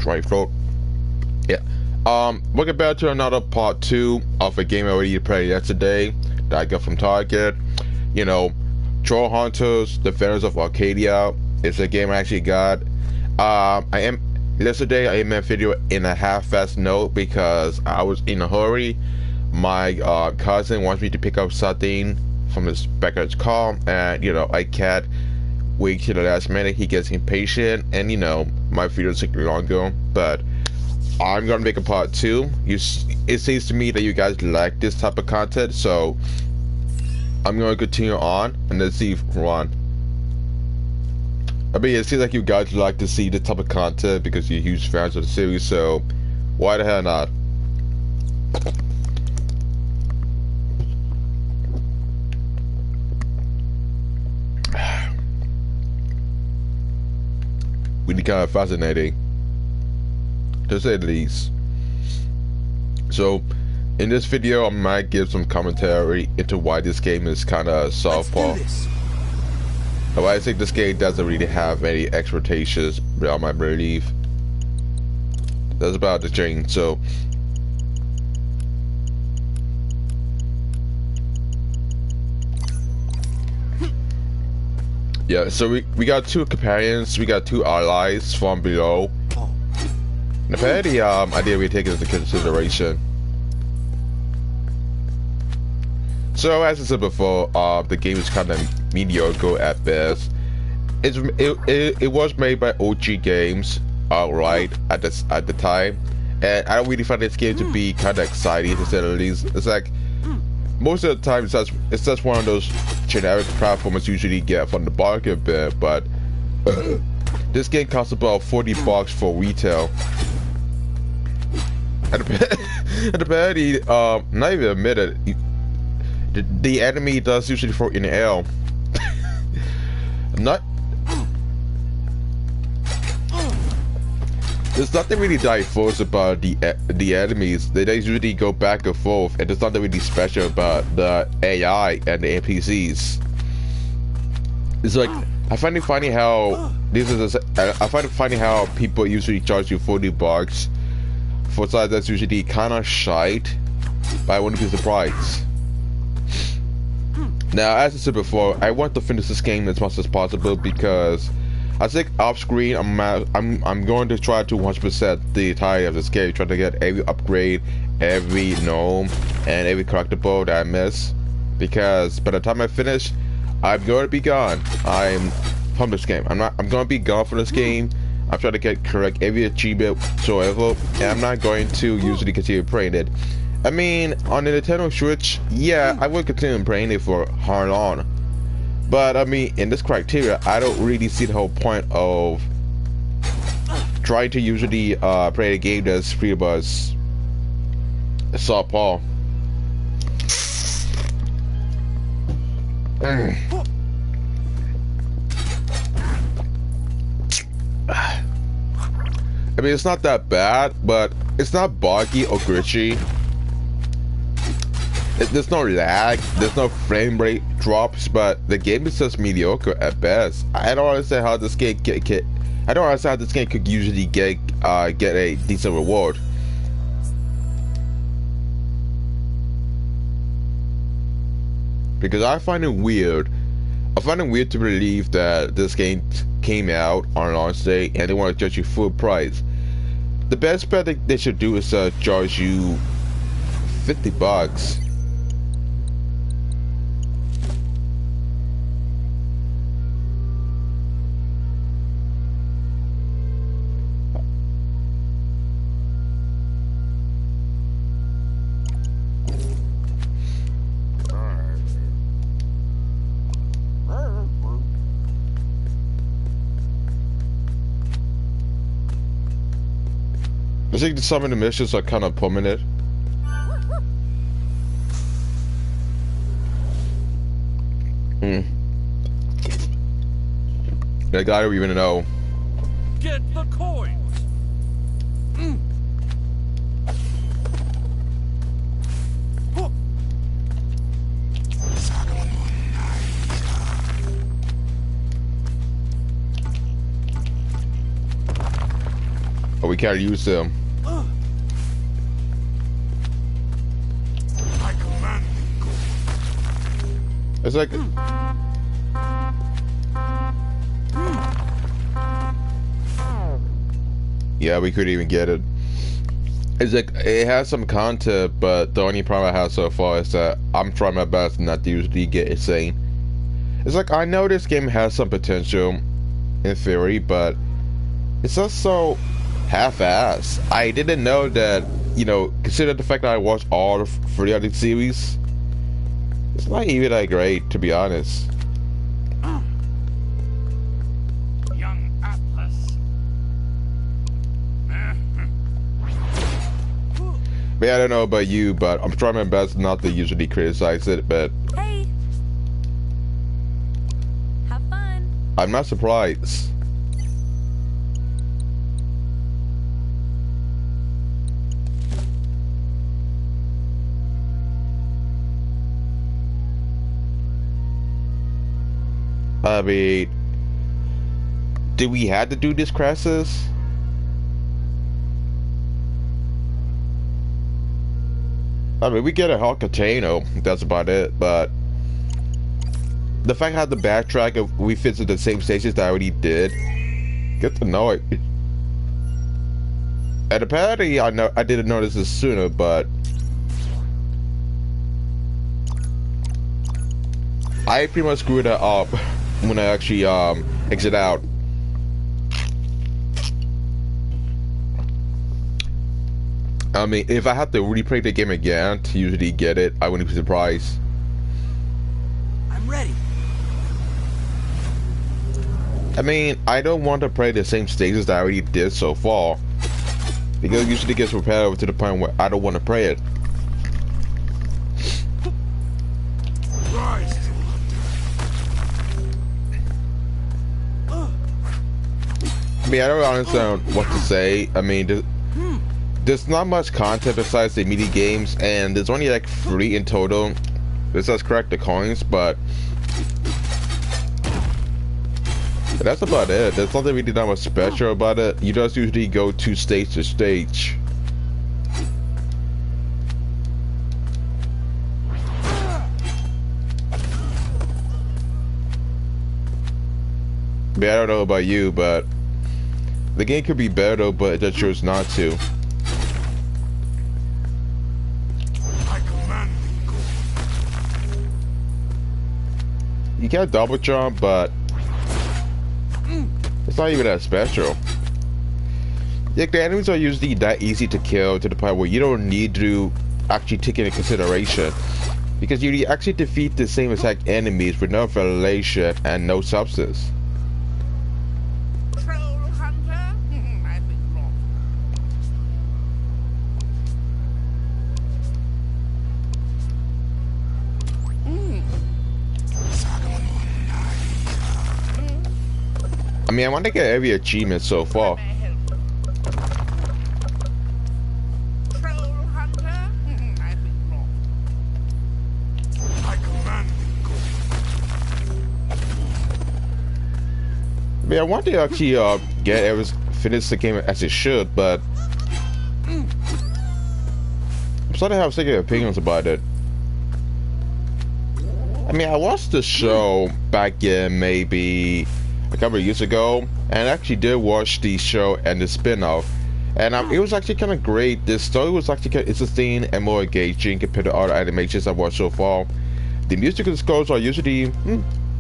dry throat. Yeah. Welcome back to another part 2 of a game I already played yesterday that I got from Target. You know, TrollHunters, Defenders of Arcadia. It's a game I actually got. Yesterday I made a video in a half-fast note because I was in a hurry. My cousin wants me to pick up something from his back of his car, and you know, I can't wait till the last minute. He gets impatient, and you know, my videos take longer, but I'm gonna make a part 2. It seems to me that you guys like this type of content, so I'm gonna continue on and let's see if Ron. I mean, it seems like you guys like to see this type of content because you're huge fans of the series, so why the hell not? Really kind of fascinating, to say the least. So, in this video, I might give some commentary into why this game is kind of softball. Why I think this game doesn't really have any expectations beyond my belief. That's about the change. So, yeah. So we got 2 companions. We got 2 allies from below. And apparently, I didn't really take it into consideration. So as I said before, the game is kind of mediocre at best. It was made by OG Games, right, at the time, and I don't really find this game to be kind of exciting, to say the least. It's like most of the time it's just one of those generic platformers usually get from the market bit, but this game costs about $40 for retail. And apparently, not even admitted, the enemy does usually throw in the air. There's nothing really diverse about the enemies. They usually go back and forth, and there's nothing really special about the AI and the NPCs. It's like I find it funny how I find it funny how people usually charge you $40 for something that's usually kind of shite, but I wouldn't be surprised. Now, as I said before, I want to finish this game as much as possible because I think off screen I'm going to try to 100% the entirety of this game, trying to get every upgrade, every gnome, and every collectible that I miss. Because by the time I finish, I'm going to be gone. I'm from this game. I'm going to be gone from this game. I'm trying to correct every achievement whatsoever, and I'm not going to usually continue playing it. I mean, on the Nintendo Switch, yeah, I would continue playing it for how long. But I mean, in this criteria, I don't really see the whole point of trying to usually play a game that's pretty much softball. I mean, it's not that bad, but it's not buggy or glitchy. There's no lag, there's no frame rate drops, but the game is just mediocre at best. I don't understand how this game could usually get a decent reward. Because I find it weird. I find it weird to believe that this game came out on launch day and they want to charge you full price. The best bet they should do is charge you $50. I think some of the missions are kind of permanent. Like, I don't even know. Get the coins. But we can't use them. I command thee, go. It's like yeah, we couldn't even get it. It's like it has some content, but the only problem I have so far is that I'm trying my best not to usually get insane. It's like I know this game has some potential in theory, but it's just so half-assed. I didn't know that, you know, consider the fact that I watched all the 3 of the series. It's not even that great, to be honest. Young Atlas. Man, I don't know about you, but I'm trying my best not to usually criticize it, but Hey. Have fun. I'm not surprised. I mean, did we have to do this, Crassus? I mean, we get a Arcadia, that's about it, but the fact I had to backtrack if we visit the same stages that I already did, get to know it. And apparently, I didn't notice this sooner, but I pretty much screwed it up when I actually exit out. I mean, if I had to replay the game again to usually get it, I wouldn't be surprised. I'm ready. I mean, I don't want to play the same stages that I already did so far, because it usually gets repetitive to the point where I don't want to play it. Rise, TrollHunter. I mean, I don't understand what to say. I mean, there's not much content besides the mini games, and there's only like 3 in total. This does correct the coins, but that's about it. There's nothing really that much special about it. You just usually go to stage. I mean, I don't know about you, but the game could be better though, but it just chose not to. I command thee, go. You can't double jump, but it's not even that special. Like, the enemies are usually that easy to kill to the point where you don't need to actually take into consideration, because you actually defeat the same exact enemies with no relation and no substance. TrollHunter? I've been wrong. I mean, I want to get every achievement so far. TrollHunter? I've been wrong. I command thee, go. I mean, I want to actually finish the game as it should, but I'm starting to have second opinions about it. I mean, I watched the show back in maybe a couple of years ago, and I actually did watch the show and the spin-off, and it was actually kind of great. The story was actually kind of interesting and more engaging compared to other animations I've watched so far. The musical scores are usually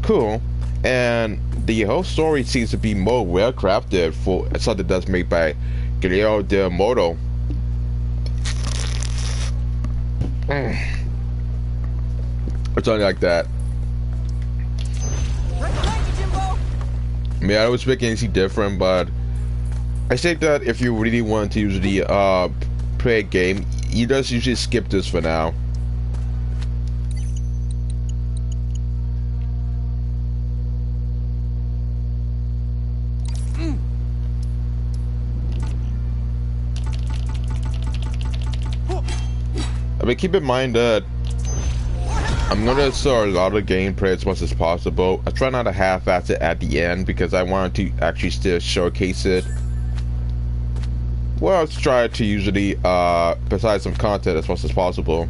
cool, and the whole story seems to be more well crafted for something that's made by Guillermo del Toro. Or something like that. I mean, I was expecting anything different, but I think that if you really want to usually play a game, you just usually skip this for now. I mean, keep in mind that I'm gonna start a lot of gameplay as much as possible. I try not to half-ass it at the end because I want to actually still showcase it. Well, let's try to usually provide some content as much as possible.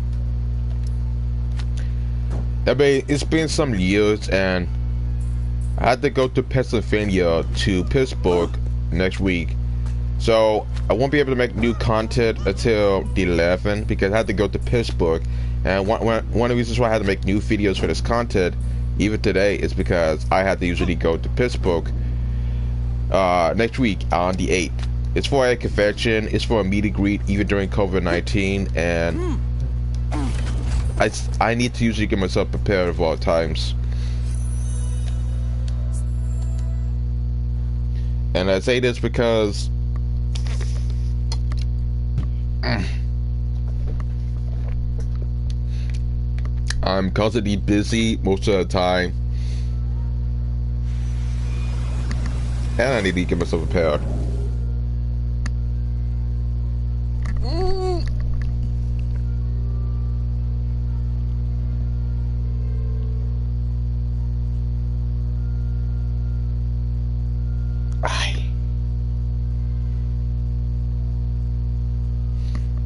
I mean, it's been some years, and I had to go to Pennsylvania to Pittsburgh next week. So I won't be able to make new content until the 11th because I had to go to Pittsburgh. And one of the reasons why I had to make new videos for this content, even today, is because I had to usually go to Pittsburgh next week on the 8th. It's for a convention, it's for a meet and greet, even during COVID-19, and I need to usually get myself prepared at all times. And I say this because I'm constantly busy most of the time, and I need to get myself prepared.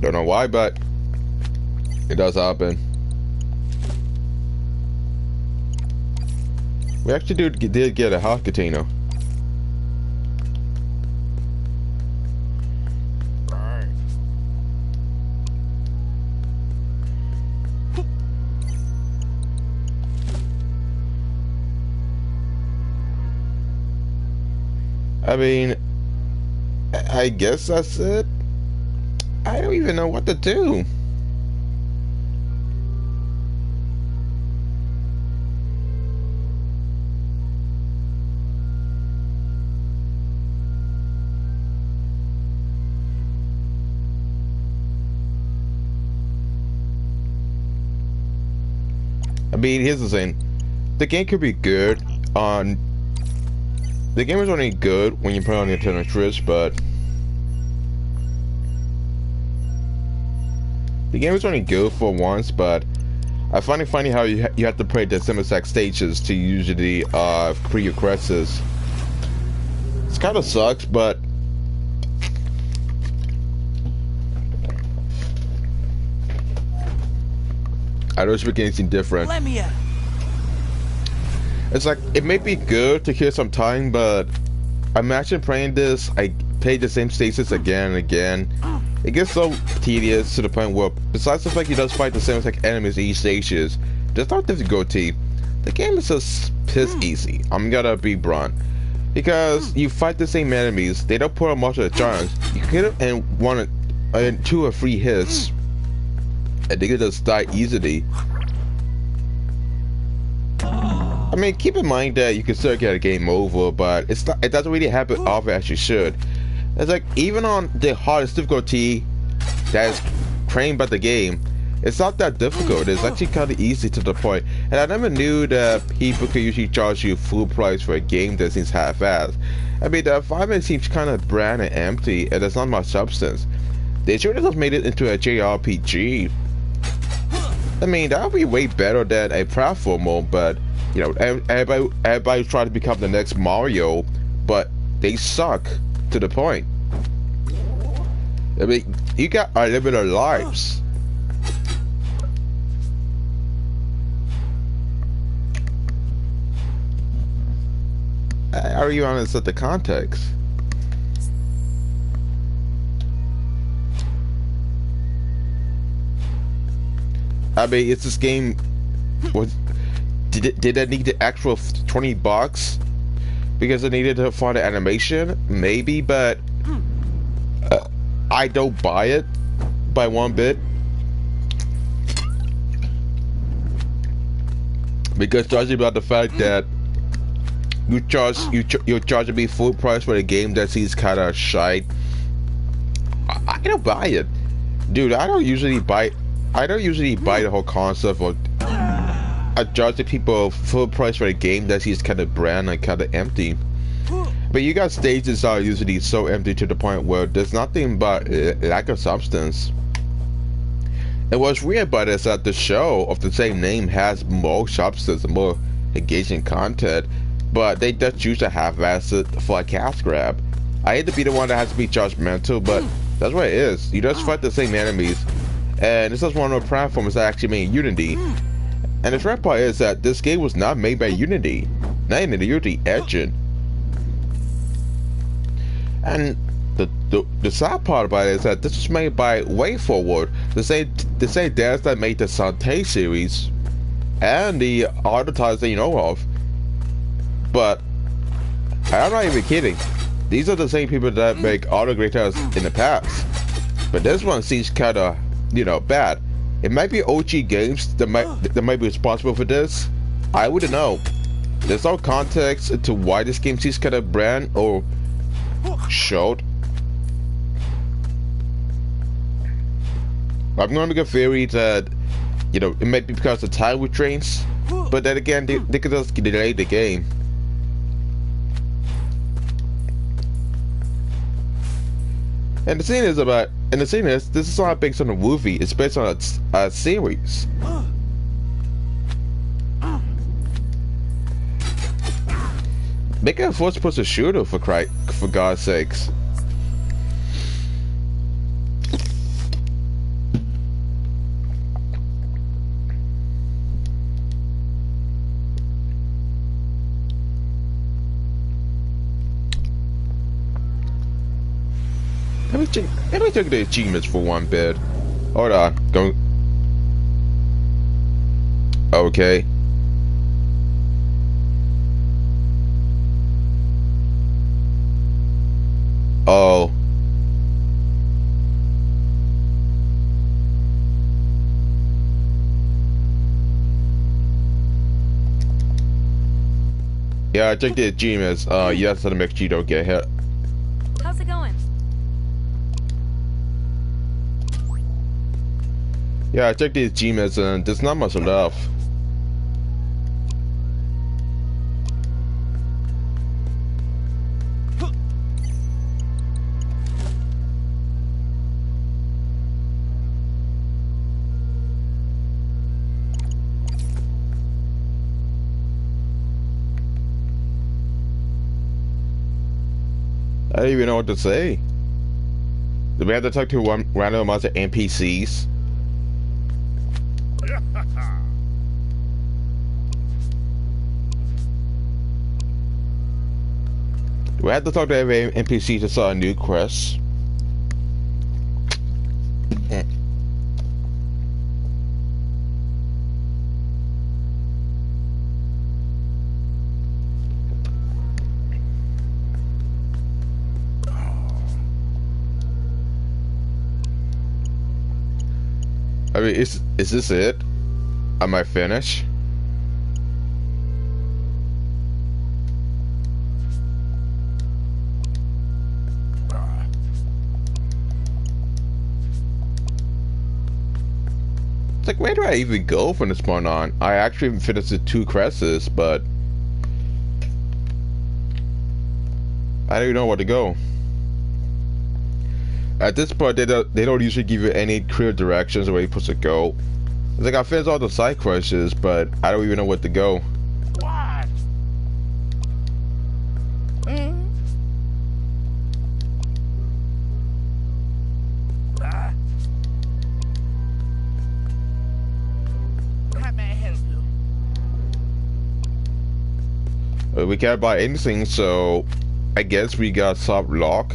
Don't know why, but it does happen. We actually did get a hot container. I mean, I guess that's it. I don't even know what to do. I mean, here's the thing. The game could be good on... The game is only good when you put it on Nintendo Switch, but... The game is only good for once, but I find it funny how you have to play the semi-stack stages to usually create your quests. It kind of sucks, but I don't expect anything different. Let me out. It's like, it may be good to kill some time, but imagine playing this, I play the same stages again and again. It gets so tedious to the point where, besides the fact he does fight the same like enemies in each stages, there's no difficulty. The game is just piss easy. I'm gonna be blunt. Because you fight the same enemies, they don't put on much of the chance. You can hit them in 2 or 3 hits, and they can just die easily. I mean, keep in mind that you can still get a game over, but it doesn't really happen often as you should. It's like, even on the hardest difficulty that is trained by the game, it's not that difficult. It's actually kind of easy to the point. And I never knew that people could usually charge you full price for a game that seems half-assed. I mean, the environment seems kind of bland and empty, and there's not much substance. They should have just made it into a JRPG. I mean, that would be way better than a platformer, but, you know, everybody trying to become the next Mario, but they suck. To the point. I mean, you got unlimited lives. How are you on to set the context? I mean, it's this game. Did I need the actual $20? Because I needed to find the animation, maybe, but I don't buy it by one bit. Because judging about the fact that you're charging me full price for a game that seems kind of shite, I don't buy it, dude. I don't usually buy the whole concept of charging people full price for a game that seems kind of bland and kind of empty. But you got stages that are usually so empty to the point where there's nothing but lack of substance. And what's weird about it is that the show of the same name has more substance and more engaging content, but they just use a half-assed for a cash grab. I hate to be the one that has to be judgmental, but That's what it is. You just fight the same enemies. And this is one of the platforms that actually made Unity. And the third part is that this game was not made by Unity. Not even the Unity engine. And the sad part about it is that this was made by WayForward, the same devs that made the Sante series and the other titles that you know of. But I'm not even kidding. These are the same people that make other great titles in the past. But this one seems kind of, you know, bad. It might be OG games that might be responsible for this. I wouldn't know. There's no context to why this game seems kind of brand or showed. I'm gonna make a theory that, you know, it might be because of time restraints, but then again, they could just delay the game. And the thing is, this is not based on a movie. It's based on a series. Make it a first-person shooter for God's sakes. Let me check the achievements for one bit. Hold on. Go. Okay. Oh. Yeah, I checked the achievements. Yes, to make sure you don't get hit. How's it going? Yeah, I checked the achievements and there's not much left. I don't even know what to say. Do we have to talk to one random amount of NPCs? Do we have to talk to every NPC to start a new quest? I mean, is this it? Am I finished? It's like, where do I even go from this point on? I actually finished the 2 quests, but I don't even know where to go. At this point, they don't usually give you any clear directions of where you're supposed to go. It's like I finished all the side quests, but I don't even know where to go. What? How may I help you? We can't buy anything, so I guess we got soft lock.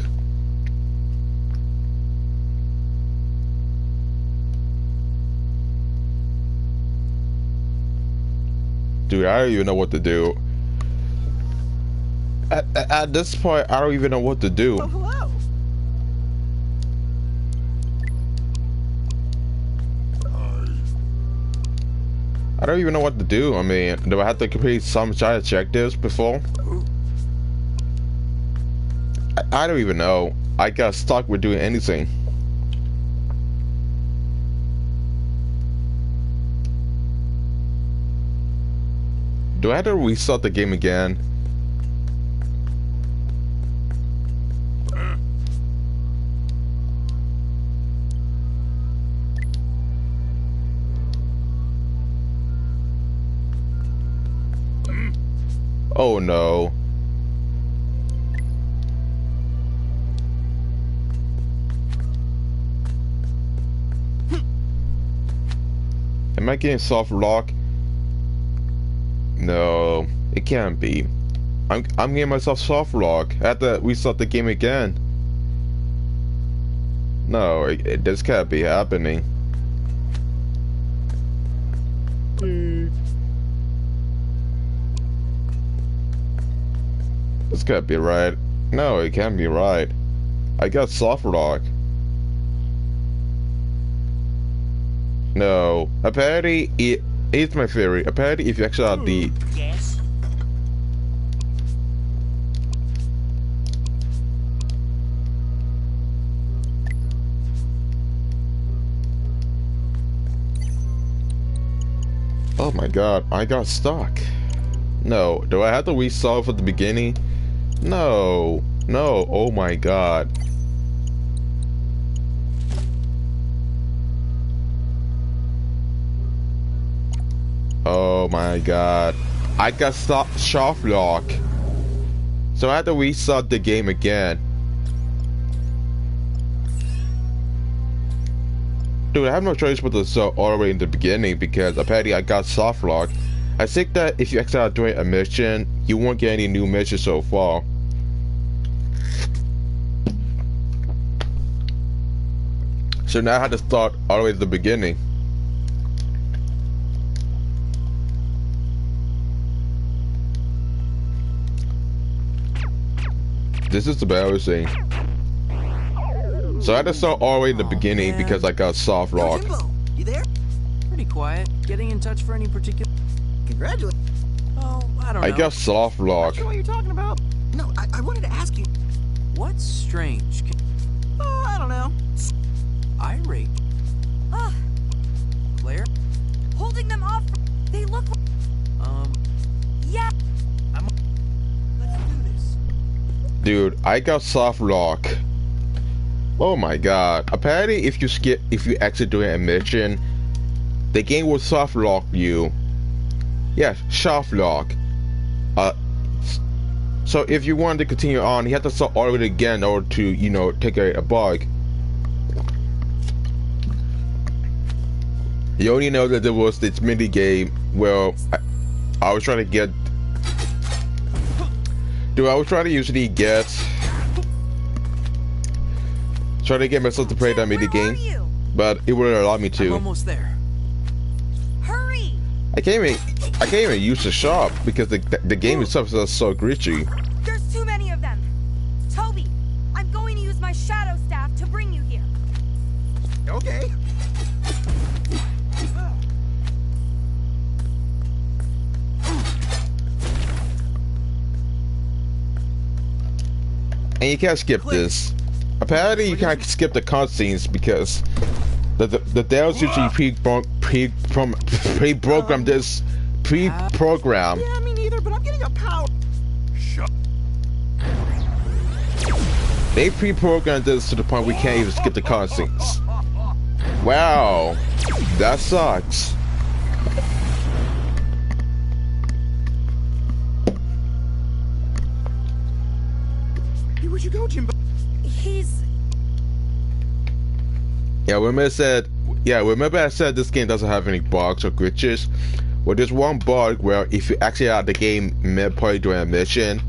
Dude, I don't even know what to do. At this point, I don't even know what to do. Oh, hello. I don't even know what to do. I mean, do I have to complete some side objectives before? I don't even know. I got stuck with doing anything. Do I have to restart the game again? Oh no. Am I getting soft lock? No, it can't be. I'm getting myself soft lock. I have to restart the game again. No, this can't be happening. This can't be right. No, it can't be right. I got soft lock. No, apparently it's my theory. Apparently, if you actually have the Yes. oh my god, I got stuck. No, do I have to resolve at the beginning? No, no, oh my god. Oh my god. I got stuck soft lock. So I had to restart the game again. Dude, I have no choice but to start all the way in the beginning because apparently I got soft lock. I think that if you actually are doing a mission, you won't get any new missions so far. So now I had to start all the way at the beginning. This is embarrassing. So I had to start all the way in the beginning because I got soft lock. Jimbo, you there? Pretty quiet. Getting in touch for any particular... Congratulations. Oh, I don't know. I got soft Not lock. sure what you're talking about. No, I wanted to ask you. What's strange? I don't know. Irate. Ugh, Claire? holding them off. They look like... Yeah. Let's do this. Dude, I got soft lock. Oh my god. Apparently if you exit doing a mission, the game will soft lock you. Yes, soft lock. So if you want to continue on, you have to start all of it again in order to, you know, take a bug. You only know that there was this mini game where I was trying to get. Dude, I was trying to usually get. Trying to get myself to play that mini Where are game, you? but it wouldn't allow me I'm to. almost there. Hurry! I can't even use the shop because the game itself is so glitchy. There's too many of them. Toby, I'm going to use my shadow staff to bring you here. Okay. And you can't skip this. Apparently, you can't skip the cutscenes because the devs usually pre-program this pre-program. Yeah, me neither, but I'm getting a power. Shut. They pre-programmed this to the point we can't even skip the cutscenes. Wow, that sucks. Hey, where'd you go, Jimbo? He's... Yeah, remember I said this game doesn't have any bugs or glitches? Well, there's one bug where if you actually out the game midpoint during a mission,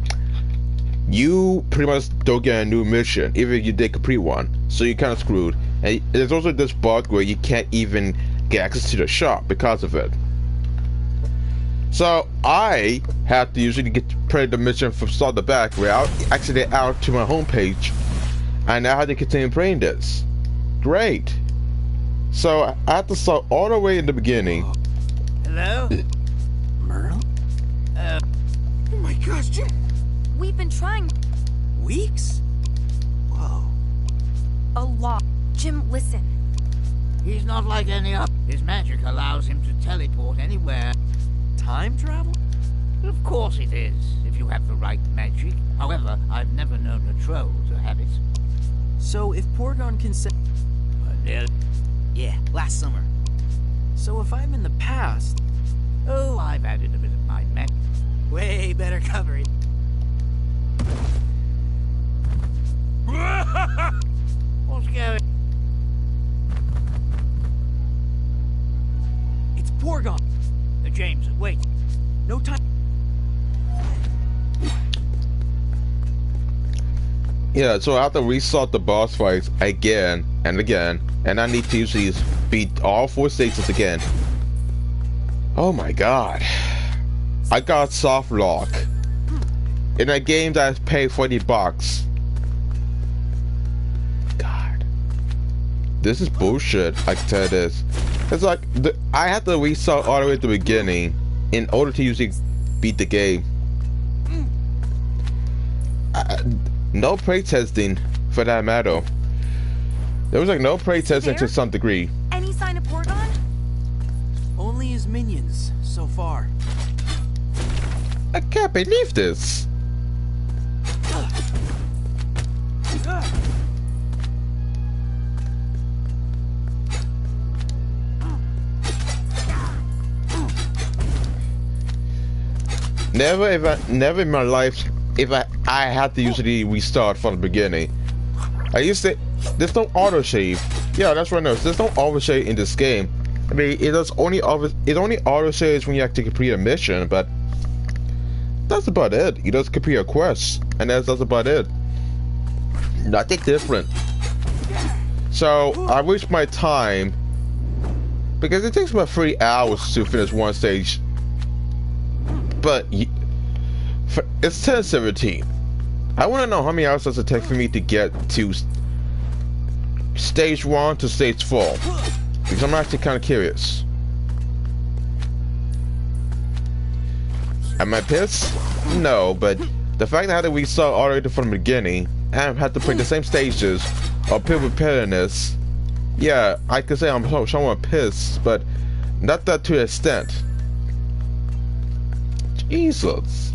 you pretty much don't get a new mission, even if you did complete one. So you're kind of screwed. And there's also this bug where you can't even get access to the shop because of it. So I have to usually play the mission from start to back, where I'll exit out to my homepage, and I have to continue playing this. Great. So I have to start all the way in the beginning. Hello? Merle? Oh my gosh, Jim. We've been trying Weeks? Whoa. a lot. Jim, listen. He's not like any other. His magic allows him to teleport anywhere. Time travel? Of course it is, if you have the right magic. However, I've never known a troll to have it. So if Porygon can say... Yeah, last summer. So if I'm in the past... Oh, I've added a bit of my magic. Way better coverage. What's going? It's No time. Yeah, so I have to restart the boss fights again and again, and I need to usually beat all 4 stages again. Oh my god. I got soft lock in a game that I paid $40. God. This is bullshit, I can tell you this. It's like, I have to restart all the way at the beginning in order to usually beat the game. No playtesting for that matter. There was like no playtesting to some degree. Any sign of Porgon? Only his minions so far. I can't believe this. Never in my life if I had to usually restart from the beginning. I used to. There's no autosave. Yeah, that's right. No, there's no autosave in this game. I mean, it only autosaves when you actually complete a mission, but that's about it. You just complete a quest, and that's about it. Nothing different. So I waste my time because it takes about 3 hours to finish one stage. But it's 10:17. I want to know how many hours does it take for me to get to stage 1 to stage 4, because I'm actually kind of curious. Am I pissed? No, but the fact that I had to restart all the way from the beginning and had to play the same stages or pit with pettiness, yeah, I could say I'm somewhat pissed, but not that to an extent. Jesus.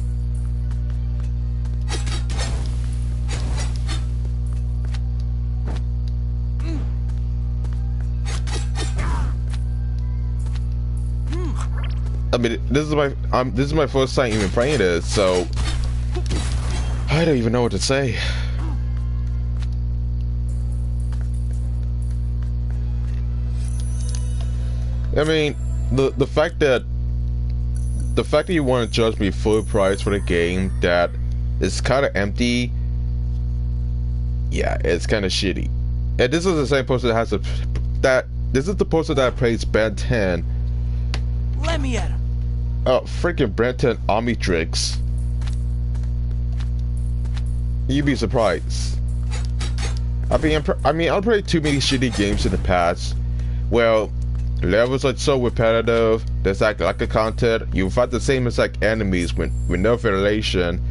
I mean, this is my first time even playing this, so I don't even know what to say. I mean, the fact that you want to judge me full price for the game that is kind of empty, yeah, it's kind of shitty. And this is the same poster that has this is the poster that plays Ben 10. Let me at him. Oh, freaking Brenton Omnitrix. You'd be surprised. I mean, I've played too many shitty games in the past. Well, levels are so repetitive. There's like a content. You fight the same exact enemies with no variation.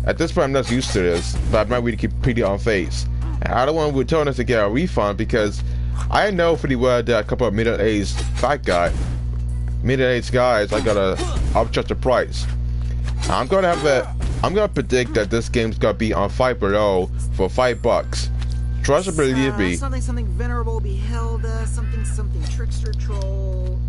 At this point, I'm not used to this, but I might really keep pretty on face. And I don't want to return us to get a refund because I know pretty well that a couple of middle-aged guys I gotta upcharge the price. I'm gonna predict that this game's gonna be on Five Below for $5. Trust and believe me. Something venerable beheld, something trickster troll.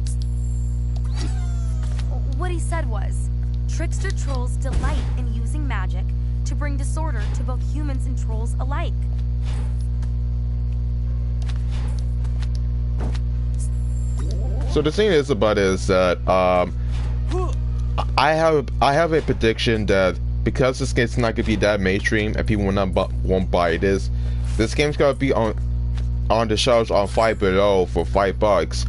What he said was, trickster trolls delight in using magic to bring disorder to both humans and trolls alike. So the thing is about it is that I have a prediction that because this game's not gonna be that mainstream and people won't buy this game's gonna be on the shelves on Five Below for $5.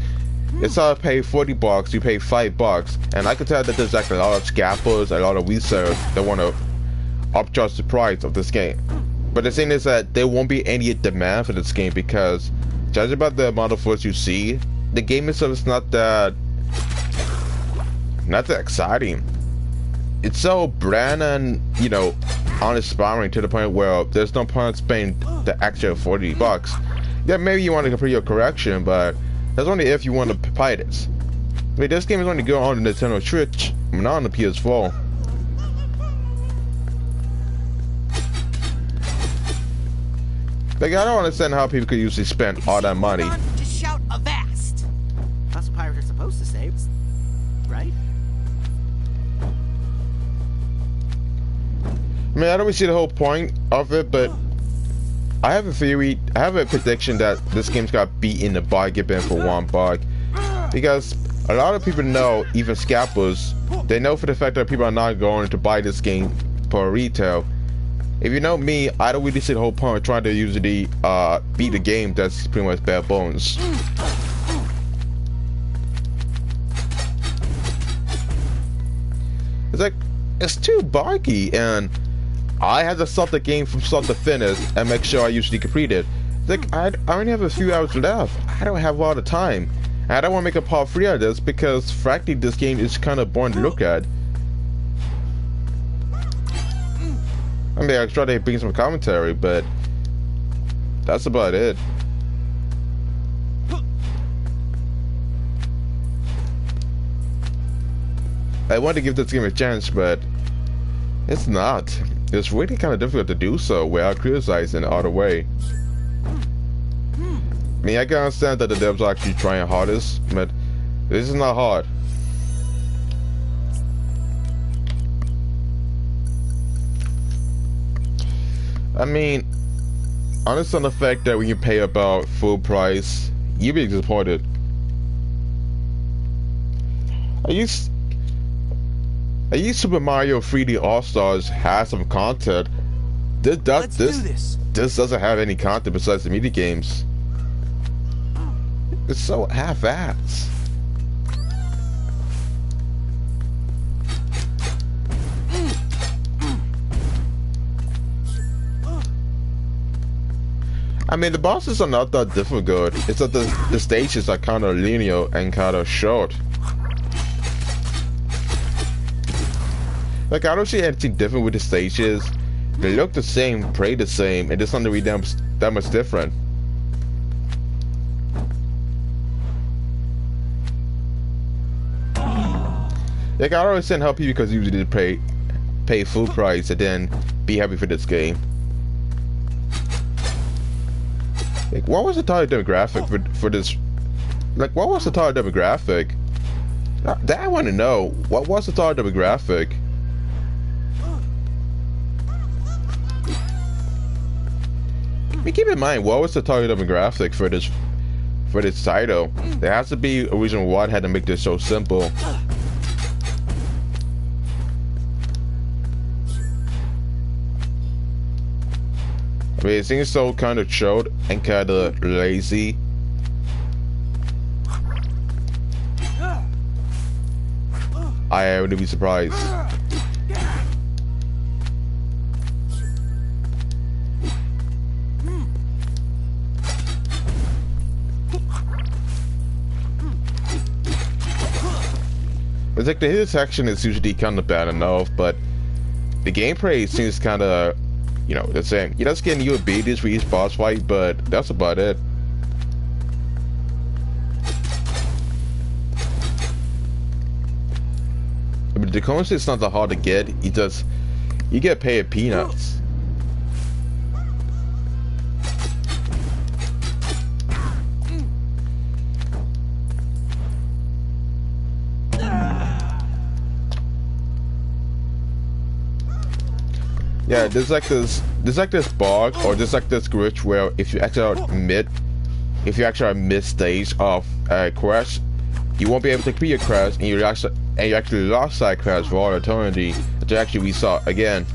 Instead of paying $40, you pay $5, and I can tell that there's like a lot of scalpers, a lot of resellers that want to upcharge the price of this game. But the thing is that there won't be any demand for this game because, judging by the amount of footage you see, the game itself is not that exciting. It's so bland and, you know, uninspiring to the point where there's no point spending the extra $40. Yeah, maybe you want to complete your correction, but that's only if you want to buy this. I mean, this game is only good on the Nintendo Switch, not on the PS4. Like, I don't understand how people could usually spend all that money. Just shout avast. That's what pirates are supposed to say, right? I mean, I don't really see the whole point of it, but I have a theory, I have a prediction that this game's got beat in the bargain bin for $1. Because a lot of people know, even scalpers, they know for the fact that people are not going to buy this game for retail. If you know me, I don't really see the whole point of trying to usually beat the game that's pretty much bare bones. It's like, it's too buggy, and I had to start the game from start to finish and make sure I usually complete it. It's like, I only have a few hours left. I don't have a lot of time. And I don't want to make a part 3 of this because, frankly, this game is kind of boring to look at. I mean, I try to bring some commentary, but that's about it. I want to give this game a chance, but it's not. It's really kind of difficult to do so without criticizing it all the way. I mean, I can understand that the devs are actually trying hardest, but this is not hard. I mean, honest on the fact that when you pay about full price, you'll be disappointed. I used Super Mario 3D All-Stars has some content. This doesn't have any content besides the mini games. It's so half-assed. I mean, the bosses are not that difficult. It's that the stages are kind of linear and kind of short. Like, I don't see anything different with the stages. They look the same, play the same, and there's nothing really that much different. Like, I don't understand how people can usually pay full price and then be happy for this game. Like, what was the target demographic for this? Like, what was the target demographic? That I want to know. What was the target demographic? I mean, keep in mind, what was the target demographic for this title? There has to be a reason why I had to make this so simple. I mean, it seems so kind of short and kind of lazy. I wouldn't be surprised. It's like the hit section is usually kind of bad enough, but the gameplay seems kind of, you know, the same. You're just getting new abilities for each boss fight, but that's about it. I mean, the currency is not that hard to get. You get paid peanuts. Yeah, there's like this bug, or there's like this glitch where if you actually are mid-stage of a quest, you won't be able to complete your quest, and you actually lost that quest for all eternity to actually restart again.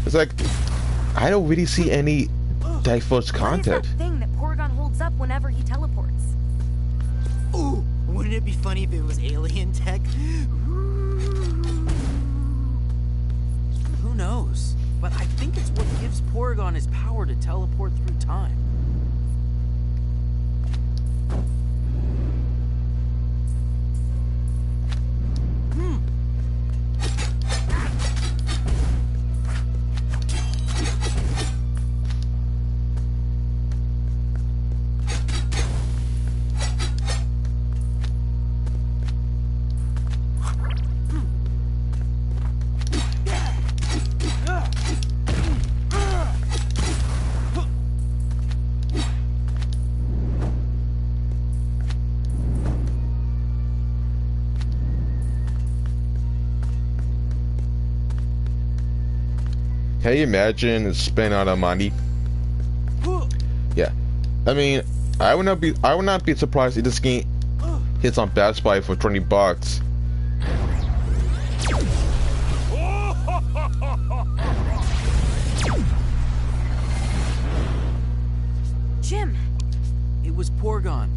It's like, I don't really see any diverse content. What is that thing that Porygon holds up whenever he teleports? Ooh, wouldn't it be funny if it was alien tech? Who knows? But I think it's what gives Porygon his power to teleport through time. Can you imagine spending all that money? Yeah. I mean, I would not be surprised if this game hits on Best Buy for $20. Jim, It was Porygon.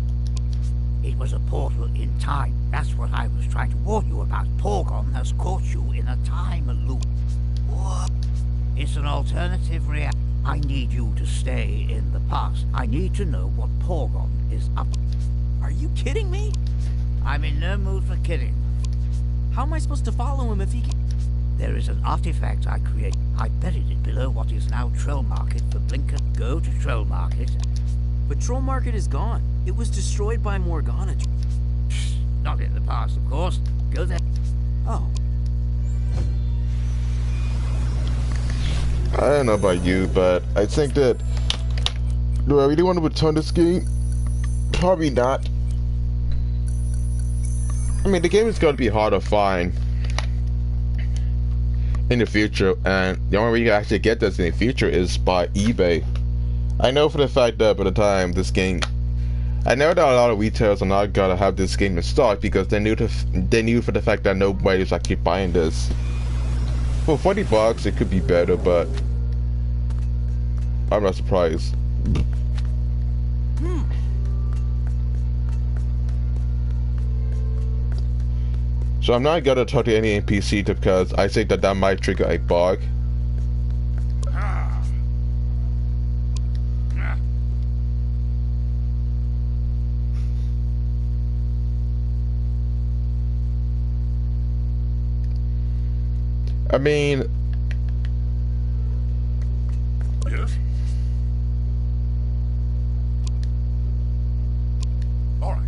It was a portal in time. That's what I was trying to warn you about. Porygon has caught you in a time loop. What? It's an alternative reality. I need you to stay in the past. I need to know what Porygon is up to. Are you kidding me? I'm in no mood for kidding. How am I supposed to follow him if he can... There is an artifact I created. I buried it below what is now Troll Market for Blinker. Go to Troll Market. But Troll Market is gone. It was destroyed by Morgana. Not in the past, of course. Go there. Oh. I don't know about you, but I think that... Do I really want to return this game? Probably not. I mean, the game is going to be hard to find in the future, and the only way you can actually get this in the future is by eBay. I know for the fact that by the time this game... I know that a lot of retailers are not gonna have this game in stock because they knew for the fact that nobody's actually buying this. For $40, it could be better, but I'm not surprised. So I'm not gonna talk to any NPC because I think that that might trigger a bug. I mean, Yes? All right.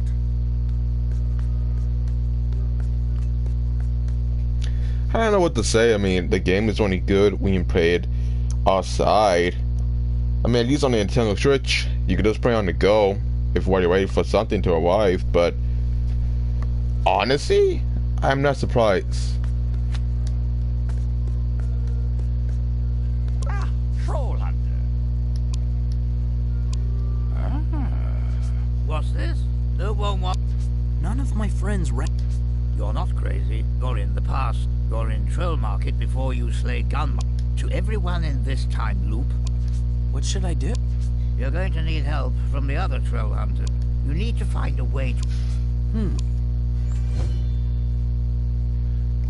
I don't know what to say. I mean, the game is only good when you play it outside. I mean, at least on the Nintendo Switch, you can just play on the go if while you're waiting for something to arrive. But honestly, I'm not surprised. TrollHunter. What's this? No one wants... None of my friends You're not crazy. You're in the past. You're in Troll Market before you slayed Gunma. To everyone in this time loop, What should I do? you're going to need help from the other TrollHunters. You need to find a way to...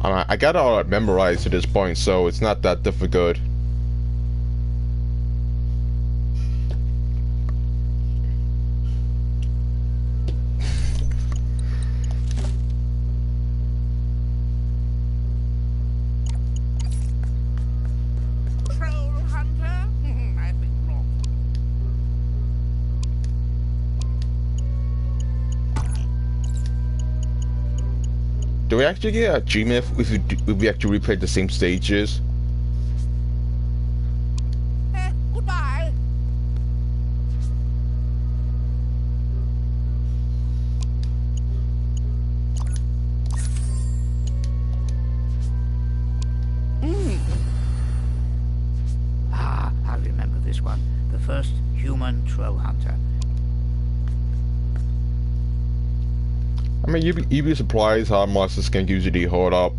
I got it all memorized to this point, so it's not that difficult. TrollHunter? I've been wrong. Do we actually get a achievement if we actually replay the same stages? Goodbye. I remember this one. The first human TrollHunter. I mean, you'd be surprised how much this can usually hold up.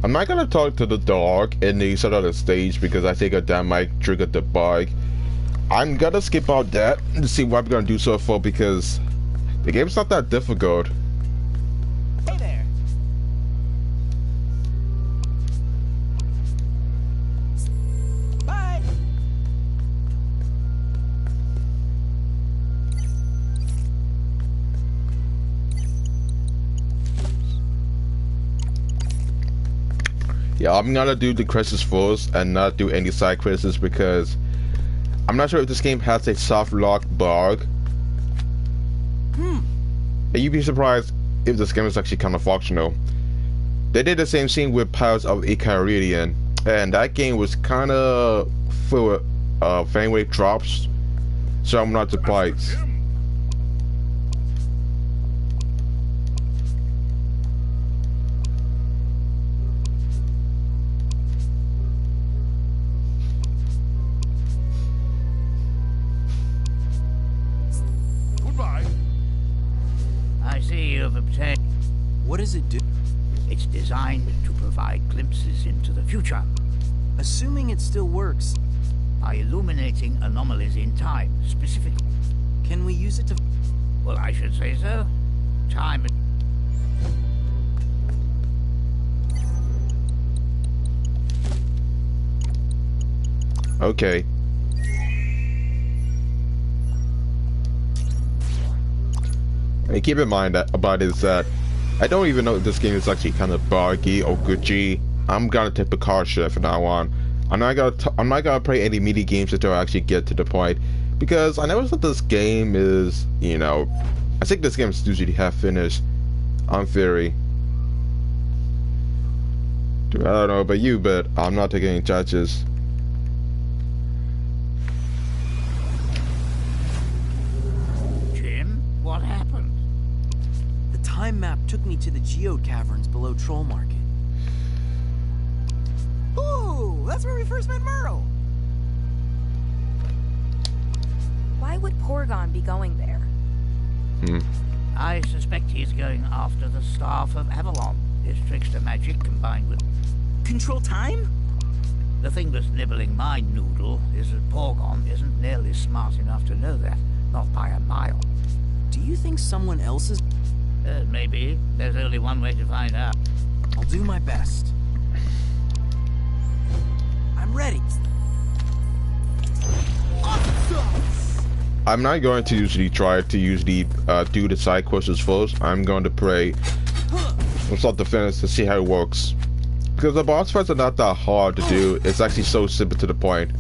I'm not gonna talk to the dog in the start of the stage because I think that might trigger the bug. I'm gonna skip out that to see what I'm gonna do so far because the game's not that difficult. Hey there. Bye. Yeah, I'm gonna do the quests first and not do any side quests because I'm not sure if this game has a soft lock bug. And you'd be surprised if this game is actually kind of functional. They did the same thing with Pirates of Arcadia, and that game was kind of full of frame rate drops, so I'm not surprised. Tim. does it do? It's designed to provide glimpses into the future Assuming it still works, by illuminating anomalies in time, specifically. can we use it to... Well, I should say so. Time. Okay. And keep in mind that about is that I don't even know if this game is actually kind of buggy or glitchy. I'm gonna take precaution from now on. I'm not gonna play any mini games until I actually get to the point, because I never thought this game is, you know, I think this game is usually half finished on theory. I don't know about you, but I'm not taking any chances. Jim, what happened? The time map took me to the geode caverns below Troll Market. Ooh, that's where we first met Merle. Why would Porygon be going there? I suspect he's going after the Staff of Avalon. His trickster magic combined with... Control time? The thing that's nibbling my noodle is that Porygon isn't nearly smart enough to know that. Not by a mile. Do you think someone else is... Maybe. There's only one way to find out. I'll do my best. I'm ready. I'm not going to usually try to do the side quests first. I'm going to play from start to finish to see how it works. Because the boss fights are not that hard to do. It's actually so simple to the point.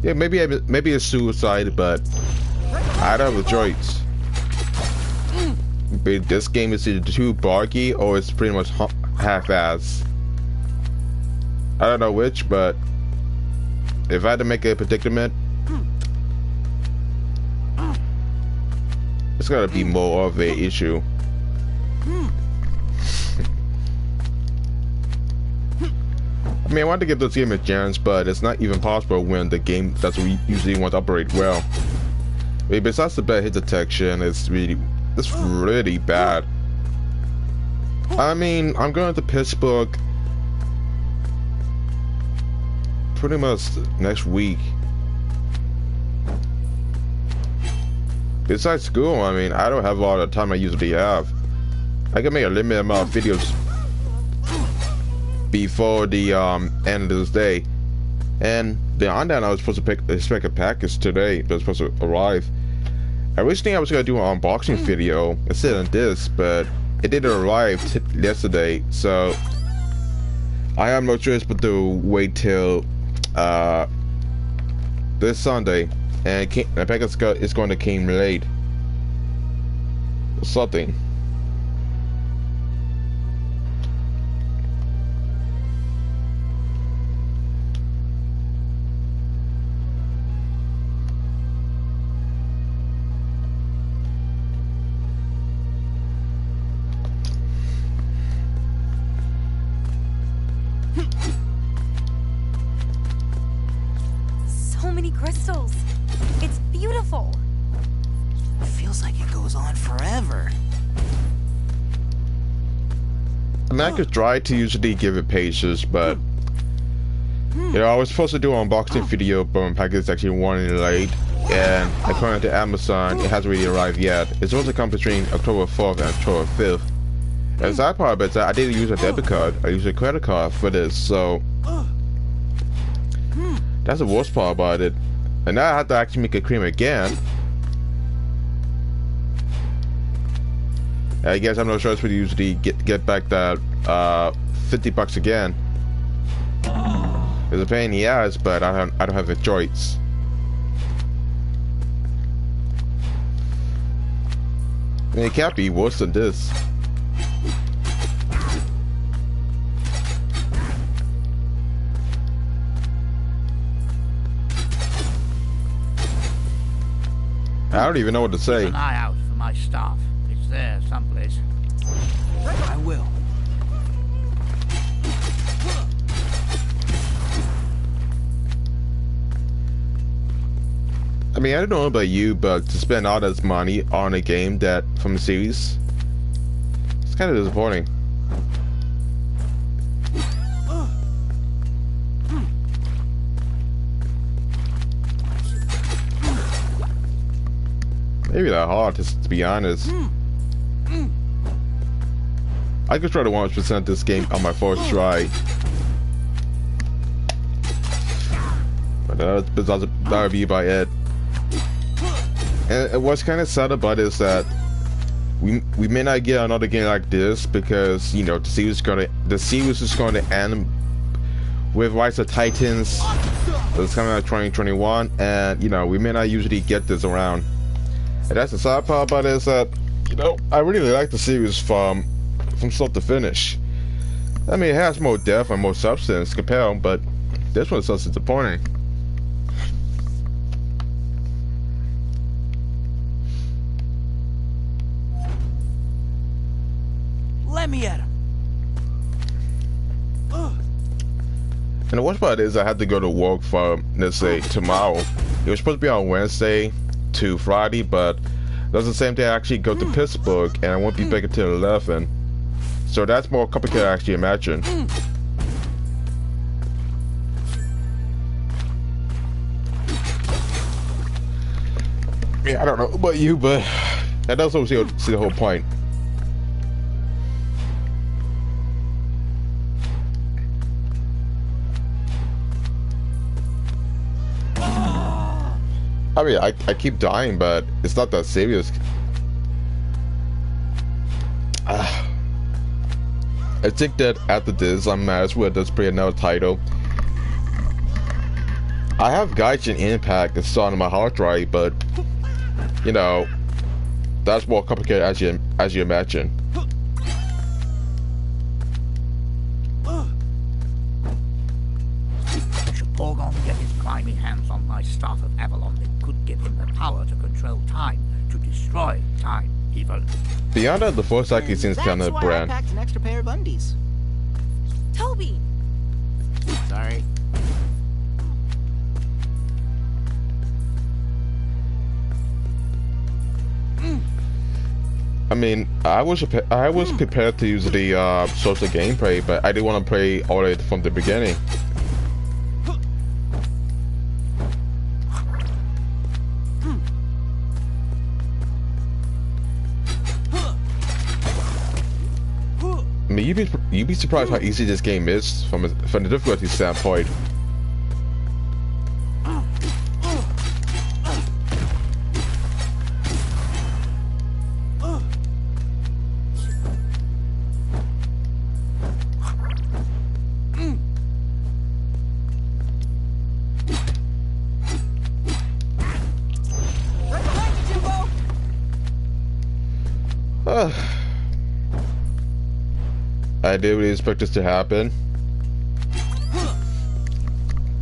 Yeah, maybe it's suicide, but I don't have a choice. But this game is either too buggy or it's pretty much half-ass. I don't know which, but if I had to make a predicament, it's gotta be more of an issue. I mean, I want to give this game a chance, but it's not even possible when the game that we usually want to operate well. I mean, besides the bad hit detection, it's really bad. I mean, I'm going to Pittsburgh pretty much next week. Besides school, I mean, I don't have all the time I usually have. I can make a limited amount of videos before the end of this day. And beyond that, I was supposed to expect a package today that was supposed to arrive. Originally, I was gonna do an unboxing video instead of this, but it didn't arrive yesterday, so I have no choice but to wait till this Sunday, and the package is going to come late. Something. So many crystals. It's beautiful. It feels like it goes on forever. I mean, I could try to usually give it pages, but you know, I was supposed to do an unboxing video, but my package is actually running late, and according to Amazon, it hasn't really arrived yet. It's supposed to come between October 4th and October 5th. And the sad part about that, I didn't use a debit card. I used a credit card for this, so that's the worst part about it. And now I have to actually make a cream again. I guess I'm not sure it's to usually get back that $50 again. It's a pain in the ass, but I don't have a choice. I mean, it can't be worse than this. I don't even know what to say. Keep an eye out for my staff. It's there someplace. I will. I mean, I don't know about you, but to spend all this money on a game that from a series, it's kind of disappointing. Maybe that hard, to be honest. I could try to 100% this game on my first try. But that would be about it. And what's kind of sad about it is that we may not get another game like this because, you know, the series is going to end with Rise of Titans that's coming out 2021, and you know, we may not usually get this around. And that's the sad part about it, is that, you know, I really like the series from start to finish. I mean, it has more depth and more substance compared, but this one's so disappointing. Let me at him. And the worst part is I had to go to work from, let's say, tomorrow. It was supposed to be on Wednesday to Friday, but that's the same day I actually go to Pittsburgh, and I won't be back until 11. So that's more complicated than I actually imagine. Yeah, I don't know about you, but that does also see the whole point. I mean, I keep dying, but it's not that serious. I think that after this, I might as well just play another title. I have Gaijin Impact installed on my hard drive, but you know, that's more complicated as you imagine. Should Porgon get his grimy hands on my Staff of Avalon, it could give him the power to control time, to destroy time, even. Beyond that, the voice acting seems kind of That's why I brand. packed an extra pair of undies. Toby! Sorry. I mean, I was prepared to use the social gameplay, but I didn't want to play all it from the beginning. I mean, you'd be surprised how easy this game is from the difficulty standpoint. I didn't really expect this to happen,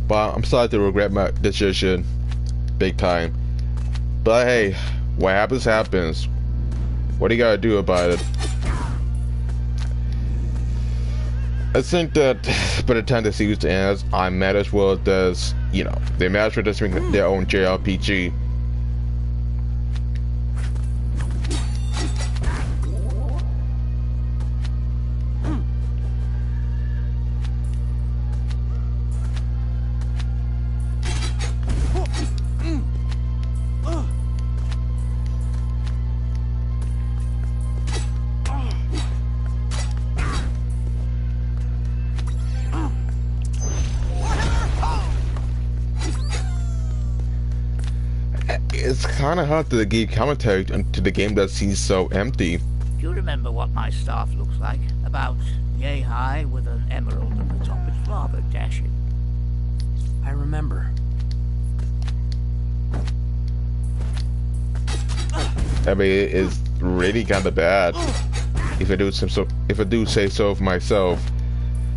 but I'm starting to regret my decision big time. But hey, what happens happens. What do you gotta do about it? I think that by the time the series ends, I might as well just, you know, they might as well just make their own JRPG. It's kind of hard to give commentary to the game that seems so empty. Do you remember what my staff looks like? About yay high with an emerald at the top. It's rather dashing. I remember. I mean, it's really kind of bad. If I do say so for myself.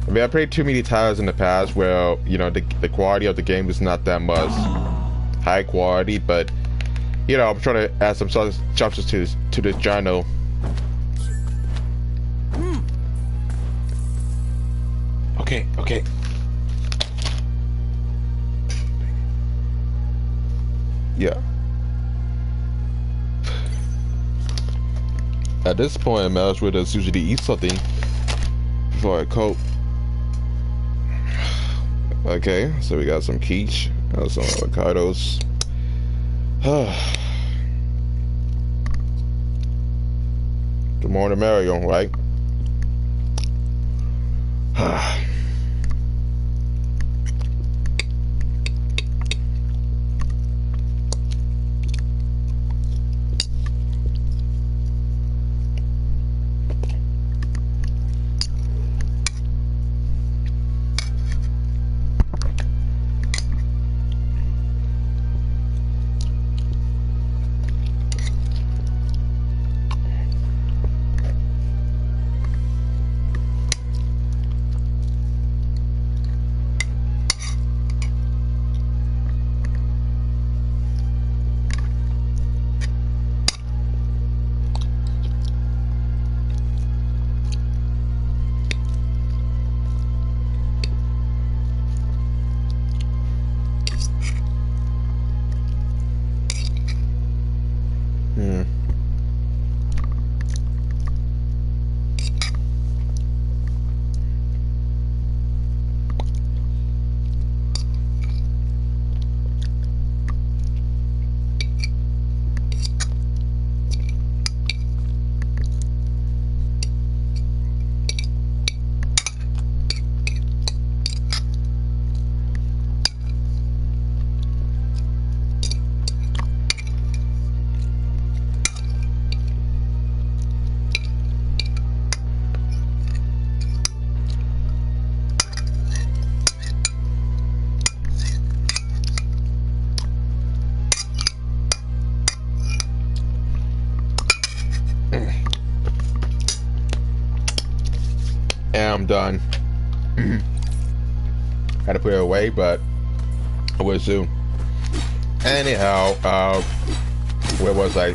I mean, I played too many titles in the past where, you know, the quality of the game is not that much high quality, but you know, I'm trying to add some substance to this channel. Okay. Yeah. At this point, I might as well just usually eat something before I cope. Okay, so we got some quiche, some avocados. The more the merrier, right? I'm done. Had to put it away, but I will soon. Anyhow, where was I?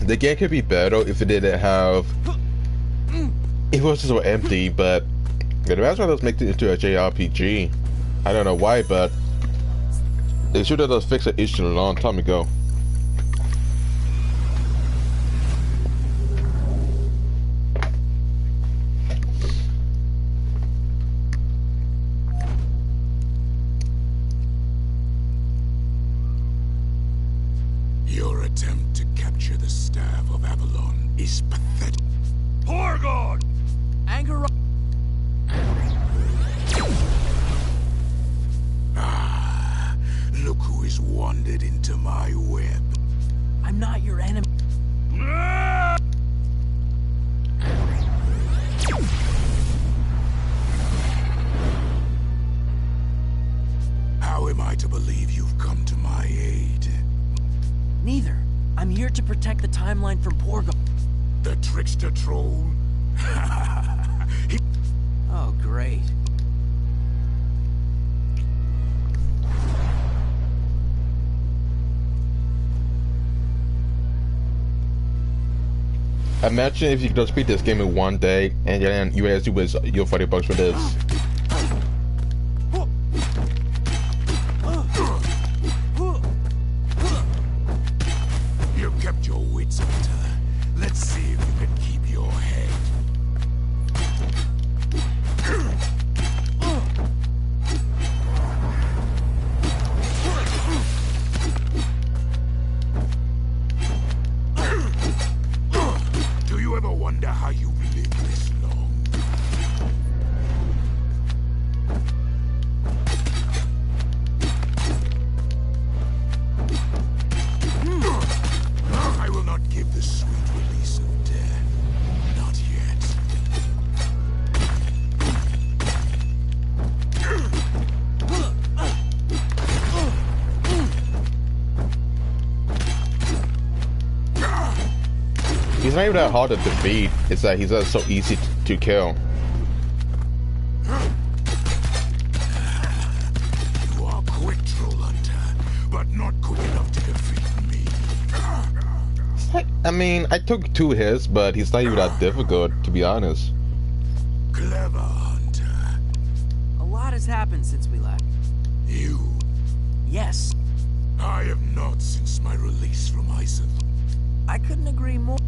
The game could be better if it didn't have. It was so empty, but the last one was making it into a JRPG. I don't know why, but they should have just fixed the issue a long time ago. Your attempt to capture the Staff of Avalon is pathetic. Porgon! Anger. Ah, look who has wandered into my web. I'm not your enemy. How am I to believe you've come to my aid? Neither. I'm here to protect the timeline from Porgon. The trickster troll? Oh, great. Imagine if you could just beat this game in one day, and then you ask you with your $40 for this. You kept your wits about her. Let's see if you can keep your head. Do you ever wonder how you've lived this long? I will not give the sweet release of death. Not yet. He's not even that hard to defeat. It's that he's just so easy to kill. You are quick, TrollHunter, but not quick enough to defeat me. I mean, I took 2 hits, but he's not even that difficult, to be honest. Clever hunter. A lot has happened since we left. You. Yes, I have not since my release from Isolation. I couldn't agree more.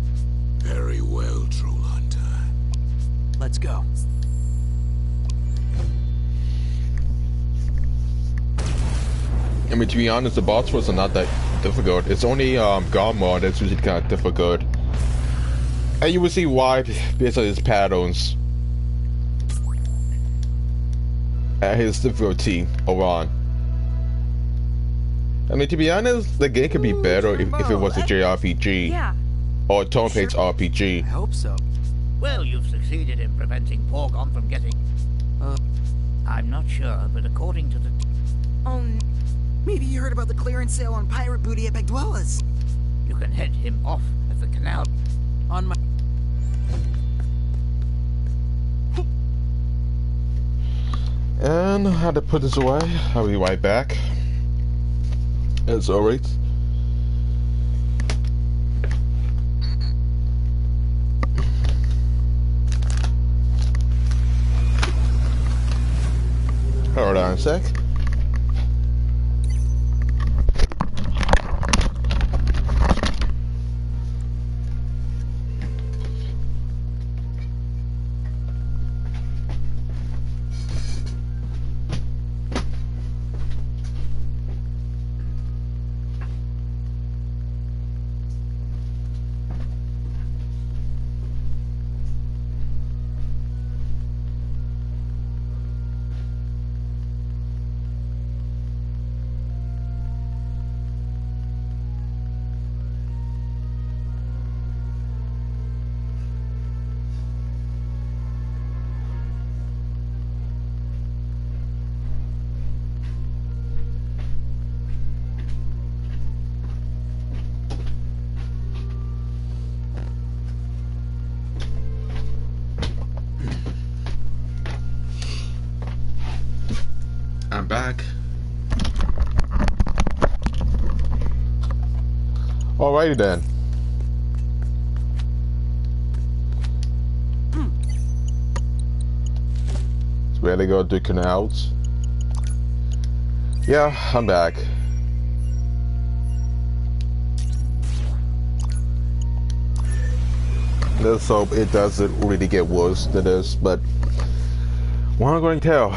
Let's go. I mean, to be honest, the boss was not that difficult. It's only Garmon that's usually kind of difficult. And you will see why based on his patterns. And his difficulty overall. I mean, to be honest, the game could be better if it was a JRPG. Yeah. Or a turn-based RPG. I hope so. Well, you've succeeded in preventing Porgon from getting... I'm not sure, but according to the... Oh, Maybe you heard about the clearance sale on pirate booty at Bagdwella's. You can head him off at the canal. On my... And I had to put this away. I'll be right back. As always. Hold on a sec. I'm back. Alrighty then. So where they go to canals. Yeah, I'm back. Let's hope it doesn't really get worse than this, but what am I going to tell?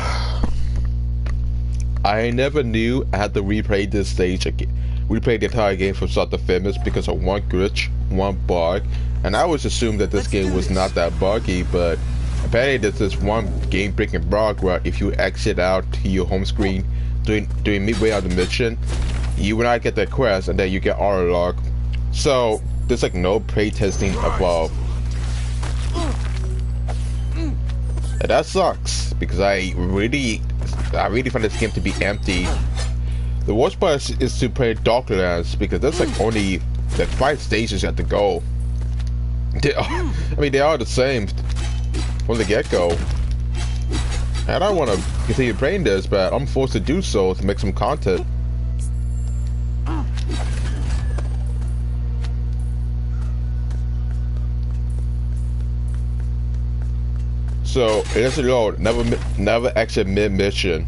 I never knew I had to replay this stage again, replay the entire game from start to finish because of one glitch, one bug, and I always assumed that this game was not that buggy, but apparently there's this one game-breaking bug where if you exit out to your home screen during midway of the mission, you will not get the quest and then you get auto log. So there's like no playtesting involved. And that sucks because I really find this game to be empty. The worst part is to play Darklands because that's like only like 5 stages you have to go. They are the same from the get-go. And I want to continue playing this, but I'm forced to do so to make some content. So it is a load. Never exit mid-mission.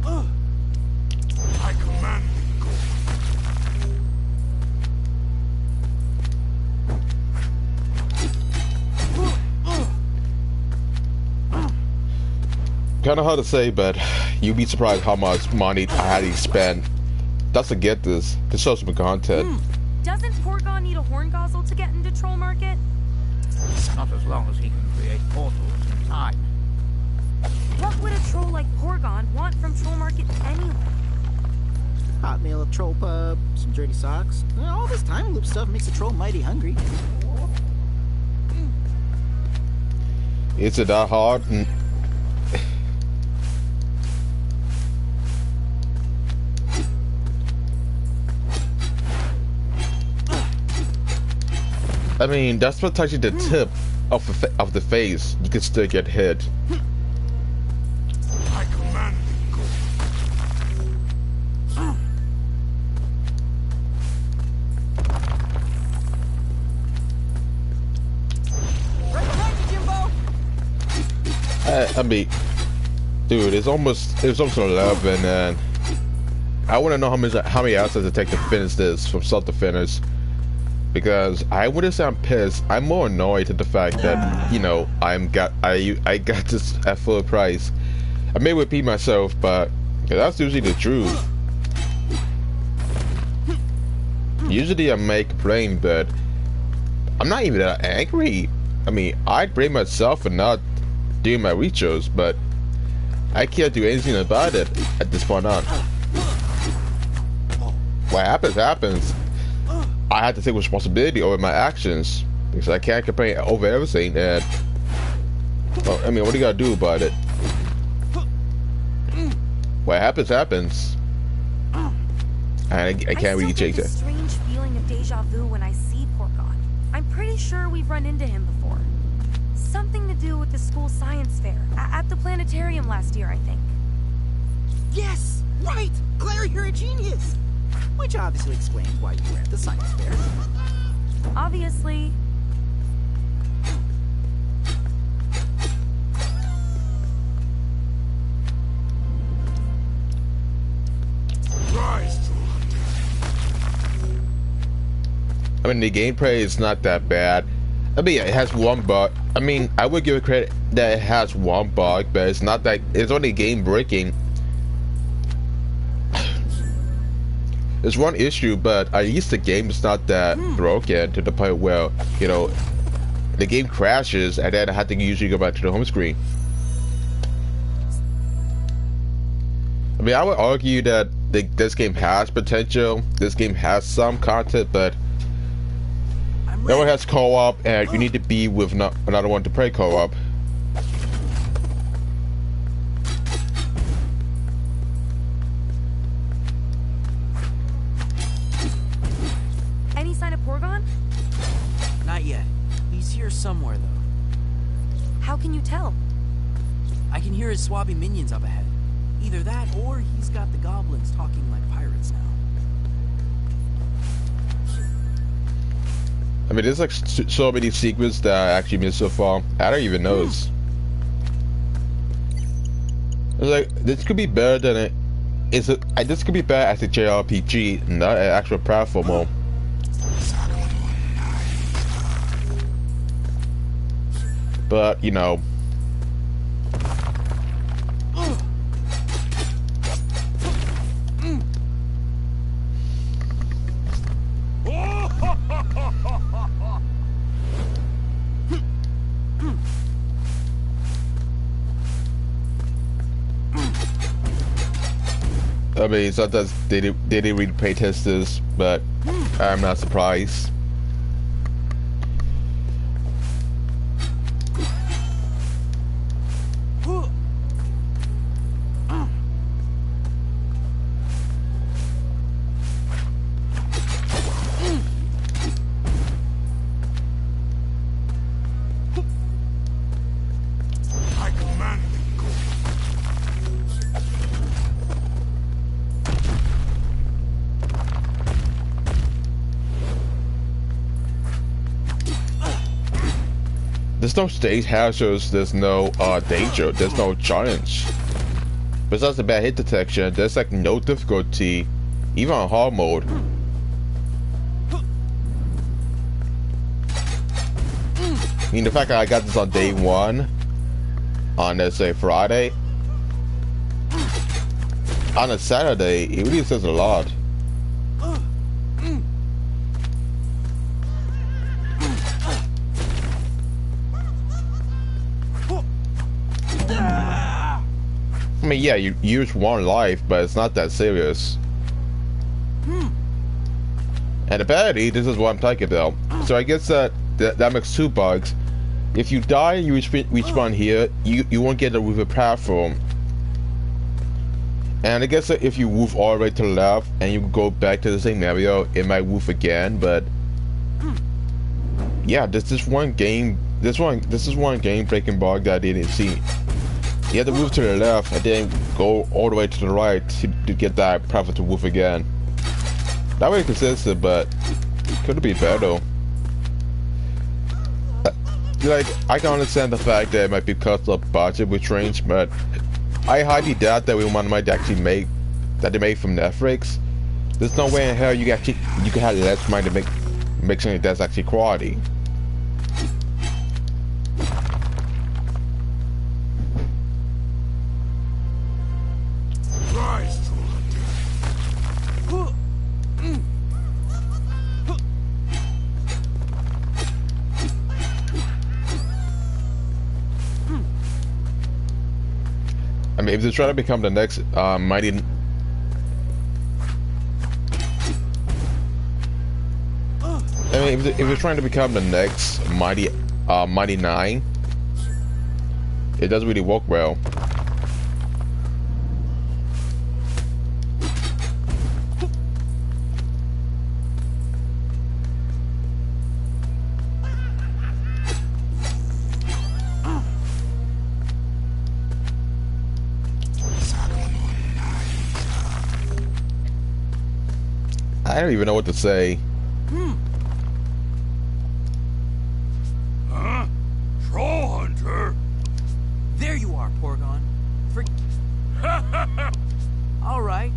I command thee, Kind of hard to say, but you'd be surprised how much money I had to spend just to get this. To show some content. Doesn't Porgon need a horn gosle to get into Troll Market? Not as long as he can create portals in time. What would a troll like Porgon want from Troll Market anyway? Hot meal at Troll Pub, some dirty socks. All this time loop stuff makes a troll mighty hungry. Is it that hard? I mean, that's what touching the tip of the face. You can still get hit. I command thee, Right behind you, Jimbo! I mean, dude, it's almost 11, and I want to know how many hours does it take to finish this from start to finish. because I wouldn't say I'm pissed. I'm more annoyed at the fact that, you know, I got this at full price. I may repeat myself, but that's usually the truth. Usually I may complain, but I'm not even that angry. I mean, I blame myself for not doing my rituals, but I can't do anything about it at this point on. What happens, happens. I have to take responsibility over my actions, because I can't complain over everything, and, well, I mean, what do you gotta do about it? What happens, happens. And I can't really change it. I still get a strange feeling of deja vu when I see Porgon. I'm pretty sure we've run into him before. Something to do with the school science fair at the planetarium last year, I think. Yes, right. Claire, you're a genius. Which obviously explains why you were at the science fair. Obviously. Rise, TrollHunters. I mean, the gameplay is not that bad. I mean, it has one bug. I mean, I would give it credit that it has one bug, but it's not that, it's only game breaking. There's one issue, but at least the game is not that broken to the point where, you know, the game crashes and then I have to usually go back to the home screen. I mean, I would argue that this game has potential. This game has some content, but no one has co-op, and you need to be with another one to play co-op. Any sign of Porgon? Not yet. He's here somewhere, though. How can you tell? I can hear his swabbing minions up ahead. Either that, or he's got the goblins talking like pirates now. I mean, there's like so many secrets that I actually missed so far. I don't even know. It's like, this could be better than it. This could be better as a JRPG, not an actual platformer. But, you know. I mean, sometimes they didn't read pay testers, but I'm not surprised. I command them, go. There's no stage hazards, there's no danger, there's no challenge. Besides the bad hit detection, there's like no difficulty, even on hard mode. I mean, the fact that I got this on day one, on let's say Friday, on a Saturday, it really says a lot. I mean, yeah, you use one life, but it's not that serious. And apparently, this is what I'm talking about. So I guess that makes two bugs. If you die, you respawn here, you won't get a river platform. And I guess that if you move all the way to the left and you go back to the same area, it might move again. But yeah, this is one game breaking bug that I didn't see. You have to move to the left and then go all the way to the right to get that platform to move again. That way consistent, but could be better. Like, I can understand the fact that it might be because of budget with trains, but I highly doubt that one might actually make that they made from Netflix. There's no way in hell you can have less money to mixing it that's actually quality. Rise, TrollHunter. I mean, if they're trying to become the next mighty. I mean, if they're trying to become the next mighty 9, it doesn't really work well. I don't even know what to say. Huh? TrollHunter? There you are, Porgon. All right.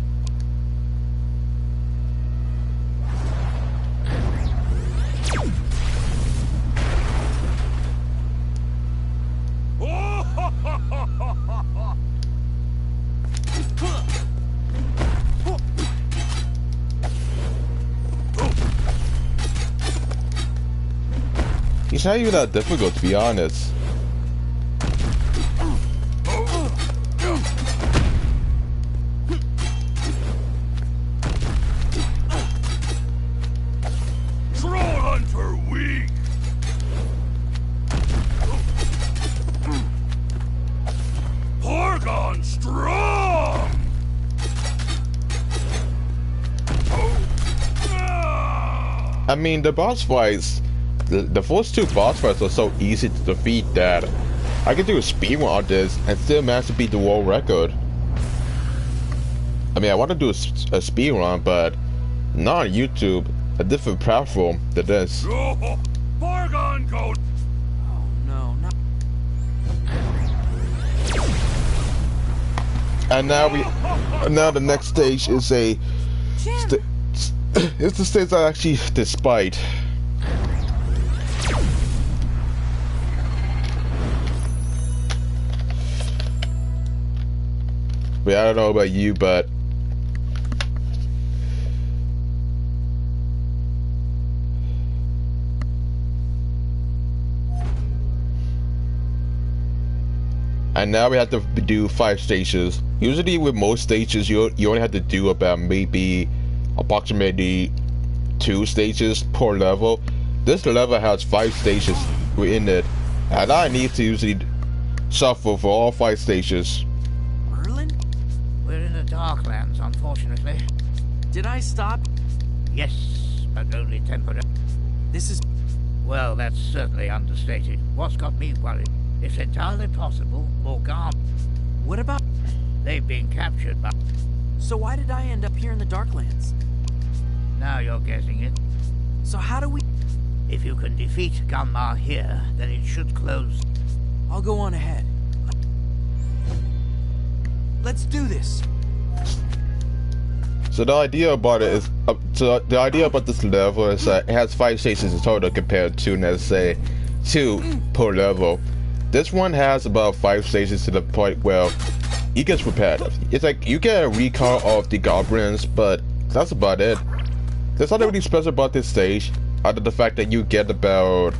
It's not even that difficult, to be honest. TrollHunter weak. Porgon strong. I mean, the boss fights, the first 2 boss fights are so easy to defeat that I could do a speedrun on this and still manage to beat the world record. I mean, I want to do a speedrun, but not on YouTube, a different platform than this. Porgon go. Oh no, not. And now the next stage is a Jim! it's the stage that actually despite. But I don't know about you, but and now we have to do 5 stages. Usually with most stages you only have to do about maybe approximately 2 stages per level. This level has 5 stages within it, and I need to usually suffer for all 5 stages. Merlin? We're in the Darklands, unfortunately. Did I stop? Yes, but only temporarily. This is. Well, that's certainly understated. What's got me worried? It's entirely possible Morgan. What about? They've been captured by... So why did I end up here in the Darklands? Now you're guessing it. So how do we? If you can defeat Gunmar here, then it should close. I'll go on ahead. Let's do this. So the idea about it is, the idea about this level is that it has 5 stages in total compared to, let's say, 2 per level. This one has about 5 stages to the point where it gets repetitive. It's like you get a recall of the goblins, but that's about it. There's nothing really special about this stage, other than the fact that you get about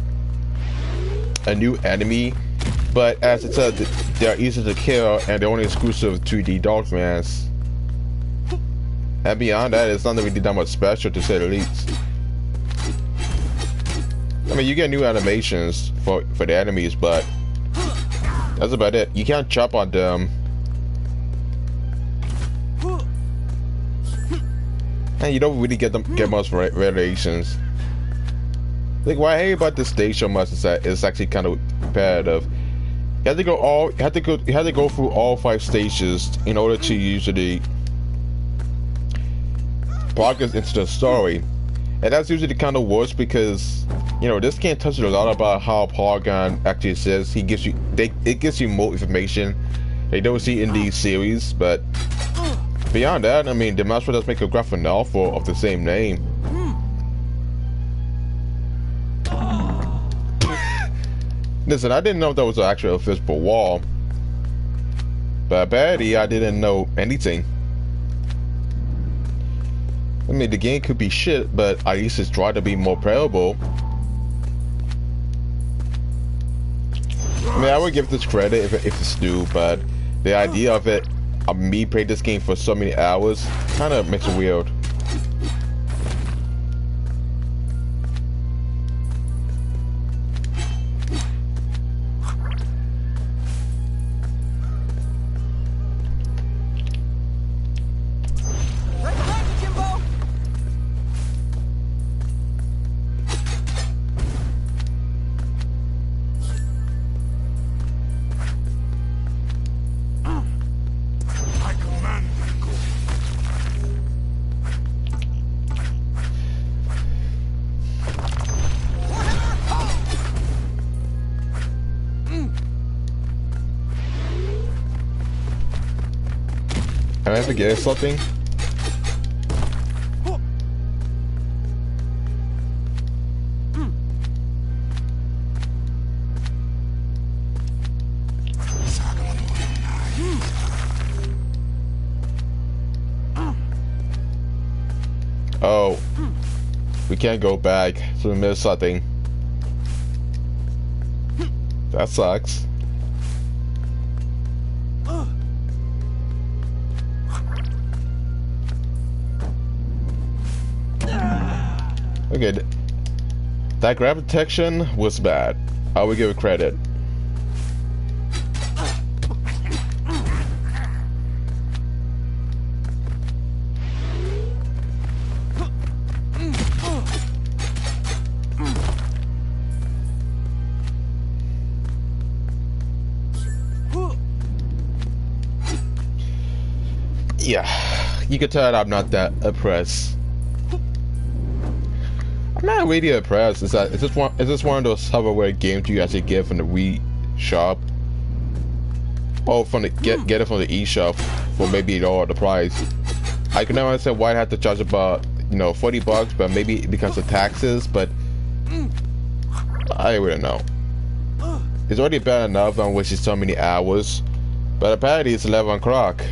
a new enemy. But as it said, they're easy to kill and they're only exclusive to the Darklands. And beyond that, it's not really that much special, to say the least. I mean, you get new animations for the enemies, but that's about it. You can't jump on them. And you don't really get much variations. Like, what I hate about this stage so much is that it's actually kind of repetitive. You have to go through all 5 stages in order to usually progress into the story, and that's usually kind of worse because, you know, this game touches a lot about how Porgon actually says it gives you more information they don't see in these series. But beyond that, I mean, the master does make a graphic novel of the same name. Listen, I didn't know that was an actual physical wall. But apparently, I didn't know anything. I mean, the game could be shit, but at least it's trying to be more playable. I mean, I would give this credit if it's new, but the idea of it, of me playing this game for so many hours, kind of makes it weird. Am I forgetting something? Oh, we can't go back, so we missed something. That sucks. Okay, that grab detection was bad. I will give it credit. Yeah, you can tell that I'm not that impressed. I'm not really impressed. Is this one of those hoverware games you actually get from the Wii shop? Or from the get it from the eShop for maybe all the price. I can never understand why I have to charge about, you know, $40, but maybe because of taxes, but I wouldn't know. It's already bad enough on which is so many hours, but apparently it's 11 o'clock.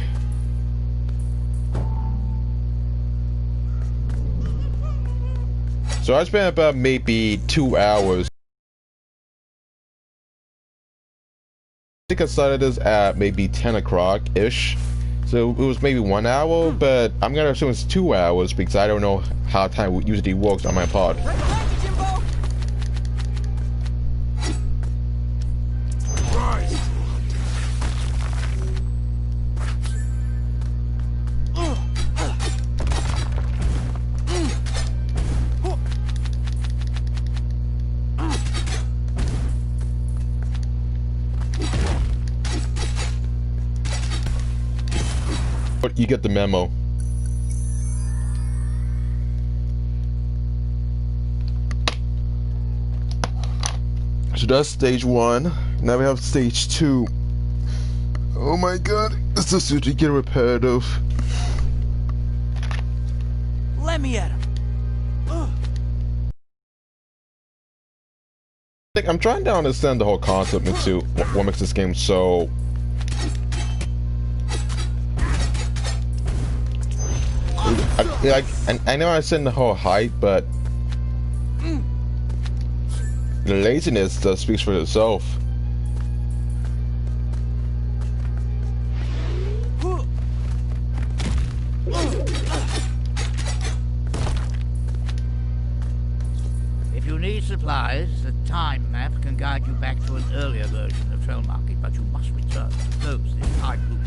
So I spent about maybe 2 hours. I think I started this at maybe 10 o'clock-ish. So it was maybe 1 hour, but I'm gonna assume it's 2 hours because I don't know how time usually works on my pod. You get the memo. So that's stage 1. Now we have stage 2. Oh my god, this is usually getting repetitive. Let me at him. I'm trying to understand the whole concept into what makes this game so I know I said the whole hype, but the laziness does speaks for itself. If you need supplies, the time map can guide you back to an earlier version of Troll Market, but you must return to close this time loop.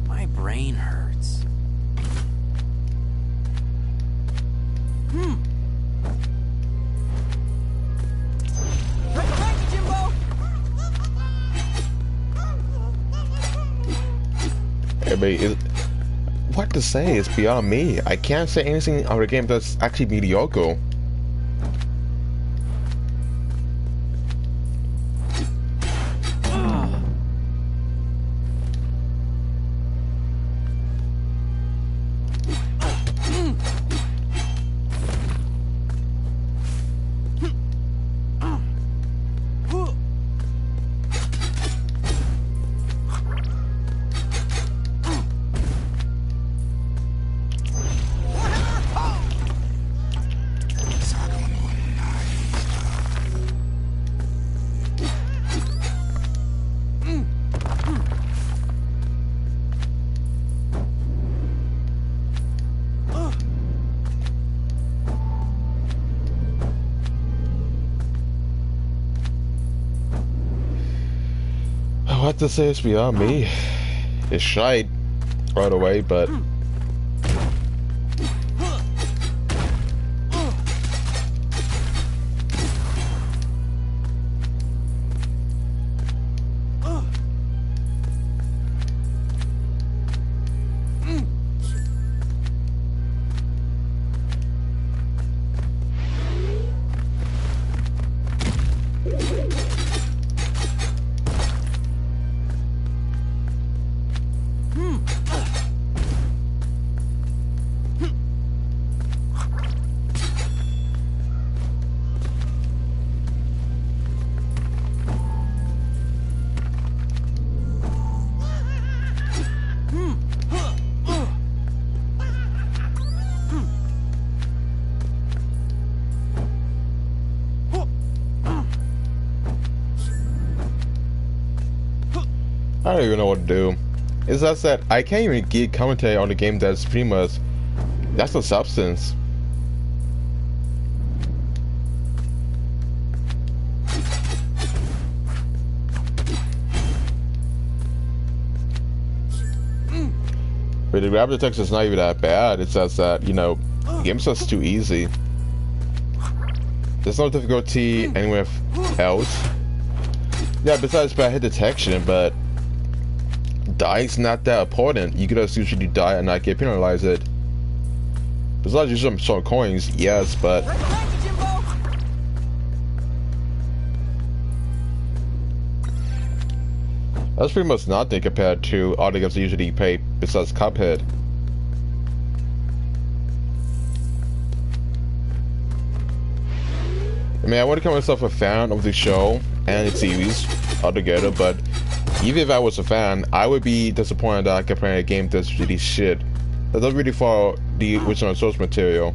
My brain hurts. Everybody, what to say is beyond me. I can't say anything of the game that's actually mediocre. What to say is beyond me. It's shite right away, but I don't even know what to do. It's just that I can't even get commentary on the game that's pretty much, that's the substance. But the gravity text is not even that bad. It's just that, you know, the game's just too easy. There's no difficulty anywhere else. Yeah, besides bad hit detection, but dying's not that important. You could just usually die and not get penalized. Besides using some coins, yes, but that's pretty much nothing compared to all the games I usually pay besides Cuphead. I mean, I wouldn't call myself a fan of the show and its series altogether, but even if I was a fan, I would be disappointed that I could play a game that's really shit, that doesn't really follow the original source material.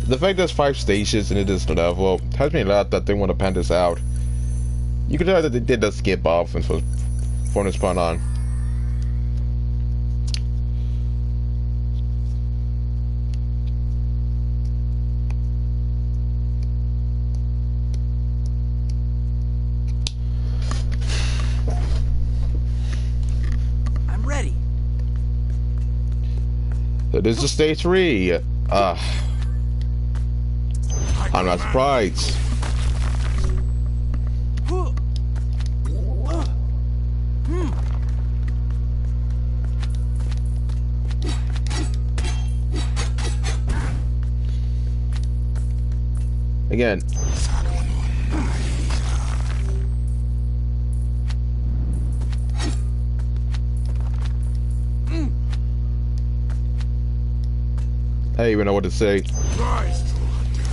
The fact there's 5 stages in this level tells me a lot that they want to pan this out. You can tell that they did that skip off and from this point on. So this is stage 3. I'm not surprised. Again. I don't even know what to say. Rise, TrollHunter.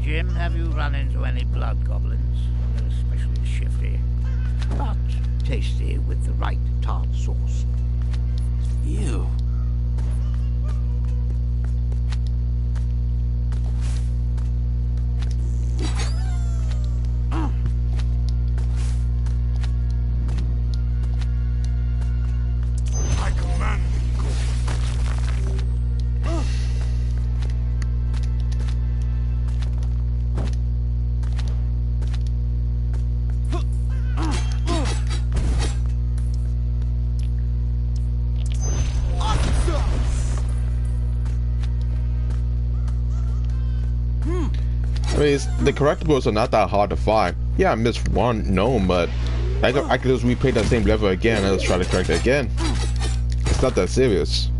Jim, have you run into any blood goblins? They're especially shifty, but tasty with the right tart sauce. Ew. I mean, the correctables are not that hard to find. Yeah, I missed one gnome, but I could just replay that same level again and just try to correct it again. It's not that serious.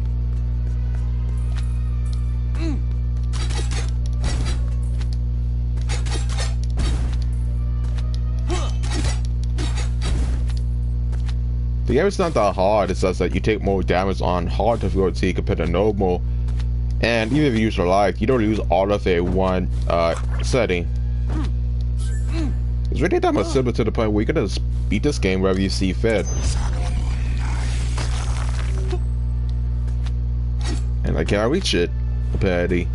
The game is not that hard, it's just that you take more damage on hard difficulty compared to normal. And even if you use your life, you don't lose all of it in one setting. It's really that much simple to the point where you can just beat this game wherever you see fit. And I can't reach it, apparently.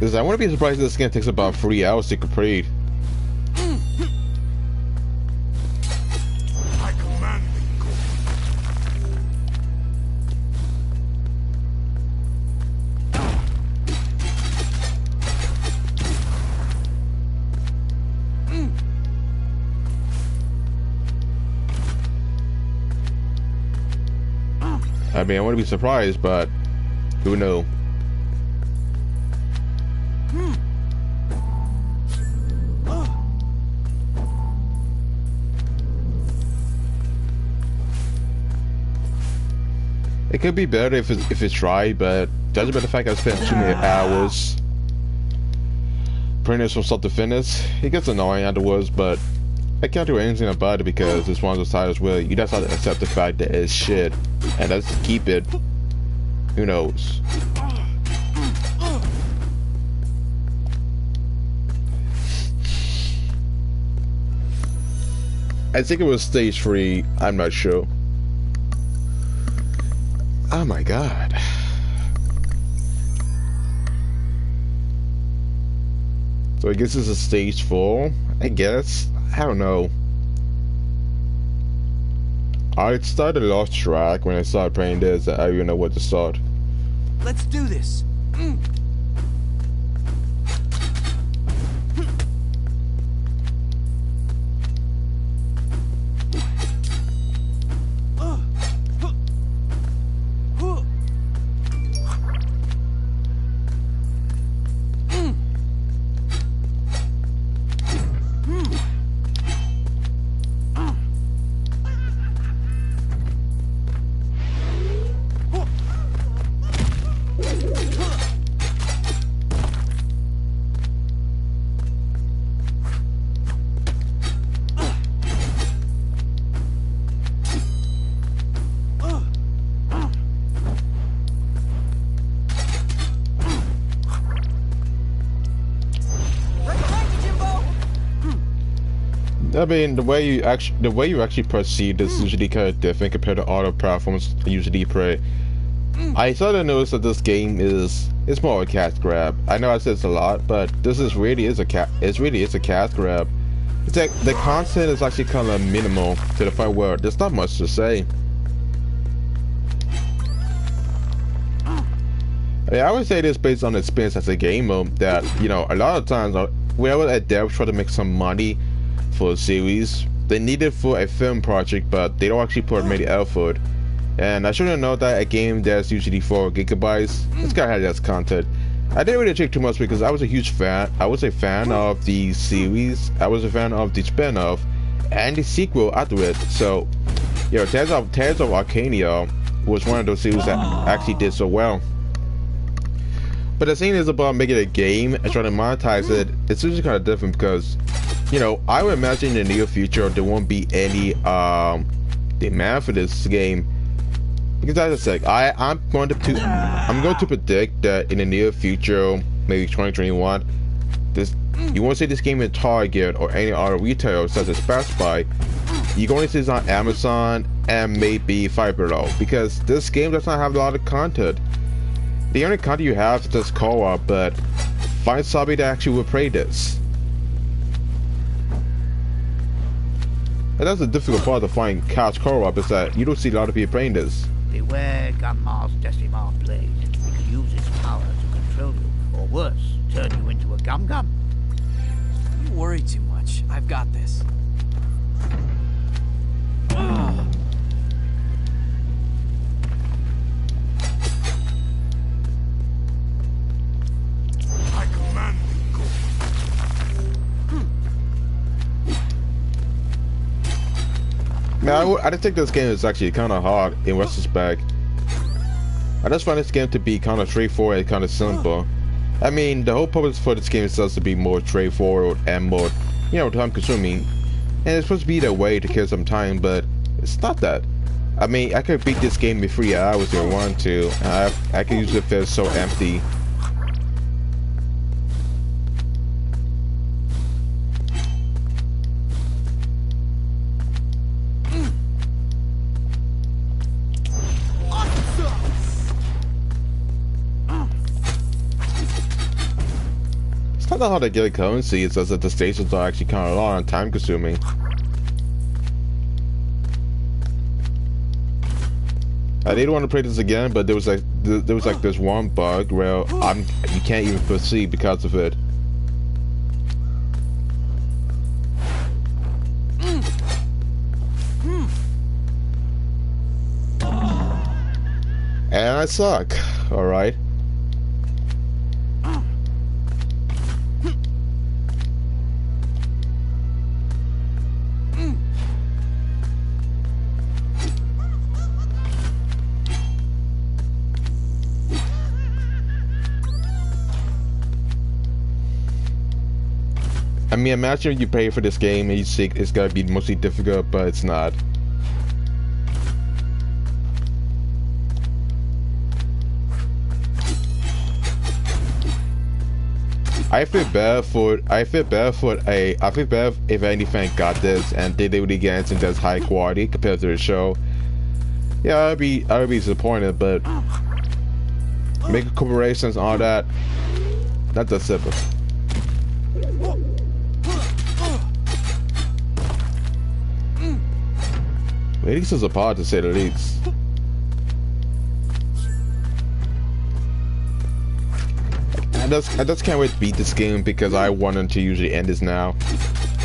Because I wouldn't be surprised if this game takes about 3 hours to complete. I command thee, go. I mean, I wouldn't be surprised, but who knows? It could be better if it's tried, but judging by the fact I spent too many hours printing this from start to finish, it gets annoying afterwards, but I can't do anything about it because it's one of those titles where you just have to accept the fact that it's shit and let's keep it. Who knows? I think it was stage 3, I'm not sure. Oh my god. So I guess this is stage 4, I guess. I don't know. I started lost track when I started playing this. I don't even know what to start. Let's do this. I mean, the way you actually proceed is usually kind of different compared to other platforms I usually play. I sort of noticed that this game it's more of a cash grab. I know I said it's a lot, but this is really is a cash grab. It's like the content is actually kind of minimal to the point where there's not much to say. I mean, I would say this based on experience as a gamer that, you know, a lot of times whenever a dev try to make some money for a series, they need it for a film project, but they don't actually put many effort. And I shouldn't know that a game that's usually 4 gigabytes, it's gotta have less content. I didn't really take too much because I was a huge fan. I was a fan of the series. I was a fan of the spin-off and the sequel after it. So, you know, Tales of Arcadia was one of those series that actually did so well. But the thing is about making a game and trying to monetize it, it's usually kind of different because, you know, I would imagine in the near future there won't be any demand for this game. Because as I said, I'm going to predict that in the near future, maybe 2021, you won't see this game in Target or any other retailer such as Best Buy. You're going to see this on Amazon and maybe Five Below, because this game does not have a lot of content. The only content you have is just co-op, but find somebody that actually will play this. And that's the difficult part to find couch co-op, is that you don't see a lot of people playing this. Beware Gunmar's Decimar blade. It can use its power to control you, or worse, turn you into a gum-gum. You worry too much. I've got this. Now, I just think this game is actually kind of hard in retrospect. I just find this game to be kind of straightforward and kind of simple. I mean, the whole purpose for this game is supposed to be more straightforward and more, you know, time consuming. And it's supposed to be that way to kill some time, but it's not that. I mean, I could beat this game in 3 hours if I wanted to. I could usually feel so empty. I don't know how they get currency. It's just that the stations are actually kind of long and time consuming. I didn't want to play this again, but there was like this one bug where you can't even proceed because of it. And I suck. All right. I mean, imagine you pay for this game and you think it's gonna be mostly difficult, but it's not. I feel bad if any fan got this and they really get something that's high quality compared to the show. Yeah, I would be disappointed, but making corporations and all that, that's that simple. Ladies is apart to say the least. I just can't wait to beat this game because I wanted to usually end this now.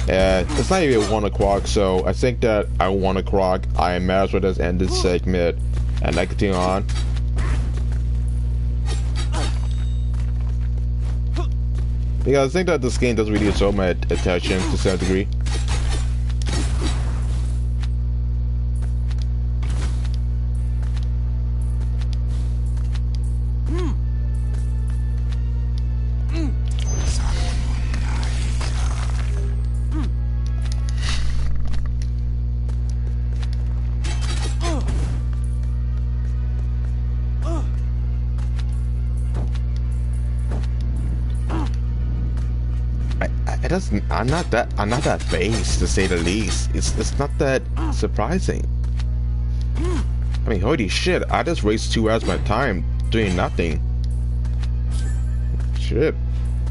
It's not even 1 o'clock, so I think that at 1 o'clock I might as well just end this segment and I continue on. Because I think that this game doesn't really deserve my attention to some degree. I'm not that phased, to say the least. It's not that surprising. I mean, holy shit! I just wasted 2 hours of my time doing nothing. Shit.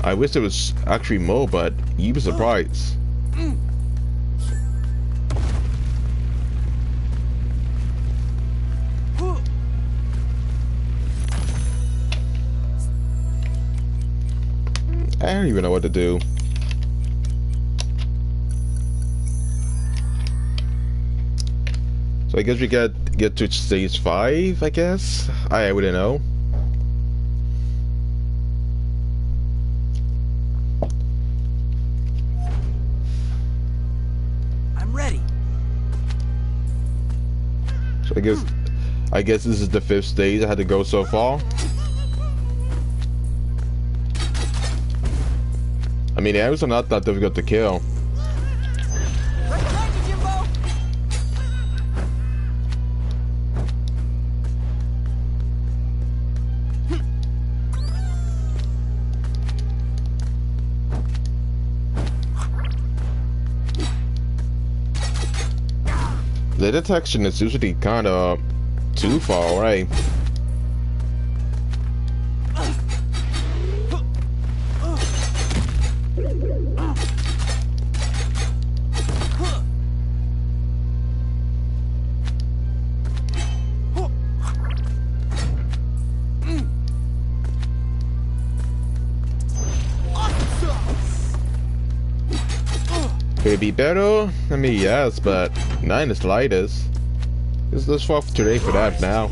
I wish there was actually more, but you'd be surprised. I don't even know what to do. So I guess we get to stage 5, I guess? I wouldn't know. I'm ready. So I guess this is the 5th stage I had to go so far. I mean, the enemies are not that difficult to kill. The detection is usually kind of too far away. Could it be better? I mean, yes, but not in the slightest. It's this far today for that now.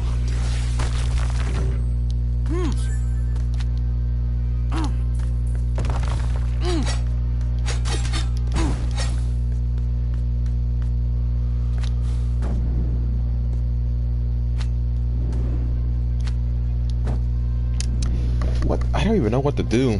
What? I don't even know what to do.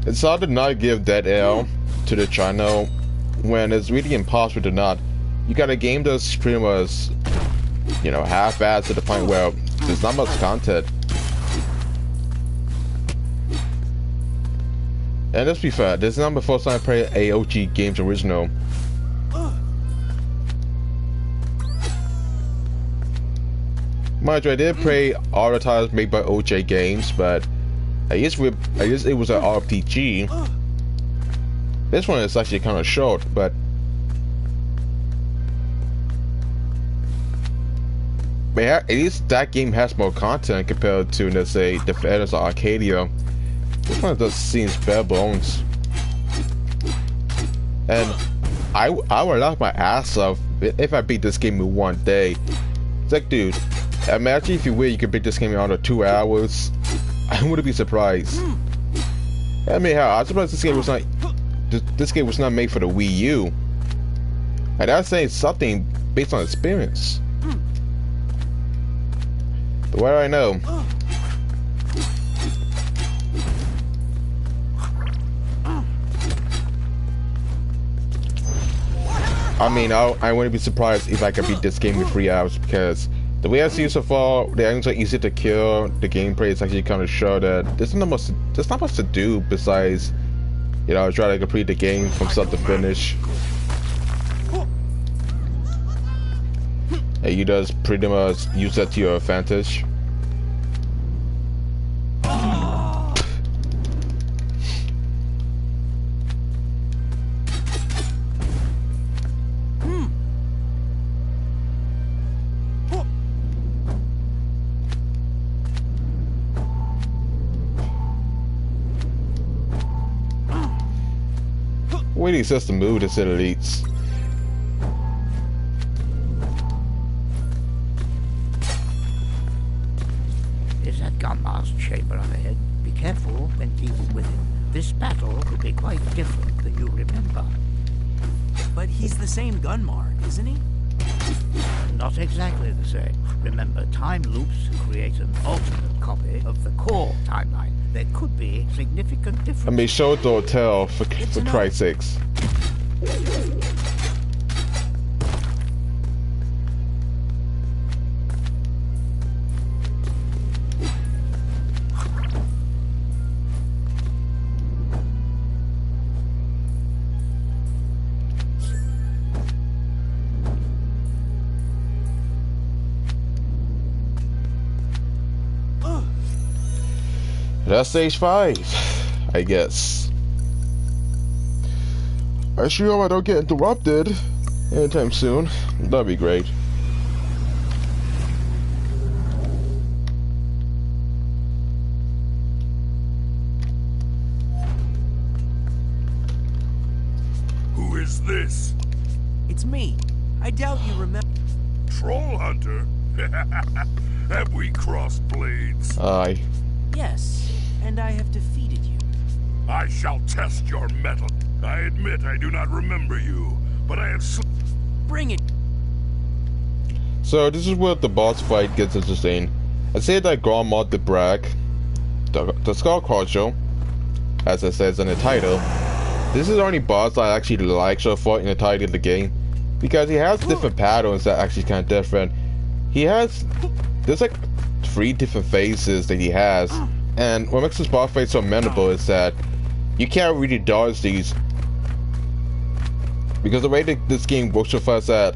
It's hard to not give Dead L to the channel when it's really impossible to not. You got a game that's pretty much, you know, half-assed to the point where there's not much content. And let's be fair, this is not my first time playing a OG Games original. Mind you, I did play all the titles made by OJ Games, but I guess it was an RPG. This one is actually kind of short, but at least that game has more content compared to, let's say, Defenders or Arcadia. This one just seems bare bones. And I would laugh my ass off if I beat this game in one day. It's like, dude, imagine if you will, you could beat this game in under 2 hours. I wouldn't be surprised. I mean, hell, I'm surprised this game was not made for the Wii U. And that's saying something based on experience. But what do I know? I mean, I wouldn't be surprised if I could beat this game in 3 hours, because the way I see it so far, the enemies are easy to kill. The gameplay is actually kind of show that there's not much to do besides, you know, try to complete the game from start to finish. And you just pretty much use that to your advantage. Waiting says to move to set elites. There's that gunma's chamber up ahead. Be careful when dealing with him. This battle could be quite different than you remember. But he's the same Gunmar, isn't he? Not exactly the same. Remember, time loops create an alternate copy of the core timeline. There could be significant differences. I mean, show or tell, for Christ's sakes. That's stage 5, I guess. I sure hope I don't get interrupted anytime soon. That'd be great. Who is this? It's me. I doubt you remember. TrollHunter? Have we crossed blades? Aye. Yes, and I have defeated you. I shall test your mettle. I admit I do not remember you, but I have Bring it. So this is where the boss fight gets interesting. I say that Grand Mod the Brag, the Skull Crusher, as it says in the title. This is the only boss I actually like so far in the title of the game, because he has different patterns that are actually kind of different. There's like 3 different phases that he has, and what makes this boss fight so memorable is that you can't really dodge these, because the way that this game works so far is that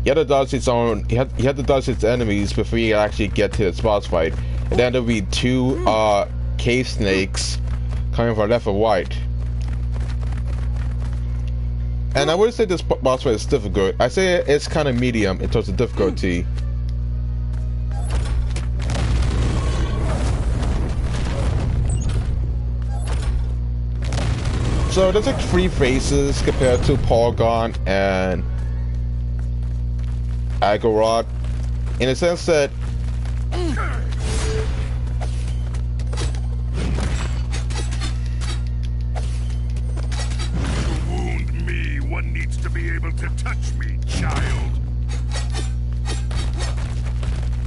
you have to dodge its own. You have to dodge its enemies before you actually get to the boss fight, and then there'll be 2 cave snakes coming from left and right. And I wouldn't say this boss fight is difficult. I say it's kind of medium in terms of difficulty. So there's like 3 phases compared to Polygon and Agorod, in a sense that To wound me, one needs to be able to touch me, child.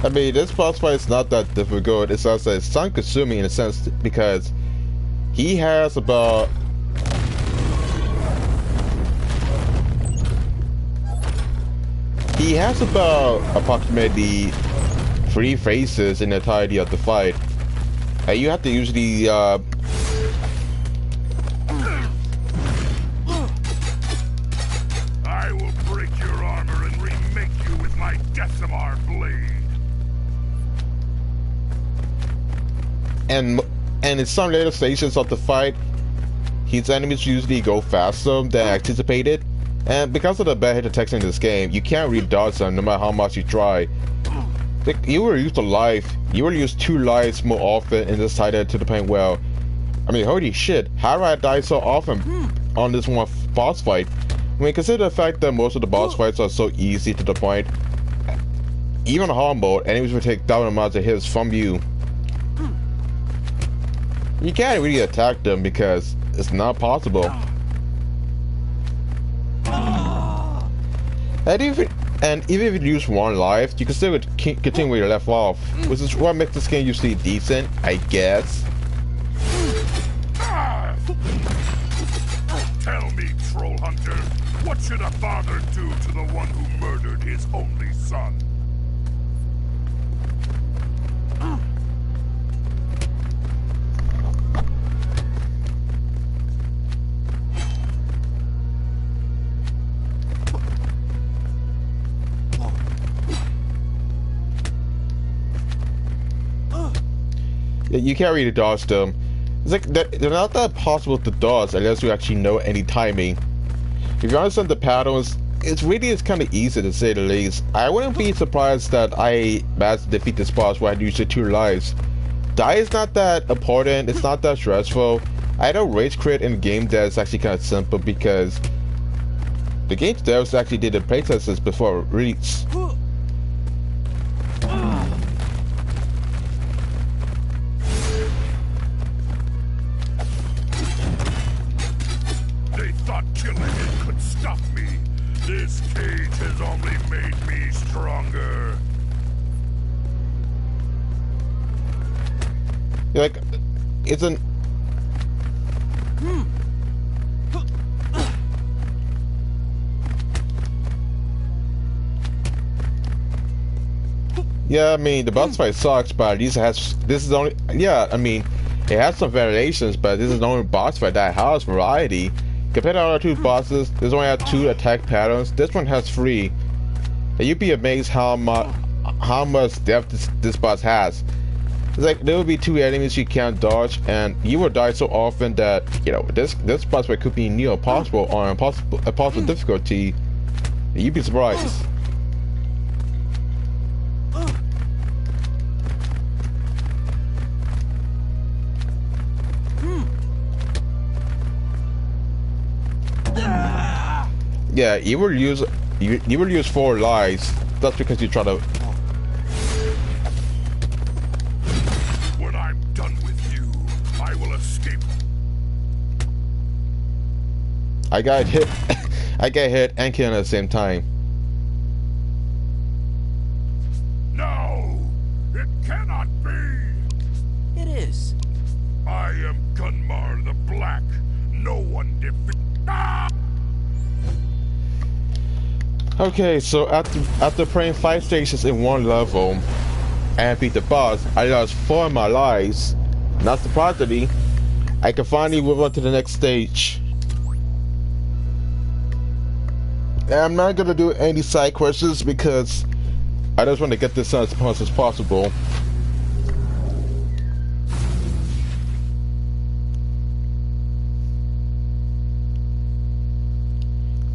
I mean, this boss fight is not that difficult. It's also it's time-consuming in a sense because he has about approximately 3 phases in the entirety of the fight. And you have to usually Aasimar blade. And in some later stages of the fight, his enemies usually go faster than anticipated. And because of the bad hit detection in this game, you can't really dodge them no matter how much you try. Like, you will use a life. You will use 2 lives more often in this title to the point where, I mean, holy shit, how do I die so often on this one boss fight? I mean, consider the fact that most of the boss fights are so easy to the point. Even on hard mode, enemies will take down amounts of hits from you. You can't really attack them because it's not possible. And even if you use 1 life, you can still continue where you left off, which is what makes this game usually decent, I guess. Tell me, TrollHunter, what should a father do to the one who murdered his only son? You can't really dodge them. It's like they're not that possible to dodge unless you actually know any timing. If you understand the patterns, it's kind of easy to say the least. I wouldn't be surprised that I managed to defeat this boss where I used 2 lives. Die is not that important, it's not that stressful. I know rage quit in the game that's actually kind of simple because the game's devs actually did the playtests before release. Killing it could stop me. This cage has only made me stronger. Like, it's an... Yeah, I mean, the boss fight sucks, but at least it has... This is only... Yeah, I mean, it has some variations, but this is the only boss fight that has variety. Compared to other 2 bosses, this one has 2 attack patterns. This one has 3. And you'd be amazed how much depth this boss has. It's like there will be 2 enemies you can't dodge, and you will die so often that this boss fight could be near impossible or impossible difficulty. You'd be surprised. Yeah, you will use 4 lives. That's because you try to. When I'm done with you, I will escape. I got hit. I get hit and killed at the same time. No, it cannot be. It is. I am Gunmar the Black. No one defeats. Okay, so after playing 5 stages in 1 level and beat the boss, I lost 4 of my lives. Not surprisingly, I can finally move on to the next stage. And I'm not gonna do any side quests because I just want to get this done as fast as possible.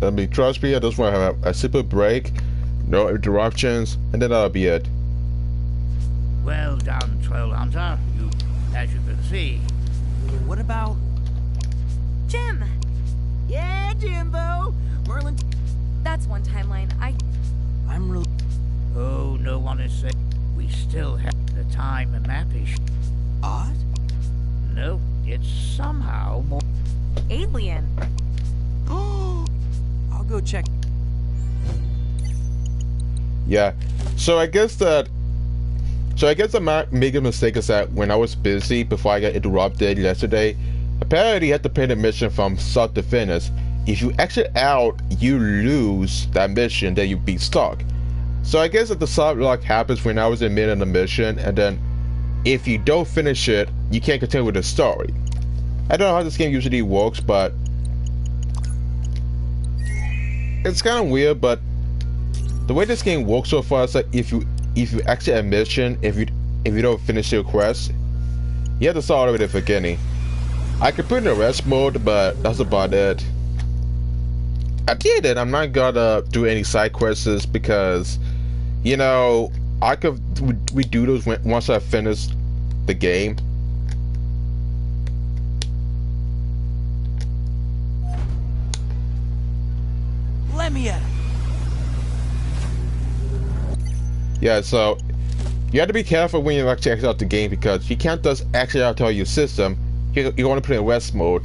I mean, trust me, I just want to have a simple break, no interruptions, and then that'll be it. Well done, TrollHunter. You, as you can see. What about... Jim! Yeah, Jimbo! Merlin... That's one timeline. I'm really... Oh, no one is saying we still have the time and map issue. Odd? No, it's somehow more... Alien. I'll go check. Yeah, so I guess the biggest mistake is that when I was busy before I got interrupted yesterday, apparently you had to play the mission from start to finish. If you exit out, you lose that mission, then you be stuck. So I guess that the soft lock happens when I was in mid of the mission, and then if you don't finish it, you can't continue with the story. I don't know how this game usually works, but it's kind of weird, but The way this game works so far is like if you exit a mission, if you don't finish your quest, you have to start all the way at the beginning. I could put in a rest mode, but that's about it. At the end, I'm not gonna do any side quests because, you know, I could redo those once I finish the game. Let me at it. Yeah, so you have to be careful when you actually exit out the game because you can't just exit out of your system. You want to put in rest mode.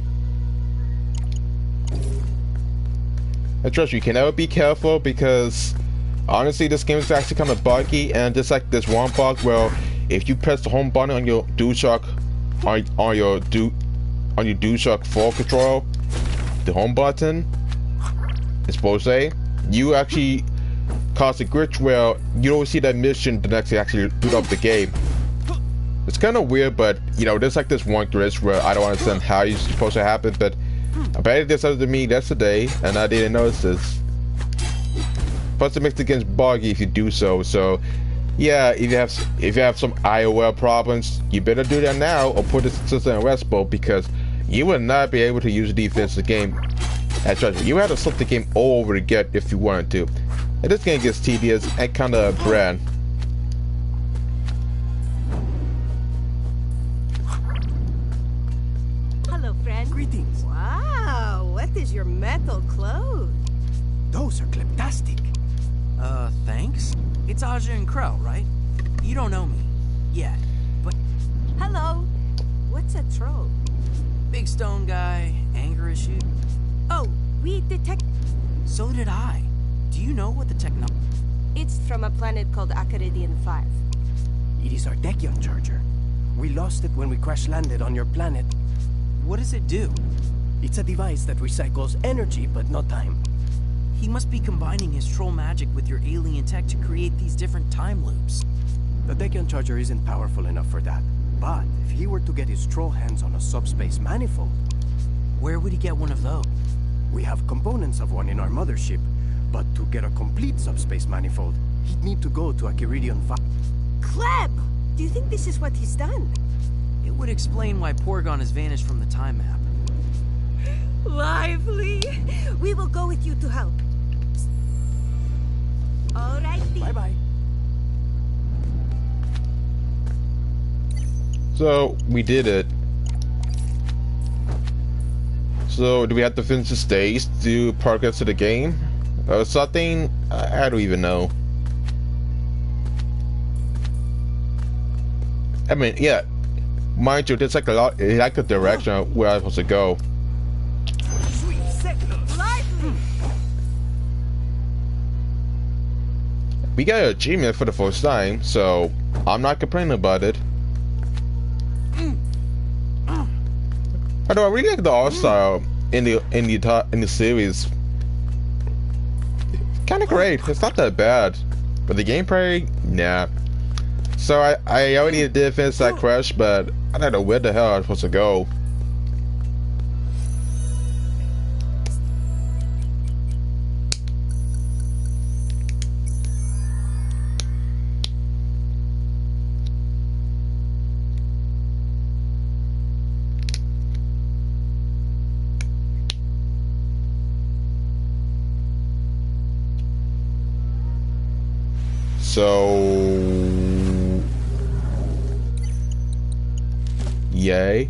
And trust me, you can never be careful because honestly, this game is actually kind of buggy, and just like this one bug where if you press the home button on your DualShock on your DualShock 4 control, the home button, it's supposed to say, you actually cause a glitch where you don't see that mission the next day actually boot up the game. It's kind of weird, but you know, there's like this one glitch where I don't understand how it's supposed to happen, but apparently this happened to me yesterday and I didn't notice this. Plus it makes the game buggy if you do so. So yeah, if you have some IOL problems, you better do that now or put the system in rest mode because you will not be able to use the defense of the game. And trust me, you have to start the game all over again if you wanted to. And this game gets tedious and kind of bland. Hello, friend. Greetings. Wow, what is your metal clothes? Those are cliptastic. Thanks? It's Aja and Krell, right? You don't know me. Yet. But Hello. What's a troll? big stone guy, anger issue. Oh, we detect... So did I. Do you know what the It's from a planet called Arcadia 5. It is our Arcadia charger. We lost it when we crash landed on your planet. What does it do? It's a device that recycles energy, but not time. He must be combining his troll magic with your alien tech to create these different time loops. The Arcadia charger isn't powerful enough for that. But if he were to get his troll hands on a subspace manifold... Where would he get one of those? We have components of one in our mothership, but to get a complete subspace manifold, he'd need to go to Arcadia 5. Cleb! Do you think this is what he's done? It would explain why Porygon has vanished from the time map. Lively! We will go with you to help. Alrighty. Bye-bye. So we did it. So do we have to finish the stage to progress to the game? Or something? I don't even know. I mean, yeah. Mind you, there's like a lot, like a direction where I'm supposed to go. Lively! We got an achievement for the first time, so I'm not complaining about it. Although I really like the art style in the series. Kind of great. It's not that bad, but the gameplay, nah. So I already did finish that quest, but I don't know where the hell I'm supposed to go. So, yay.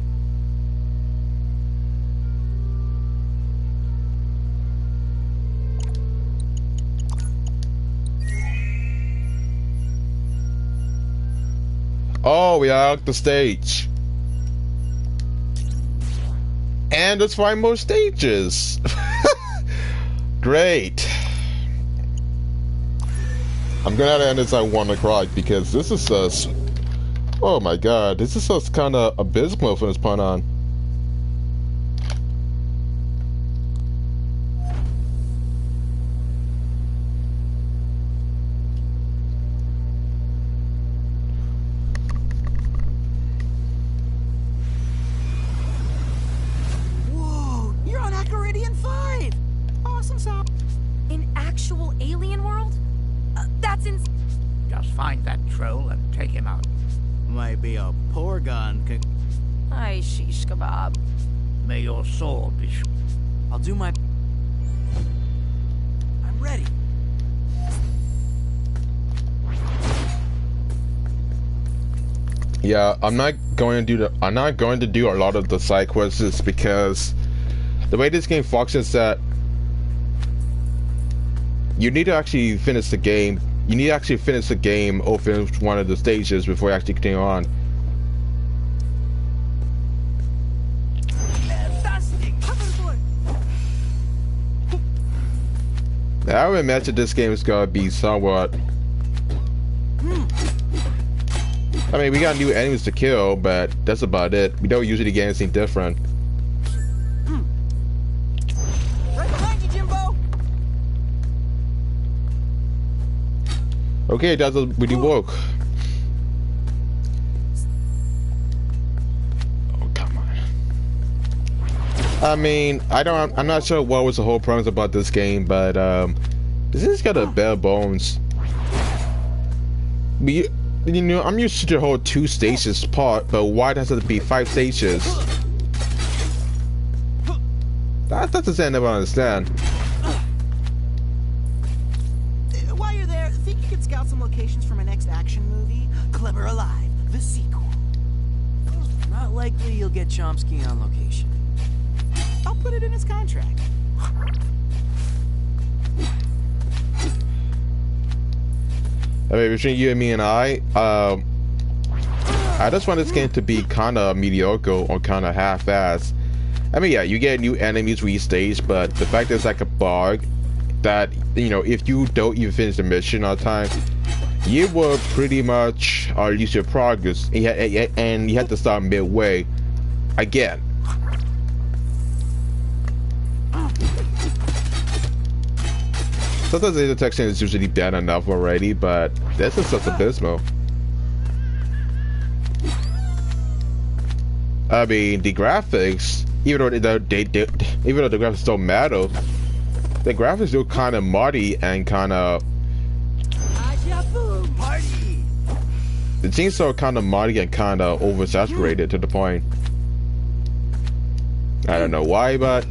Oh, we are at the stage. And there's 5 more stages. Great. I'm gonna end this at 1 o'clock because this is just, oh my god, this is just kind of abysmal from this point on. Whoa, you're on Arcadia 5! Awesome sound. In actual alien world? find that troll and take him out. Might be a Porgon. Aye, shish kebab. May your soul be I'll do my... I'm ready. Yeah, I'm not going to do a lot of the side quests because the way this game functions is that you need to actually finish the game. You need to actually finish the game or finish one of the stages before you actually continue on. Now, I would imagine this game is gonna be somewhat. I mean, we got new enemies to kill, but that's about it. We don't usually get anything different. Right behind you, Jimbo. Okay, that doesn't really work. Oh, come on. I mean, I'm not sure what was the whole premise about this game, but this has got a bare bones. You know, I'm used to the whole 2 stages part, but why does it be 5 stages? That's the thing I never understand. While you're there, think you could scout some locations for my next action movie? Clever Alive, the sequel. Not likely you'll get Chomsky on location. I'll put it in his contract. I mean, between you and me and I just want this game to be kind of mediocre or kind of half-assed. I mean, yeah, you get new enemies with each stage, but the fact that it's like a bug that, you know, if you don't even finish the mission on time, you will pretty much lose your progress, and you have to start midway again. Sometimes the detection is usually bad enough already, but this is just abysmal. I mean, the graphics, even though the graphics don't matter, the graphics look kind of muddy and kind of. It seems so kind of muddy and kind of oversaturated to the point. I don't know why, but.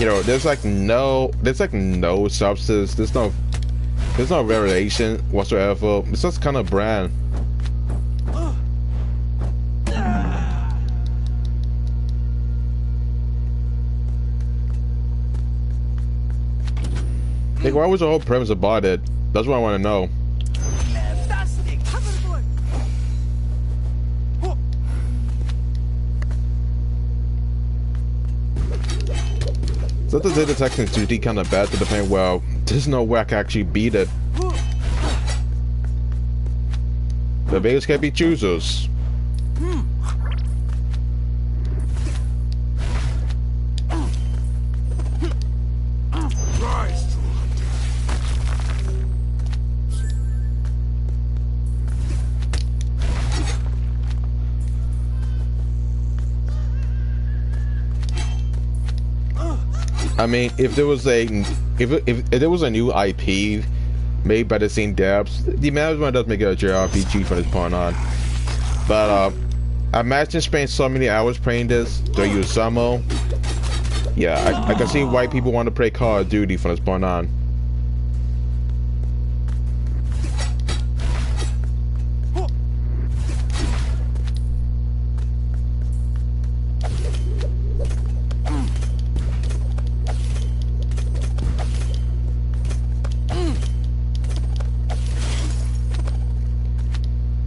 You know, there's like no substance. There's no variation whatsoever. It's just kind of bland. Like, what was the whole premise about it? That's what I want to know. So the detection is usually kind of bad to the point where there's no way I can actually beat it. The Vegas can be choosers. I mean, if there was a new IP made by the same devs, the management does make it a JRPG from this point on. But I imagine spending so many hours playing this during your summer. Yeah, I can see why people want to play Call of Duty from this point on.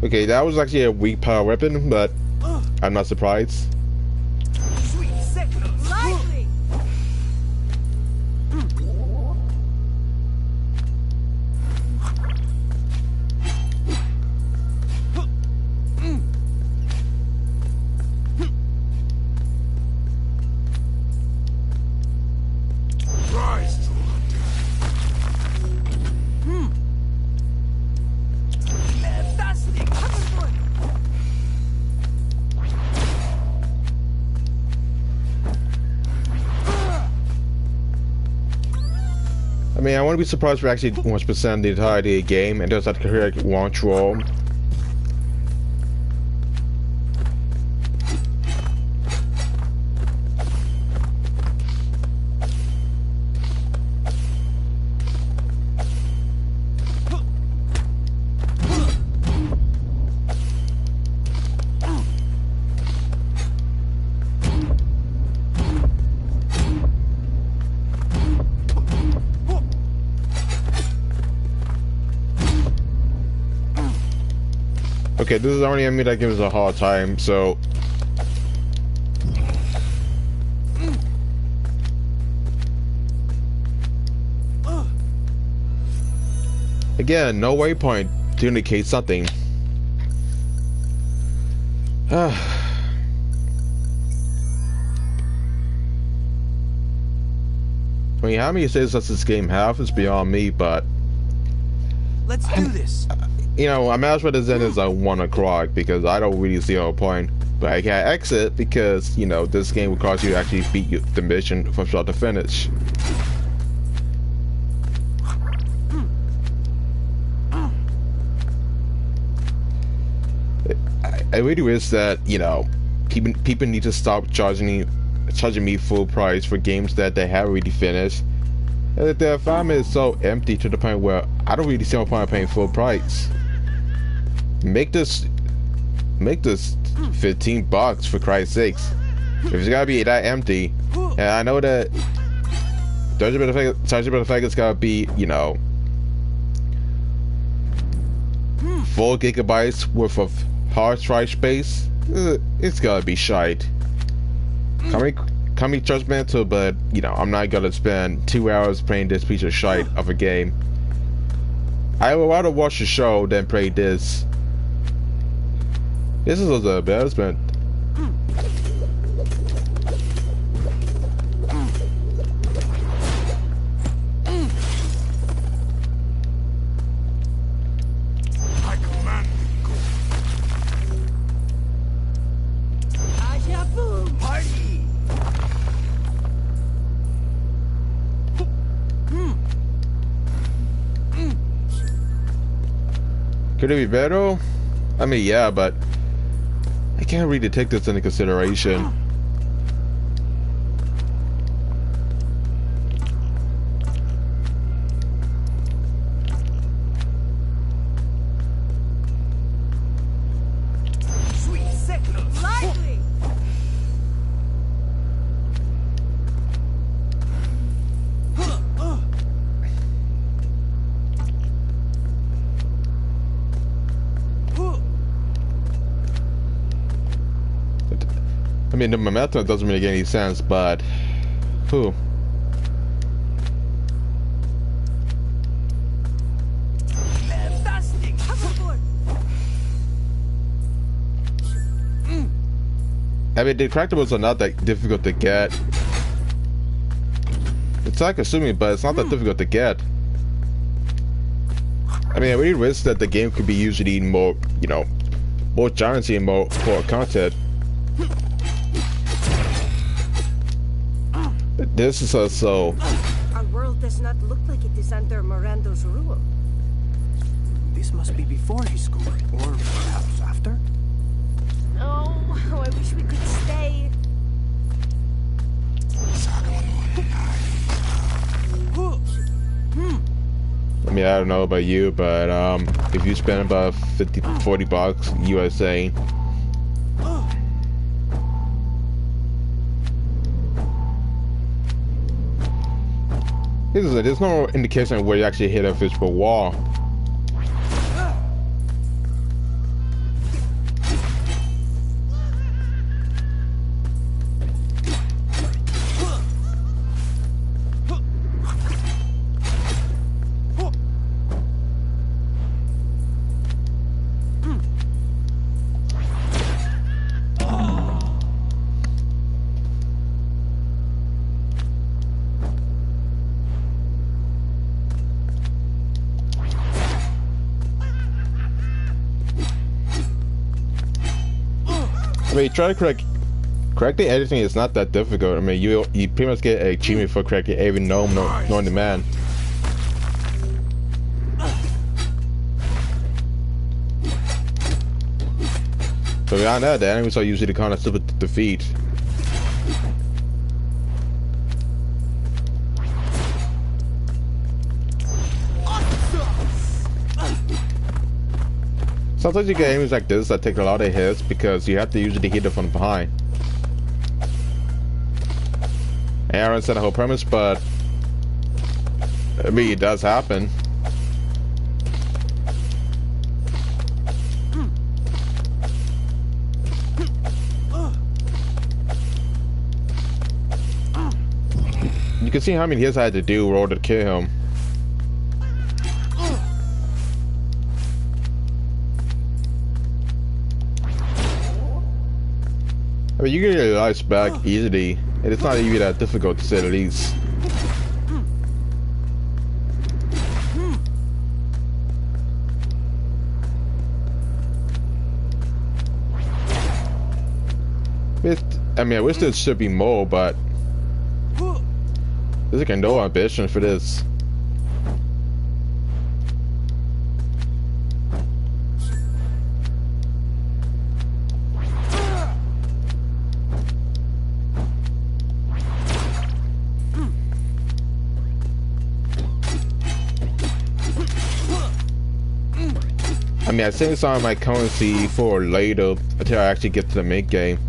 Okay, that was actually a weak power weapon, but I'm not surprised. Sweet signal. Lively! Rise, TrollHunters. mean, I wouldn't be surprised if we actually 100% the entirety of the game and just have to correct one troll. Okay, this is the only enemy that gives us a hard time, so... Again, no waypoint to indicate something. I mean, how many saves does this game have is beyond me, but... Let's do this! You know, I might as well just end as 1 o'clock because I don't really see no point. But I can't exit because, you know, this game requires you to actually beat the mission from start to finish. I really wish that, you know, people need to stop charging me full price for games that they have already finished. And that the environment is so empty to the point where I don't really see no point in paying full price. Make this $15 for Christ's sakes. If it's gotta be that empty, and I know that judging by the fact it's gotta be, you know, 4 gigabytes worth of hard drive space, it's gotta be shite. Can be judgmental, but you know, I'm not gonna spend 2 hours playing this piece of shite of a game. I would rather watch the show than play this. This is a embarrassment. I command thee, go. Aja boom! Party! Could it be better? I mean, yeah, but I can't really take this into consideration. Sweet signals! Lively! I mean, the momentum doesn't really make any sense, but whew. Fantastic! Hoverboard! I mean, the collectibles are not that difficult to get. It's time consuming, but it's not that difficult to get. I mean, I really wish that the game could be usually more, you know, more giancy and more content. This is so. Our world does not look like it is under Mirando's rule. This must be before his school, or perhaps after? Oh, I wish we could stay. I mean, I don't know about you, but if you spend about $40 USA. There's no indication of where you actually hit a physical wall. I mean, try to correctly editing is not that difficult. I mean, you pretty much get an achievement for correctly every gnome known to man. So beyond that, the enemies are usually kind of simple to defeat. Sometimes you get enemies like this that take a lot of hits because you have to usually hit them from behind. Aaron said the whole premise, but I mean, it does happen. You can see how many hits I had to do in order to kill him. I mean, you can get your lives back easily, and it's not even that difficult to say the least. I mean, I wish there should be more, but there's like no ambition for this. I mean, I saved some of my currency for later until I actually get to the mid game.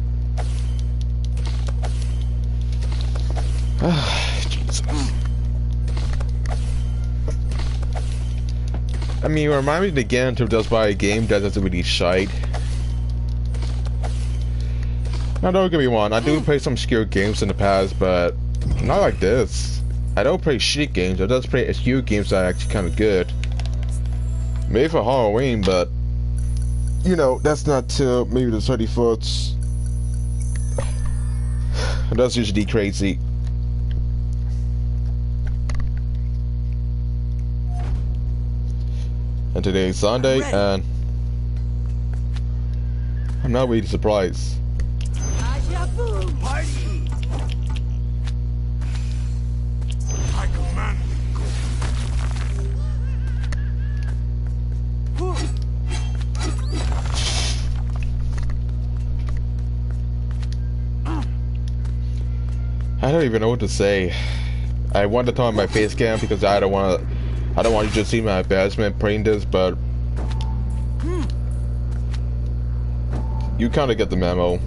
Jesus. I mean, remind me again to just buy a game that doesn't really shite. Now, don't get me wrong, I do play some obscure games in the past, but not like this. I don't play shit games, I just play obscure games that are actually kind of good. Maybe for Halloween, but you know, that's not till maybe the 31st. That's usually crazy. And today's Sunday, and I'm not really surprised. Party! I command I don't even know what to say. I want to turn on my face cam because I don't want you to see my embarrassment playing this, but you kind of get the memo.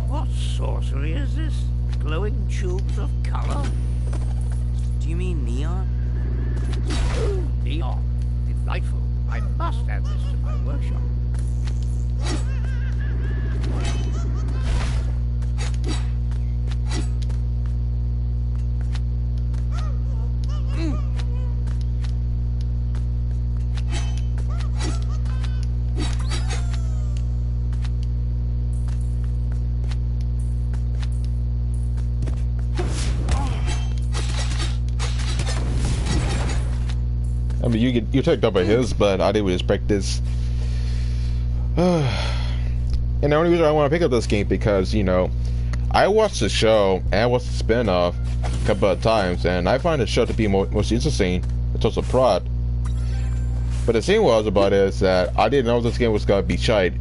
What sorcery is this? Glowing tubes of color? Do you mean neon? Oh, neon. Delightful. I must add this to my workshop. I mean, you took up by his, but I didn't expect this. And the only reason I want to pick up this game because, you know, I watched the show and I watched the spin-off a couple of times, and I find the show to be most interesting in terms of plot. But the thing was about it is that I didn't know this game was gonna be shite.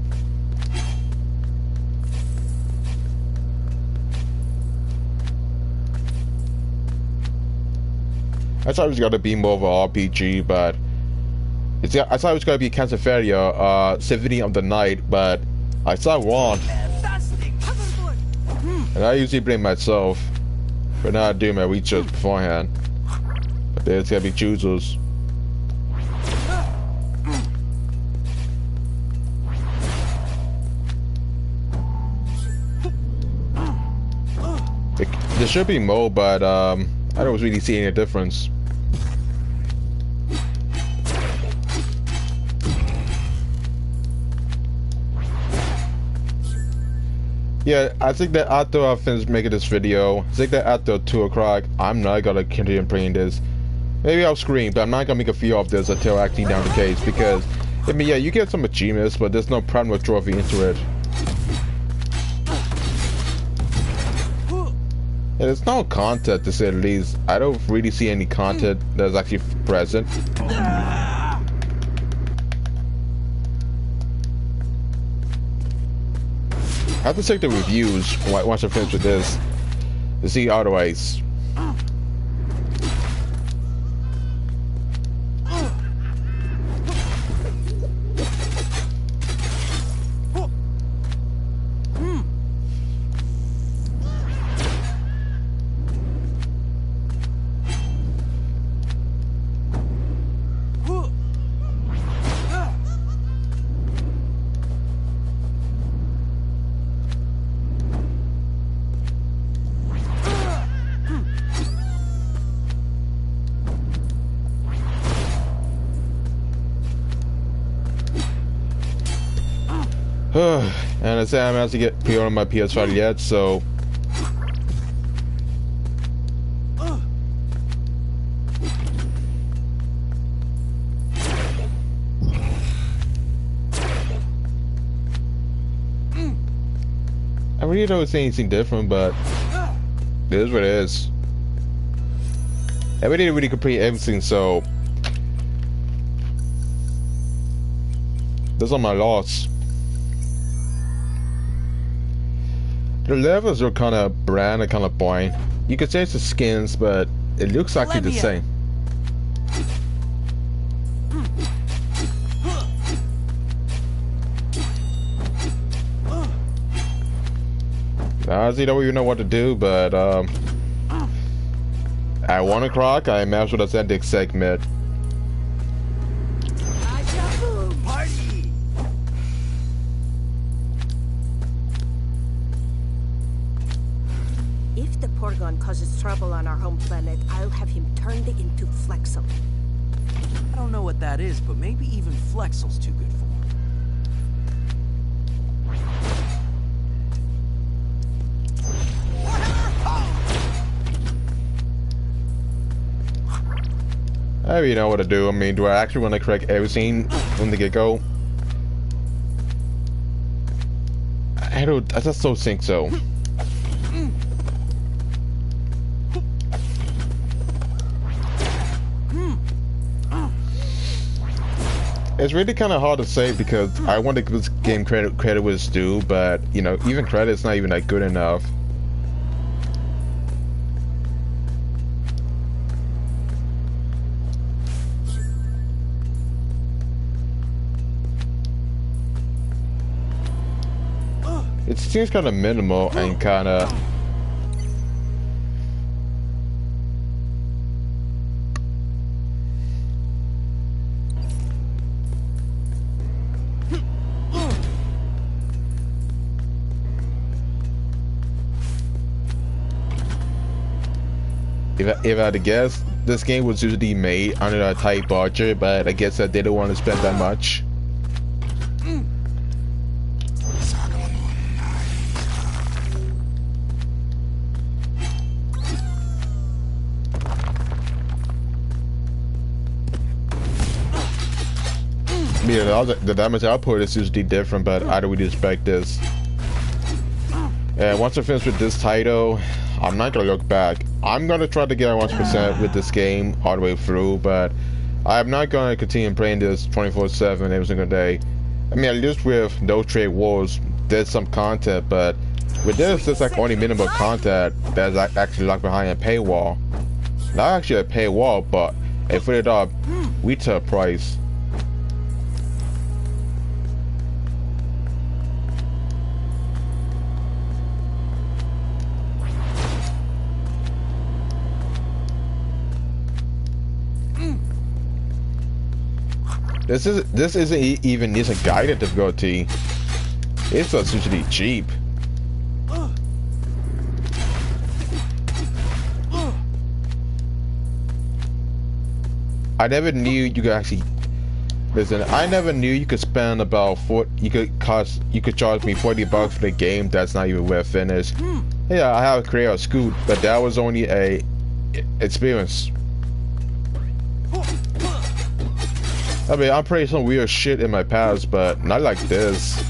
I thought it was gonna be more of an RPG, but I thought it was gonna be Castlevania, Symphony of the Night, but I thought wrong. And I usually blame myself for not doing my research beforehand. But there's gonna be choosers. There should be more, but I don't really see any difference. Yeah, I think that after I finish making this video, I think that after 2 o'clock, I'm not gonna continue playing this. Maybe I'll scream, but I'm not gonna make a video of this until I actually down the case, because I mean, yeah, you get some achievements, but there's no problem with trophy into it. And there's no content, to say the least. I don't really see any content that's actually present. I have to check the reviews once I finish with this to see otherwise. And I say I haven't actually get pre-order my PS5 yet, so I really don't see anything different, but it is what it is. I really didn't really complete everything, so those are my loss. The levels are kind of bland and kind of boring. You could change the skins, but it looks actually the same. I honestly don't even know what to do, but at 1 o'clock, I might as well send the segment. If the Porgon causes trouble on our home planet, I'll have him turned into Flexel. I don't know what that is, but maybe even Flexel's too good for him. I don't even know what to do. I mean, do I actually want to correct everything from the get-go? I just don't think so. It's really kind of hard to say because I want to give this game credit where it's due, but you know, even credit's not even that good enough. It seems kind of minimal and kind of. If I had to guess, this game was usually made under a tight budget, but I guess I didn't want to spend that much. Yeah, the damage output is usually different, but I don't really expect this. And once I finish with this title, I'm not gonna look back. I'm gonna try to get 100% with this game all the way through, but I'm not gonna continue playing this 24/7 every single day. I mean, at least with No Trade Wars, there's some content, but with this, there's like only minimal content that's actually locked behind a paywall. Not actually a paywall, but a $40 retail price. This isn't even guided difficulty. It's essentially cheap. I never knew you could actually listen. I never knew you could spend about you could charge me $40 for the game that's not even worth finished. Yeah, I have a Creator Scoot, but that was only a experience. I mean, I played some weird shit in my past, but not like this.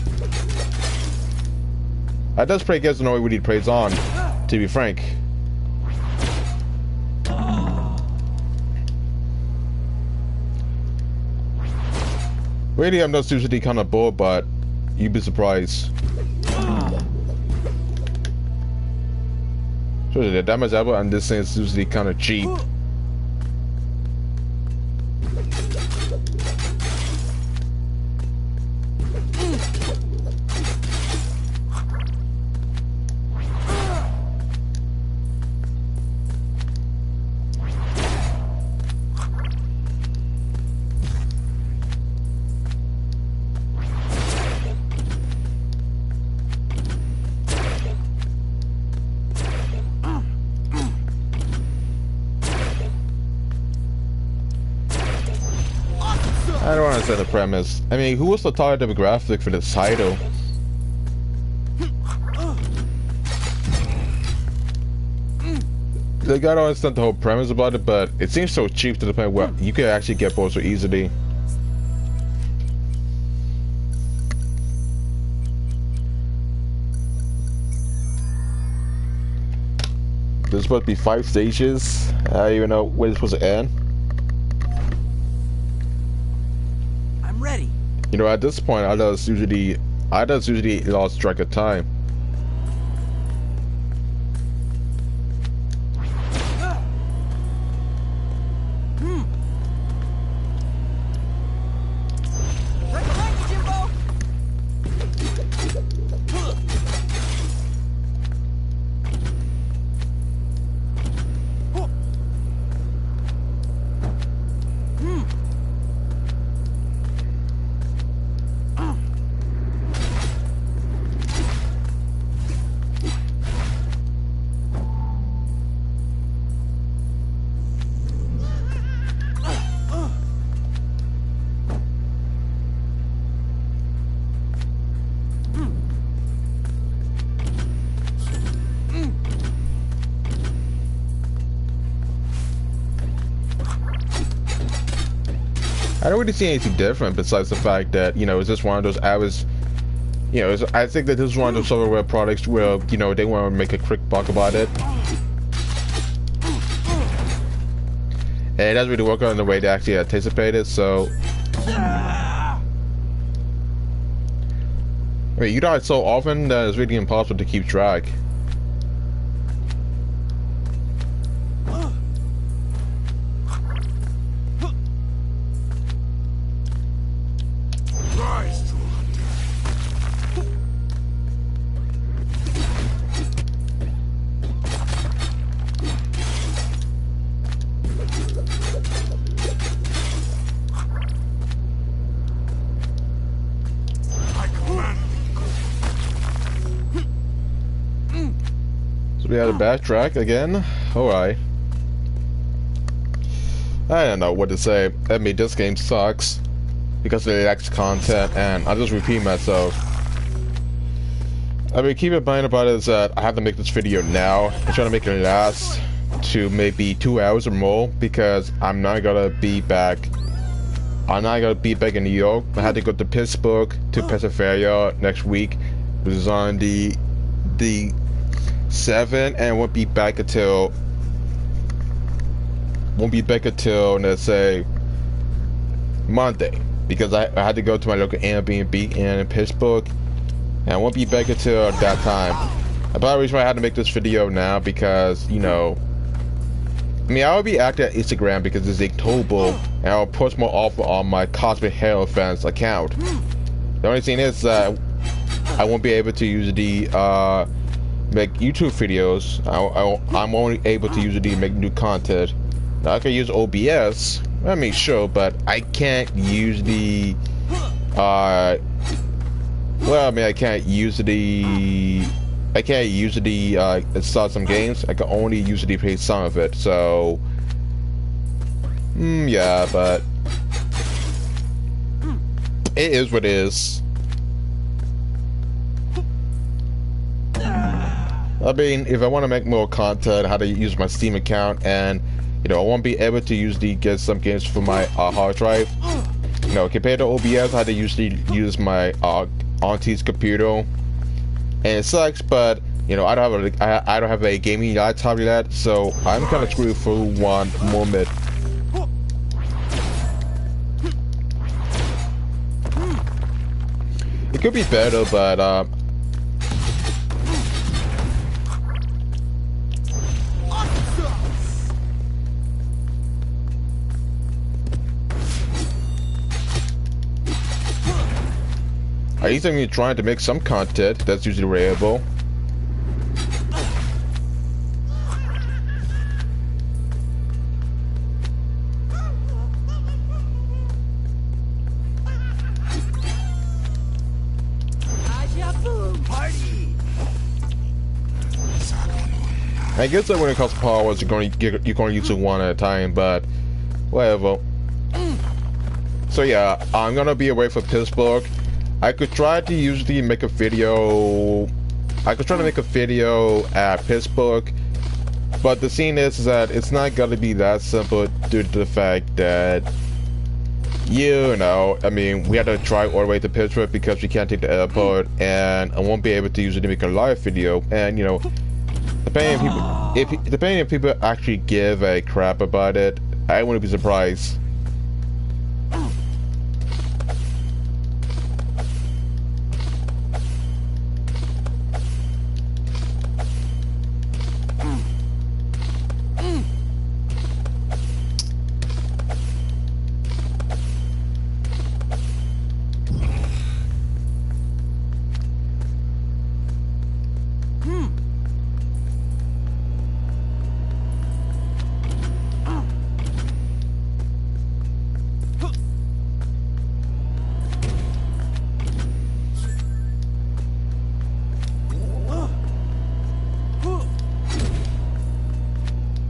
I just play against the only really plays on, to be frank. Really, I'm not usually kind of bored, but you'd be surprised. So the damage level and this thing is usually kind of cheap. I don't understand the premise. I mean, who was the target demographic for this title? Like, I don't understand the whole premise about it, but it seems so cheap to the point where you can actually get bored so easily. There's supposed to be 5 stages. I don't even know where it's supposed to end. Ready. You know, at this point, I just usually lost track of time. I don't really see anything different besides the fact that, you know, it's just one of those hours, you know, I think that this is one of those software products where, you know, they want to make a quick buck about it. And it doesn't really work out in the way they actually anticipated, so... I mean, you die so often that it's really impossible to keep track. We had to backtrack again? Alright. I don't know what to say. I mean, this game sucks because it lacks content, and I'll just repeat myself. I mean, keep in mind about it is that I have to make this video now. I'm trying to make it last to maybe 2 hours or more because I'm not gonna be back. I'm not gonna be back in New York. I had to go to Pittsburgh to Pennsylvania next week, which is on the 7th, and won't be back until let's say Monday because I had to go to my local Airbnb in Pittsburgh, and I won't be back until that time. About the reason why I had to make this video now because, you know, I mean, I will be active at Instagram because it's October, and I'll post more often on my Cosmic Halo Fans account. The only thing is that I won't be able to use the make YouTube videos. I'm only able to usually make new content. Now I can use OBS, I mean sure, but I can't use the well, I mean I can't use the install some games. I can only usually play some of it, so yeah, but it is what it is. I mean, if I want to make more content, how to use my Steam account, and you know, I won't be able to use get some games for my hard drive. You know, compared to OBS, I had to usually use my auntie's computer, and it sucks. But you know, I don't have a gaming laptop yet, so I'm kind of screwed for one moment. It could be better, but at least I'm trying to make some content. That's usually reliable. I guess that when it comes to powers, you're going to use it one at a time, but whatever. So yeah, I'm gonna be away from Pittsburgh. I could try to usually make a video. I could try to make a video at Pittsburgh, but the scene is that it's not gonna be that simple due to the fact that, you know, I mean, we had to drive all the way to Pittsburgh because we can't take the airport, and I won't be able to usually make a live video, and you know. Depending if people actually give a crap about it, I wouldn't be surprised.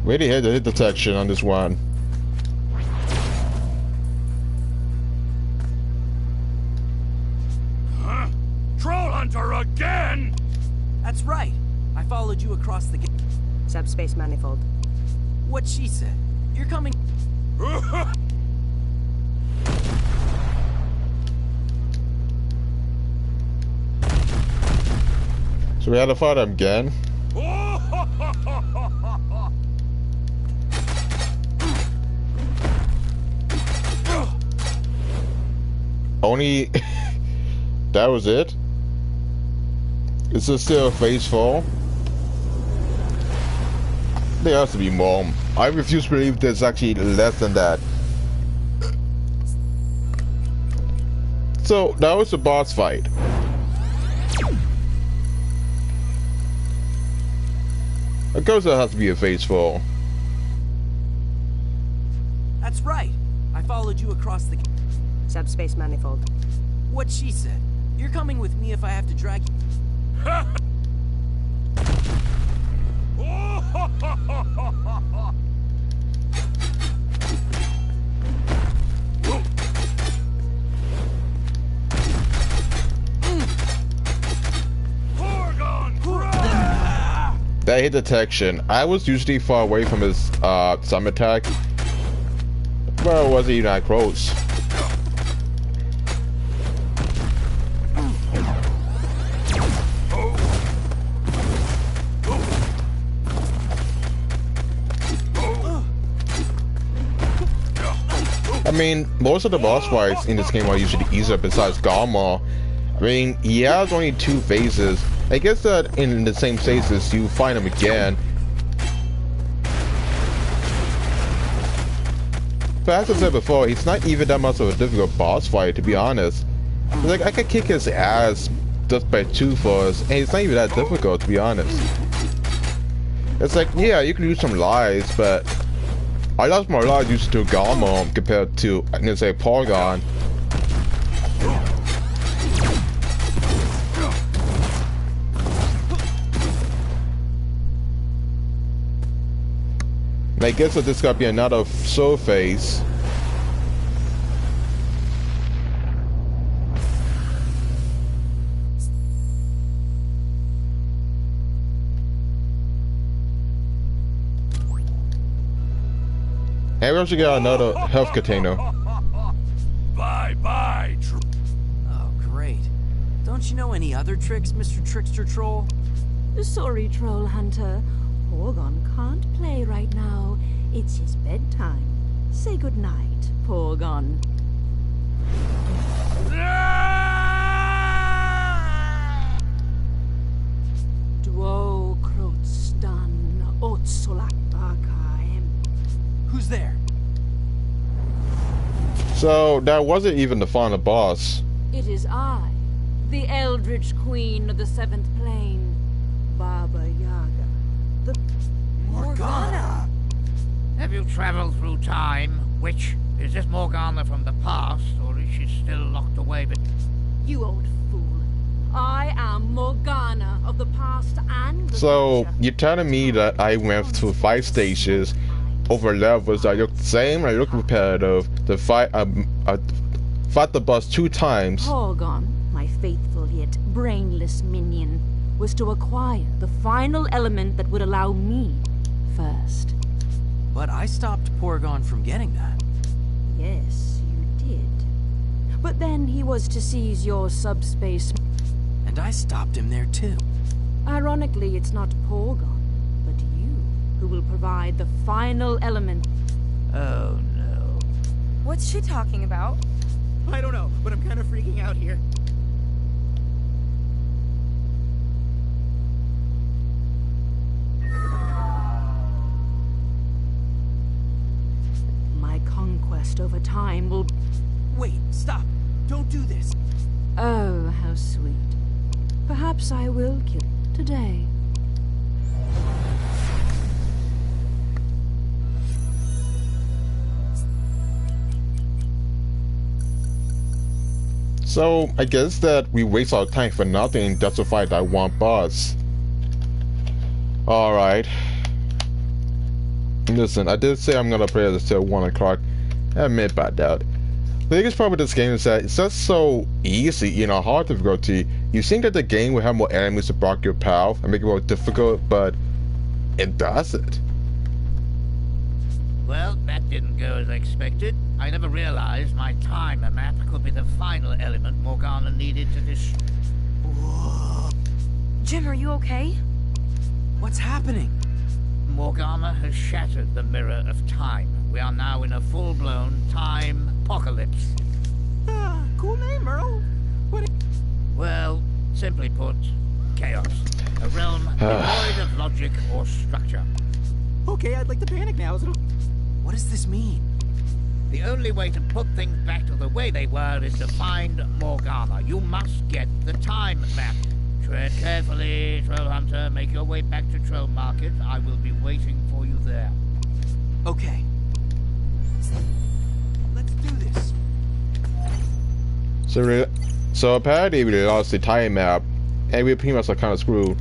Really had the hit detection on this one. Huh? Troll Hunter again? That's right. I followed you across the gate. Subspace manifold. What she said. You're coming. So we had to fight him again. Only that was it? Is this still a phase 4? There has to be more. I refuse to believe there's actually less than that. So that was the boss fight. Of course there has to be a phase 4. That's right. I followed you across the gate. Subspace manifold. What she said. You're coming with me if I have to drag you. That hit detection. I was usually far away from his sun attack. Well, was he not close? I mean, most of the boss fights in this game are usually easier besides Garma. I mean, he has only 2 phases. I guess that in the same phases, you find him again. But as I said before, he's not even that much of a difficult boss fight, to be honest. It's like, I could kick his ass just by 2 fours, and it's not even that difficult, to be honest. It's like, yeah, you can use some lies, but I lost my life used to Garma compared to, I'm gonna say, Polygon. And I guess that this gotta be another soul phase. And we also got another health container. Bye Bye-bye, Oh, great. Don't you know any other tricks, Mr. Trickster Troll? Sorry, Troll Hunter. Porgon can't play right now. It's his bedtime. Say goodnight, Porgon. Duo Krotstan Otsolak Arcaem. Who's there? So that wasn't even the final boss. It is I, the Eldritch Queen of the Seventh Plane, Baba Yaga. The Morgana! Have you traveled through time? Which is this Morgana from the past, or is she still locked away? But You old fool. I am Morgana of the past and the So future. you're telling me that I went through 5 stages over levels that look the same, I look repetitive, to fight the boss 2 times. Porgon, my faithful yet brainless minion, was to acquire the final element that would allow me first. But I stopped Porygon from getting that. Yes, you did. But then he was to seize your subspace. And I stopped him there too. Ironically, it's not Porgon, but you who will provide the final element. oh no. What's she talking about? I don't know, but I'm kind of freaking out here. My conquest over time will... Wait, stop. Don't do this. Oh, how sweet. Perhaps I will kill it today. So I guess that we waste our time for nothing just to fight that one boss. Alright. Listen, I did say I'm gonna play this till 1 o'clock. I admit by that. The biggest problem with this game is that it's just so easy, you know, hard difficulty. You think that the game will have more enemies to block your path and make it more difficult, but it doesn't. Well, that didn't go as expected. I never realized my timer map could be the final element Morgana needed to Jim, are you okay? What's happening? Morgana has shattered the mirror of time. We are now in a full-blown time apocalypse. Ah, cool name, Earl. What? Well, simply put, chaos. A realm devoid of logic or structure. Okay, I'd like to panic now. Is it? What does this mean? The only way to put things back to the way they were is to find Morgana. You must get the time map. Tread carefully, Troll Hunter. Make your way back to Troll Market. I will be waiting for you there. Okay. Let's do this. So apparently we lost the time map, and we pretty much are kind of screwed.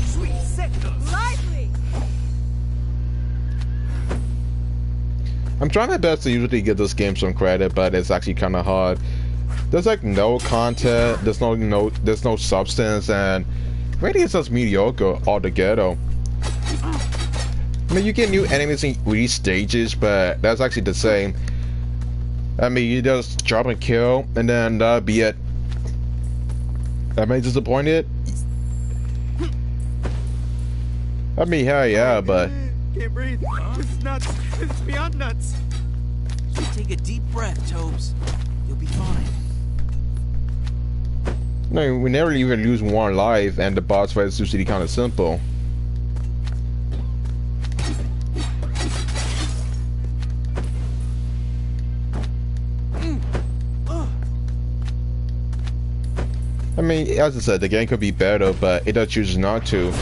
Sweet signals. Lively! I'm trying my best to usually give this game some credit, but it's actually kind of hard. There's like no content, there's no substance, and really it's just mediocre altogether. I mean, you get new enemies in each stages, but that's actually the same. I mean, you just drop and kill, and then that'll be it. Am I disappointed? I mean, hell yeah, but Can't breathe. This is nuts. This is beyond nuts. Just take a deep breath, Tobes. You'll be fine. no, we never even lose 1 life, and the boss fight is usually kind of simple. I mean, as I said, the game could be better, but it does choose not to.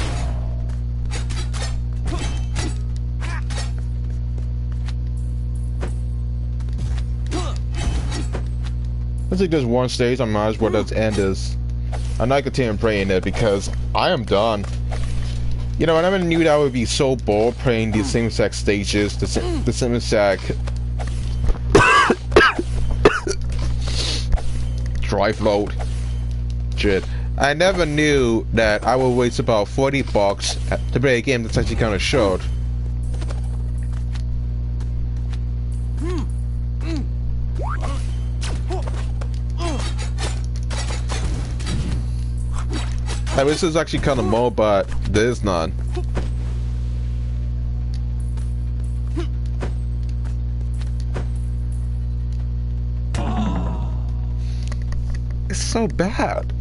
I think there's one stage I might as well just end this. I'm not continuing playing it because I am done. You know, I never knew that I would be so bored playing these same exact stages, the same exact dry float. Shit. I never knew that I would waste about 40 bucks to play a game that's actually kind of short. This is actually kind of more, but there is none. It's so bad.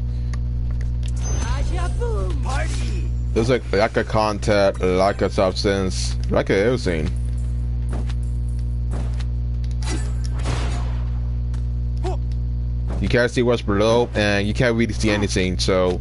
There's like lack of content, lack of substance, lack of everything. You can't see what's below, and you can't really see anything, so...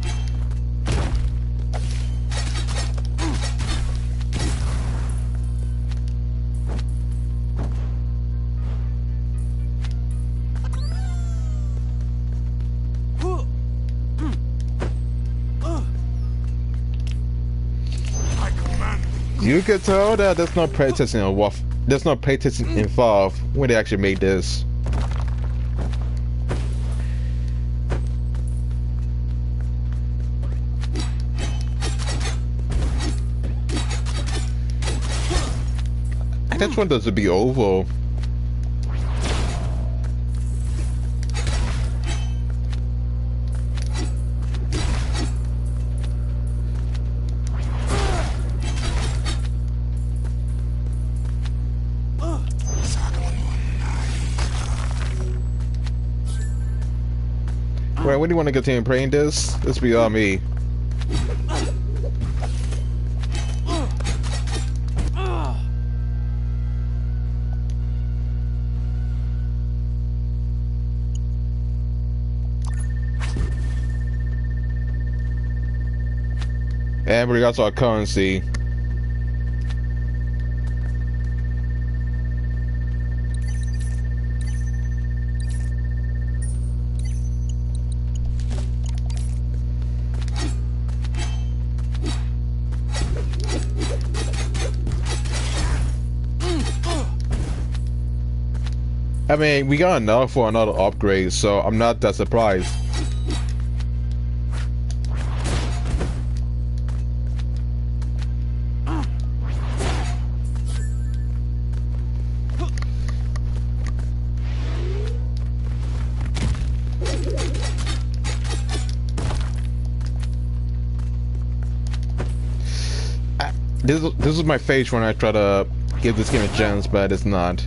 You could tell that there's no playtesting involved. There's no playtesting involved when they actually made this. I just want this to be over. Wait, when do you want to continue playing this? This be on me. And we got our currency. I mean, we got enough for another upgrade, so I'm not that surprised. This is my face when I try to give this game a chance, but it's not.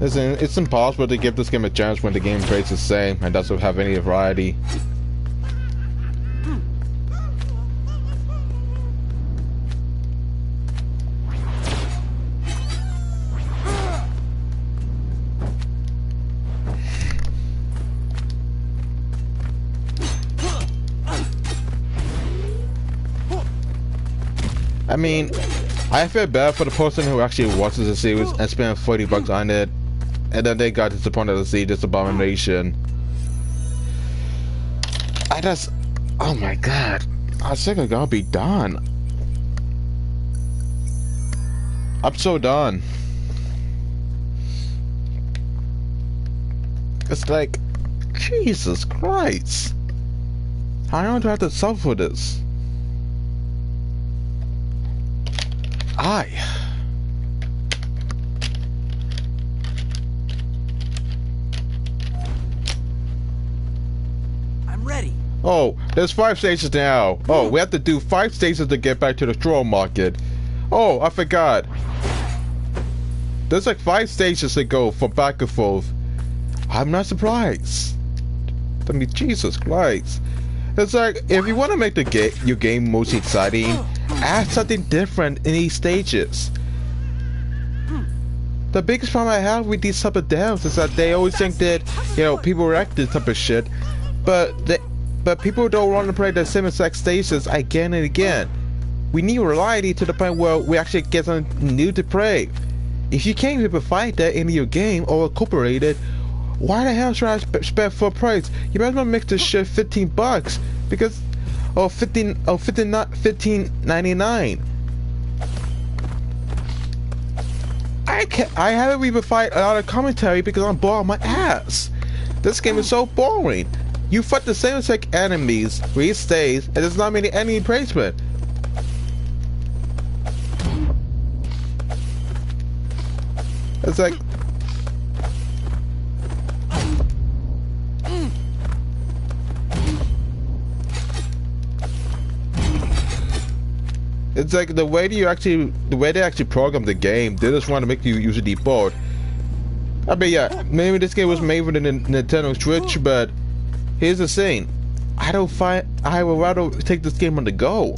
Listen, it's impossible to give this game a chance when the game plays the same and doesn't have any variety. I mean, I feel bad for the person who actually watches the series and spent 40 bucks on it, and then they got disappointed to see this abomination. I just, oh my god, I think I'm gonna be done. I'm so done. It's like, Jesus Christ, I don't have to suffer this. I'm ready. Oh, there's 5 stations now. Oh, we have to do 5 stations to get back to the troll market. Oh, I forgot. There's like 5 stations to go from back and forth. I'm not surprised. I mean, Jesus Christ. It's like, if you want to make your game most exciting, add something different in these stages. The biggest problem I have with these type of devs is that they always think that, you know, people react to this type of shit, but people don't want to play the same exact stages again and again. We need variety to the point where we actually get something new to play. If you can't even find that in your game or incorporate it, why the hell should I spend full price? You might as well make this shit 15 bucks because, or 15.99. I haven't even fight a lot of commentary because I'm bored on my ass. This game is so boring. You fight the same exact enemies, three stays, and there's not many enemy placement. It's like the way they actually program the game, they just want to make you usually bored. I mean, yeah, maybe this game was made for the Nintendo Switch, but here's the thing: I would rather take this game on the go.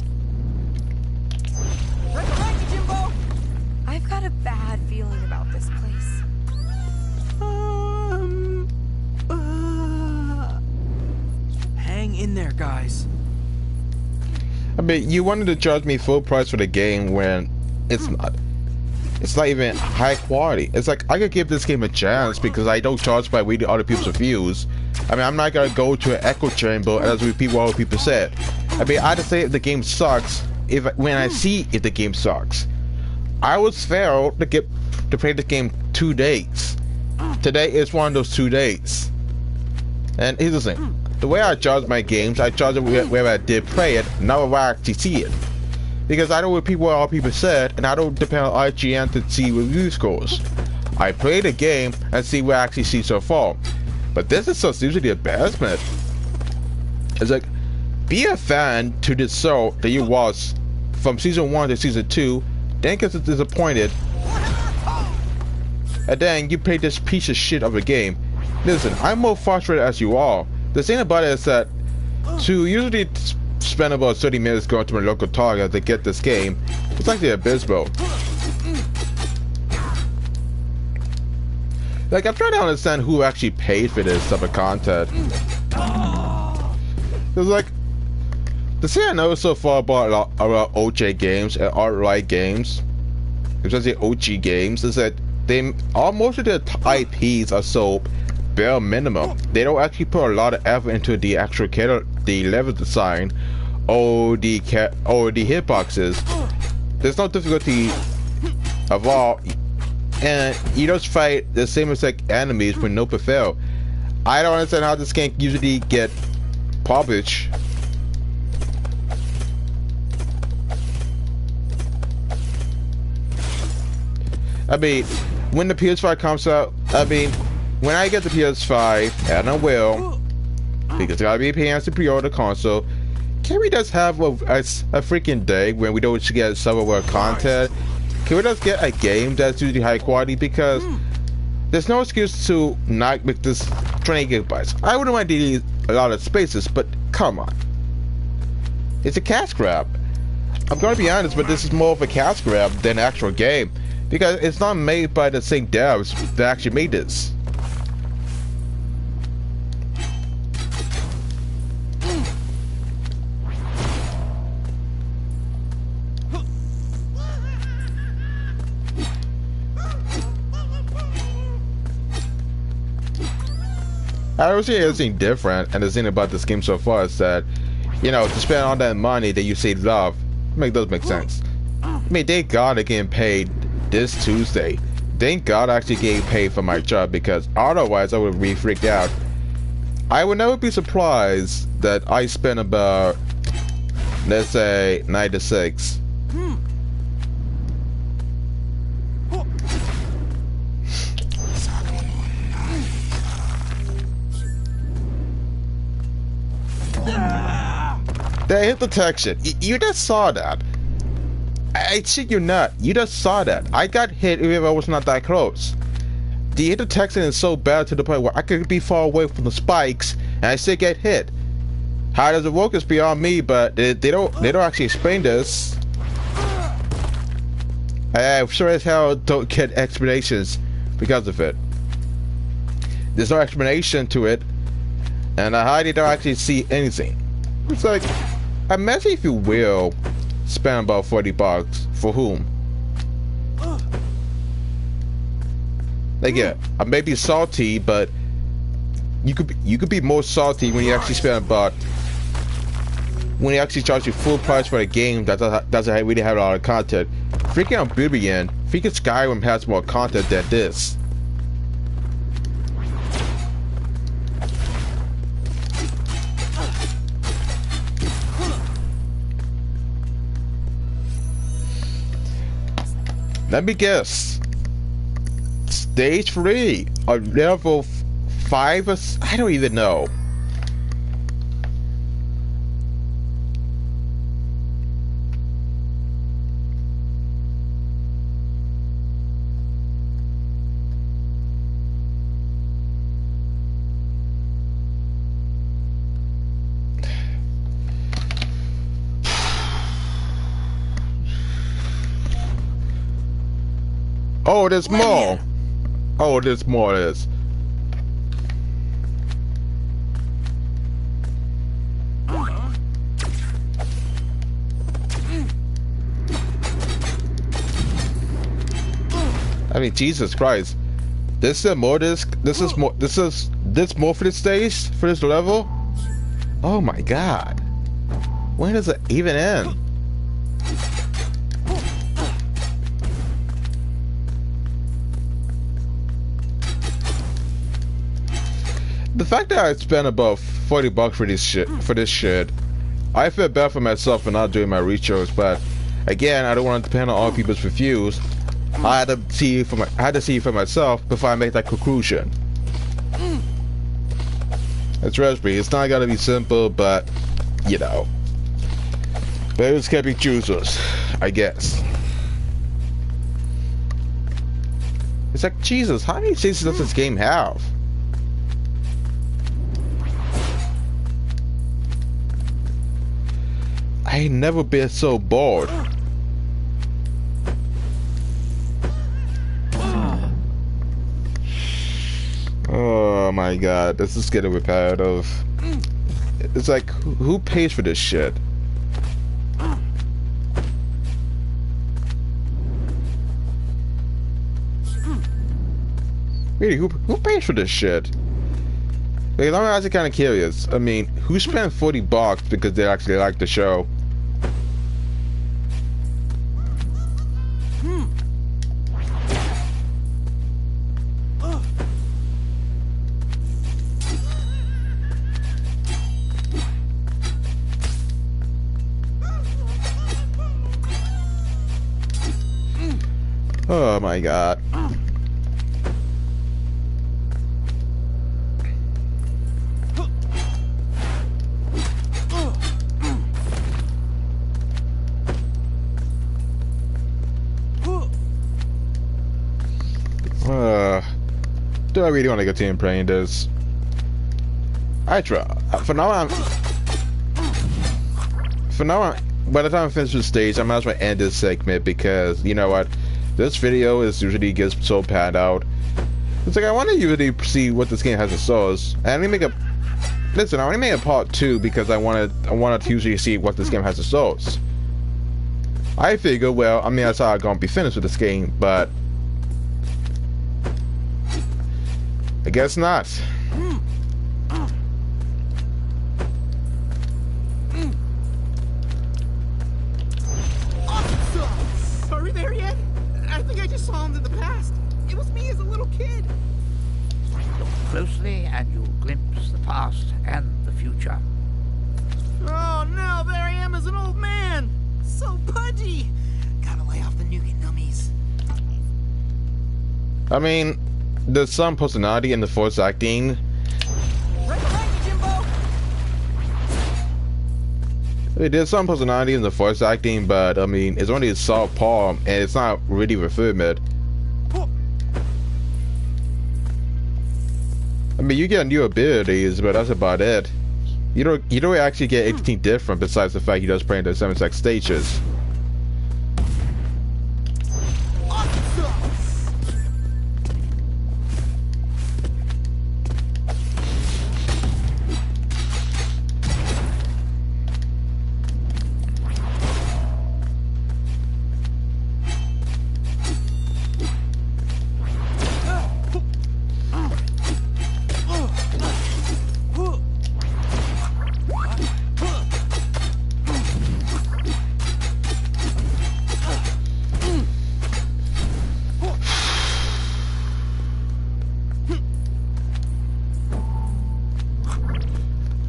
I've got a bad feeling about this place. Hang in there, guys. I mean, you wanted to charge me full price for the game when it's not. It's not even high quality. It's like I could give this game a chance because I don't charge by reading other people's reviews. I mean, I'm not gonna go to an echo chamber as repeat what other people said. I mean, I just say if the game sucks when I see if the game sucks. I was fair to play the game 2 days. Today is one of those 2 days. And here's the thing: the way I judge my games, I judge it where I did play it, not where I actually see it. Because I know what all people said, and I don't depend on IGN to see review scores. I play the game and see what I actually see so far. But this is just usually embarrassment. It's like, be a fan to this show that you watched from season 1 to season 2, then get disappointed, and then you play this piece of shit of a game. Listen, I'm more frustrated as you are. The thing about it is that to usually spend about 30 minutes going to my local Target to get this game, it's like the abysmal. Like, I'm trying to understand who actually paid for this type of content. It's like, the thing I know so far about OJ games and alt-right games, especially OG games, is that most of their IPs are so bare minimum. They don't actually put a lot of effort into the actual the level design or the hitboxes. There's no difficulty of all, and you just fight the same exact enemies with no fail. I don't understand how this game usually get published. I mean, when the PS5 comes out, I mean, when I get the PS5, and I will, because it's gotta be paying to pre-order console, can we just have a freaking day when we don't get some of our content? Can we just get a game that's usually high quality? Because there's no excuse to not make this 20 gigabytes. I wouldn't mind deleting a lot of spaces, but come on. It's a cash grab. I'm gonna be honest, but this is more of a cash grab than an actual game. Because it's not made by the same devs that actually made this. I don't see anything different, and the thing about this game so far is that, you know, to spend all that money that you say love, does make sense. I mean, thank God I'm getting paid this Tuesday. Thank God I actually getting paid for my job, because otherwise I would be freaked out. I would never be surprised that I spend about, let's say, 9 to 6. They hit detection. You just saw that. I shit you not. You just saw that. I got hit even if I was not that close. The hit detection is so bad to the point where I could be far away from the spikes and I still get hit. How does it work is beyond me, but they don't actually explain this. I sure as hell don't get explanations because of it. There's no explanation to it, and I hardly don't actually see anything. It's like, imagine if you will spend about $40 for whom? Like, yeah, I may be salty, but you could be more salty when you actually spend about, when you actually charge you full price for a game that doesn't really have a lot of content. Freaking Oblivion, freaking Skyrim has more content than this. Let me guess. Stage 3 or level 5 or I don't even know. Oh, there's more. Oh, there's more of this. I mean, Jesus Christ. This is more this is more for this stage? For this level? Oh my god. When does it even end? The fact that I spent about $40 for this shit, I feel bad for myself for not doing my research, but again, I don't want to depend on all people's reviews. I had to see it for myself before I make that conclusion. It's Raspberry. It's not gonna be simple, but you know, beggars can't be choosers, I guess. It's like, Jesus, how many stages does this game have? I ain't never been so bored. Oh my god, this is getting repetitive. It's like, who pays for this shit? Really, who pays for this shit? Like, I'm actually kind of curious. I mean, who spent $40 because they actually like the show? Oh my god. Do I really want to continue playing this? I try. For now, by the time I finish the stage, I might as well end this segment because you know what? This video is usually gets so panned out. It's like I want to usually see what this game has to show us. And I only make a listen. I only made a part 2 because I wanted to usually see what this game has to show us. I figure, well, I mean, that's how I'm gonna be finished with this game, but I guess not. Are we there yet? I think I just saw him in the past. It was me as a little kid. Look closely and you'll glimpse the past and the future. Oh no, there I am as an old man. So pudgy. Gotta lay off the nougat nummies. I mean, there's some personality in the voice acting. Right behind you, Jimbo. I mean, there's some personality in the voice acting, but I mean, it's only a soft palm, and it's not really refined. I mean, you get new abilities, but that's about it. You don't actually get anything different besides the fact he does play in the 7 stages.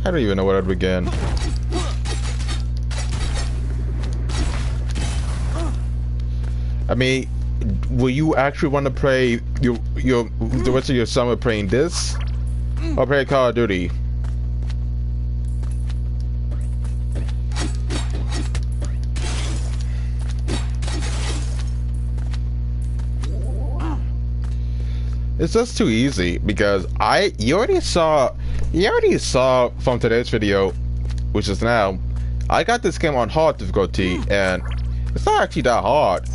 I don't even know where to begin. I mean, will you actually want to play the rest of your summer playing this, or play Call of Duty? It's just too easy because you already saw from today's video, which is now, I got this game on hard difficulty and it's not actually that hard.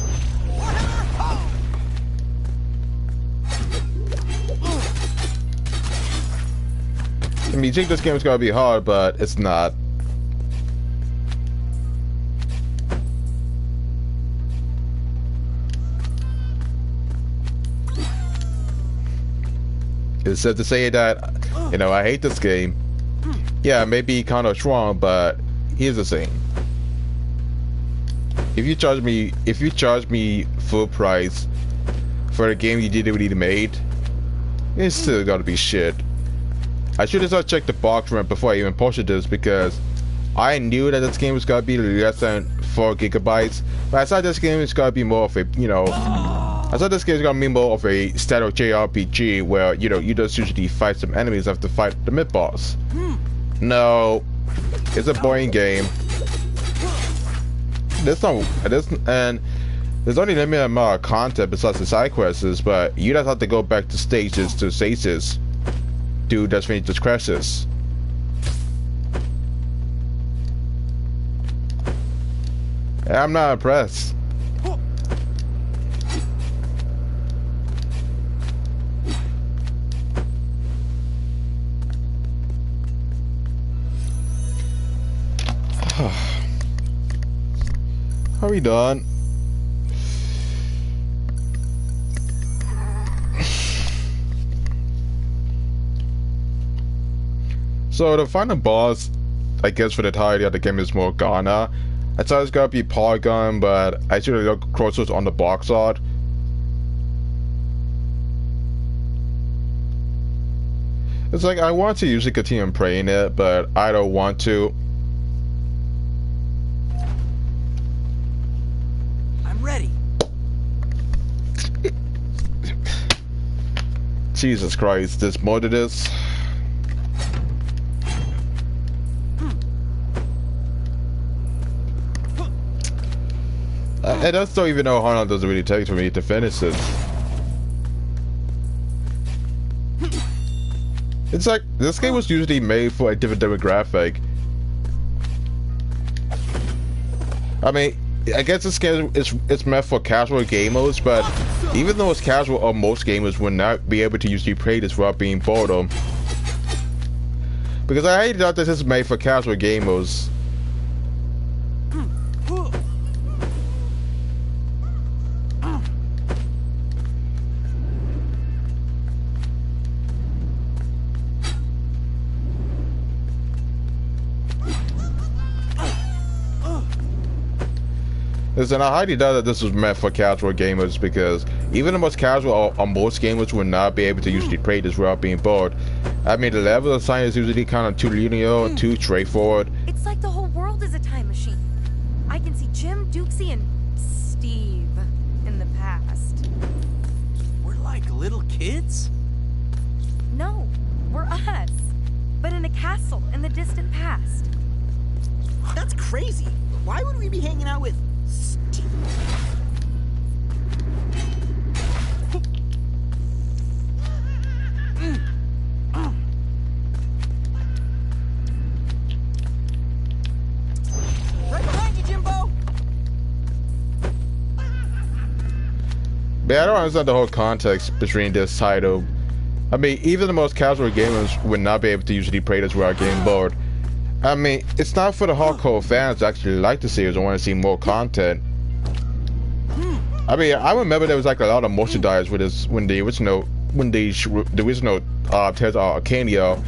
I mean, you think this game is gonna be hard, but it's not. It's said to say that, you know, I hate this game. Yeah, maybe kind of strong, but here's the thing. If you charge me full price for a game you didn't really made, it's still gotta be shit. I should have checked the box rent before I even posted this because I knew that this game was gonna be less than 4 gigabytes, but I thought this game was gonna be more of a, you know, I thought this game was gonna be more of a standard JRPG where, you know, you just usually fight some enemies after fight the mid boss. No, it's a boring game. There's only limited amount of content besides the side quests, but you just have to go back to stages to stages. Dude, that's when it just crashes. I'm not impressed. Are we done? So the final boss, I guess for the entirety of the game, is Morgana. I thought it's gonna be Polygon, but I should have looked closer on the box art. It's like I want to usually continue playing it, but I don't want to. I'm ready. Jesus Christ, there's more to this. I just don't even know how long does it really take for me to finish this. It's like, this game was usually made for a different demographic. I mean, I guess this game it's meant for casual gamers, but even though it's casual, most gamers would not be able to usually play this without being bored. Because I thought this is made for casual gamers. Listen, I highly doubt that this was meant for casual gamers because even the most casual or most gamers would not be able to usually play this without being bored. I mean, the level of design is usually kind of too linear and too straightforward. It's like the whole world is a time machine. I can see Jim, Dukesy, and Steve in the past. We're like little kids? No, we're us. But in a castle in the distant past. That's crazy. Why would we be hanging out with Steve? Right behind you, Jimbo! But I don't understand the whole context between this title. I mean, even the most casual gamers would not be able to usually play this without getting bored. I mean, it's not for the hardcore fans that actually like the series and want to see more content. I mean, I remember there was like a lot of merchandise with this when the original Tales of Arcadia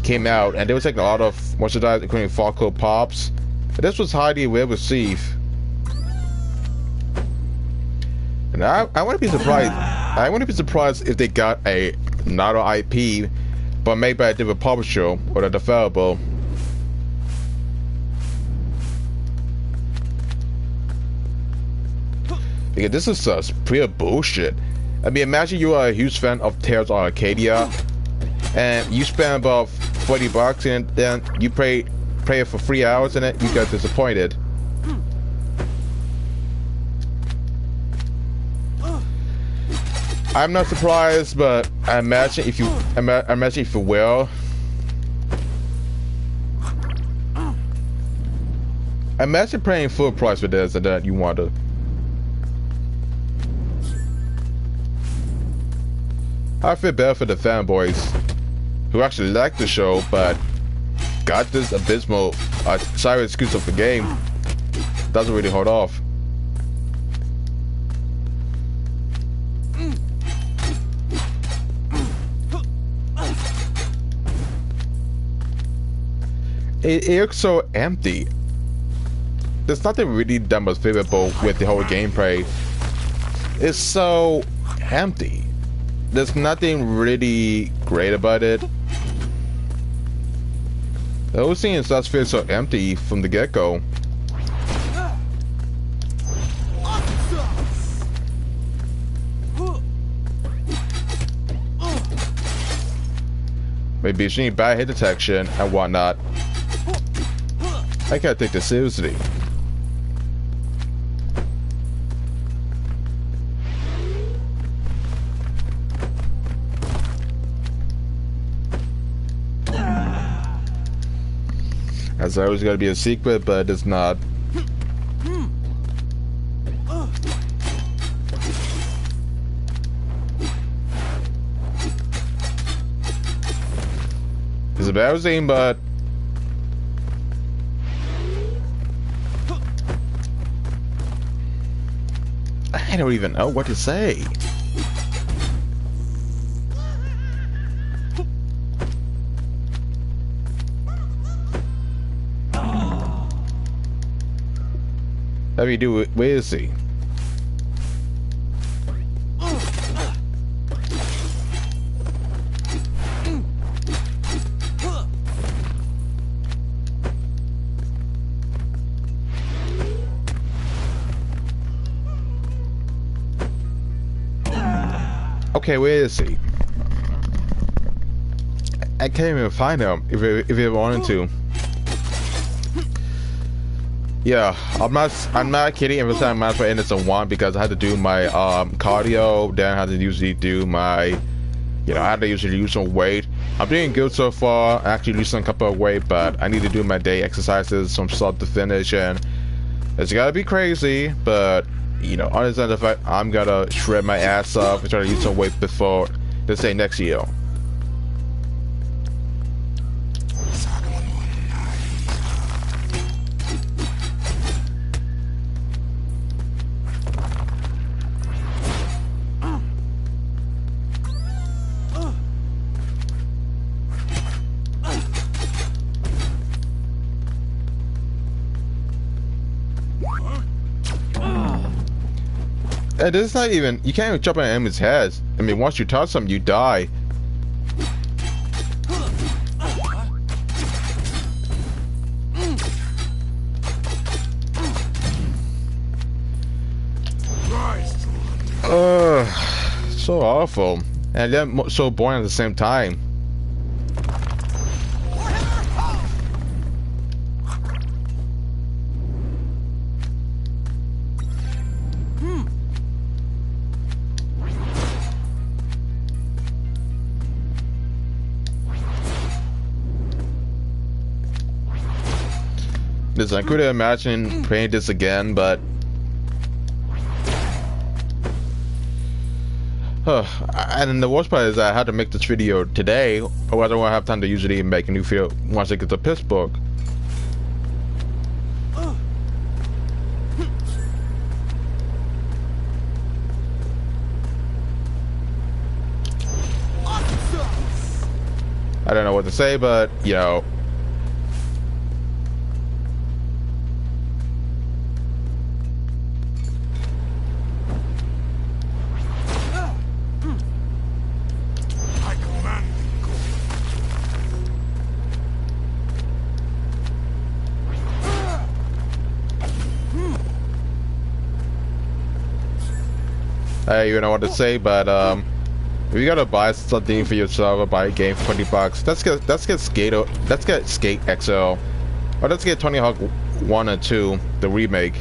came out, and there was like a lot of merchandise, including Funko Pops. But this was highly well received, and I wouldn't be surprised. I wouldn't be surprised if they got another IP but made by a different publisher or the developer. Because this is pure bullshit. I mean, imagine you are a huge fan of Tales of Arcadia, and you spend about $40 and then you play it for 3 hours and then you get disappointed. I'm not surprised, but I imagine if you will. Imagine paying full price for this and then you want to. I feel bad for the fanboys who actually like the show, but got this abysmal side excuse of the game. Doesn't really hold off. It looks so empty. There's nothing really that much favorable with the whole gameplay. It's so empty. There's nothing really great about it. The whole scene just feels so empty from the get-go. Maybe she need bad hit detection and whatnot. I can't take this seriously. As always gotta be a secret, but it's not. It's embarrassing, but I don't even know what to say. How do you do it? Where is he? Okay, where is he? I can't even find him if I wanted to. Yeah, I'm not kidding. Every time I play Innocent 1 because I had to do my cardio, then I had to usually do my, I had to usually lose some weight. I'm doing good so far. I actually losing a couple of weight, but I need to do my day exercises from start to finish, and it's gotta be crazy. But honestly, the fact I'm gonna shred my ass off and try to lose some weight before, let's say, next year. And it's not even, you can't even jump on an enemy's heads. I mean, once you touch them, you die. So awful. And then so boring at the same time. I couldn't imagine playing this again, but and the worst part is I had to make this video today, or I don't have time to usually make a new video once I get to Pittsburgh. I don't know what to say, but Hey, you know what to say, but if you gotta buy something for yourself or buy a game for $20, let's get Skate XL, or let's get Tony Hawk 1 and 2, the remake.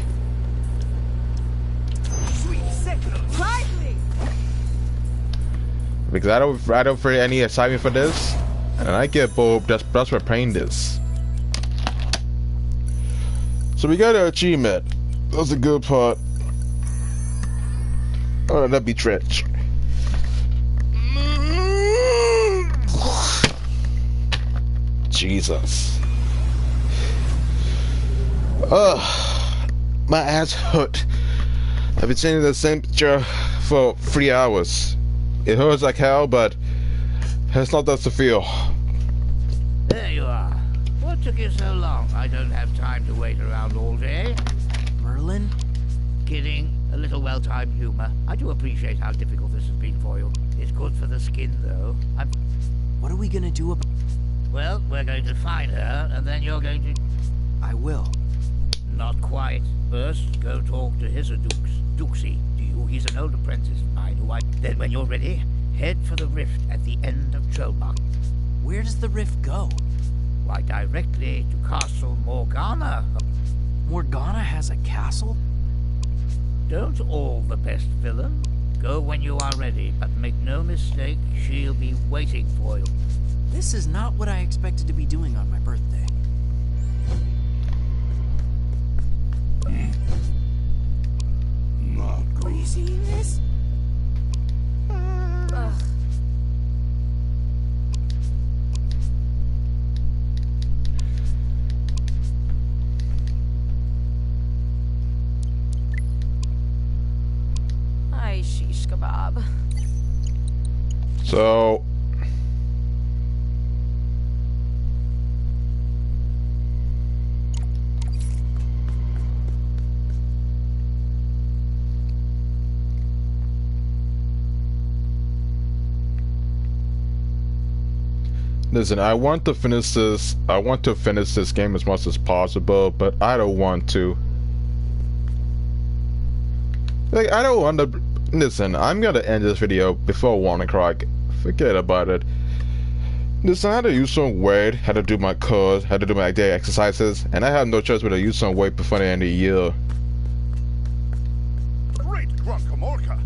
Because I don't feel any excitement for this, and I get bored just for playing this. So we got an achievement. That's a good part. Oh, that'd be Trench. Jesus. Ugh. My ass hurt. I've been sitting in the same chair for 3 hours. It hurts like hell, but it's not that to feel. There you are. What took you so long? I don't have time to wait around all day. Merlin? Kidding. A little well-timed humor. I do appreciate how difficult this has been for you. It's good for the skin, though. What are we gonna do about... Well, we're going to find her, and then you're going to... I will. Not quite. First, go talk to Dukes. Dukesy, to you, he's an old apprentice of mine who I... Then when you're ready, head for the rift at the end of Trollmark. Where does the rift go? Why, directly to Castle Morgana. Morgana has a castle? Don't all the best villain. Go when you are ready, but make no mistake, she'll be waiting for you. This is not what I expected to be doing on my birthday. Not Are you seeing this? Ugh. Ay, shish kebab. So listen, I want to finish this. I want to finish this game as much as possible, but I don't want to. Like, I don't want to. Listen, I'm gonna end this video before 1 o'clock. Forget about it. Listen, I had to use some weight, had to do my course, had to do my daily exercises, and I have no choice but to use some weight before the end of the year. Great Grunkamorka!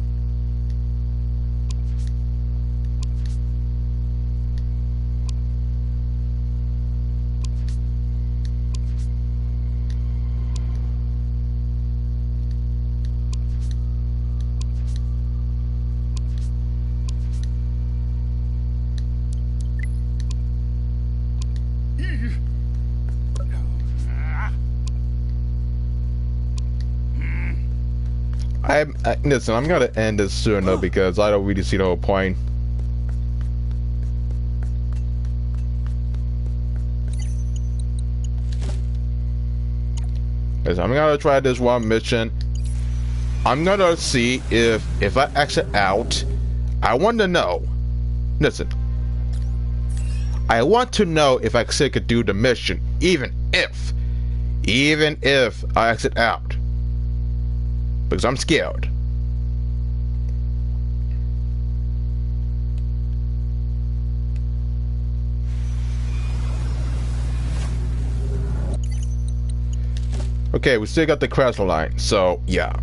Listen, I'm gonna end this soon though, because I don't really see the whole point. Listen, I'm gonna try this one mission. I'm gonna see if I exit out. I want to know. Listen, I want to know if I still could do the mission, even if I exit out, because I'm scared. Okay, we still got the crash line, so yeah.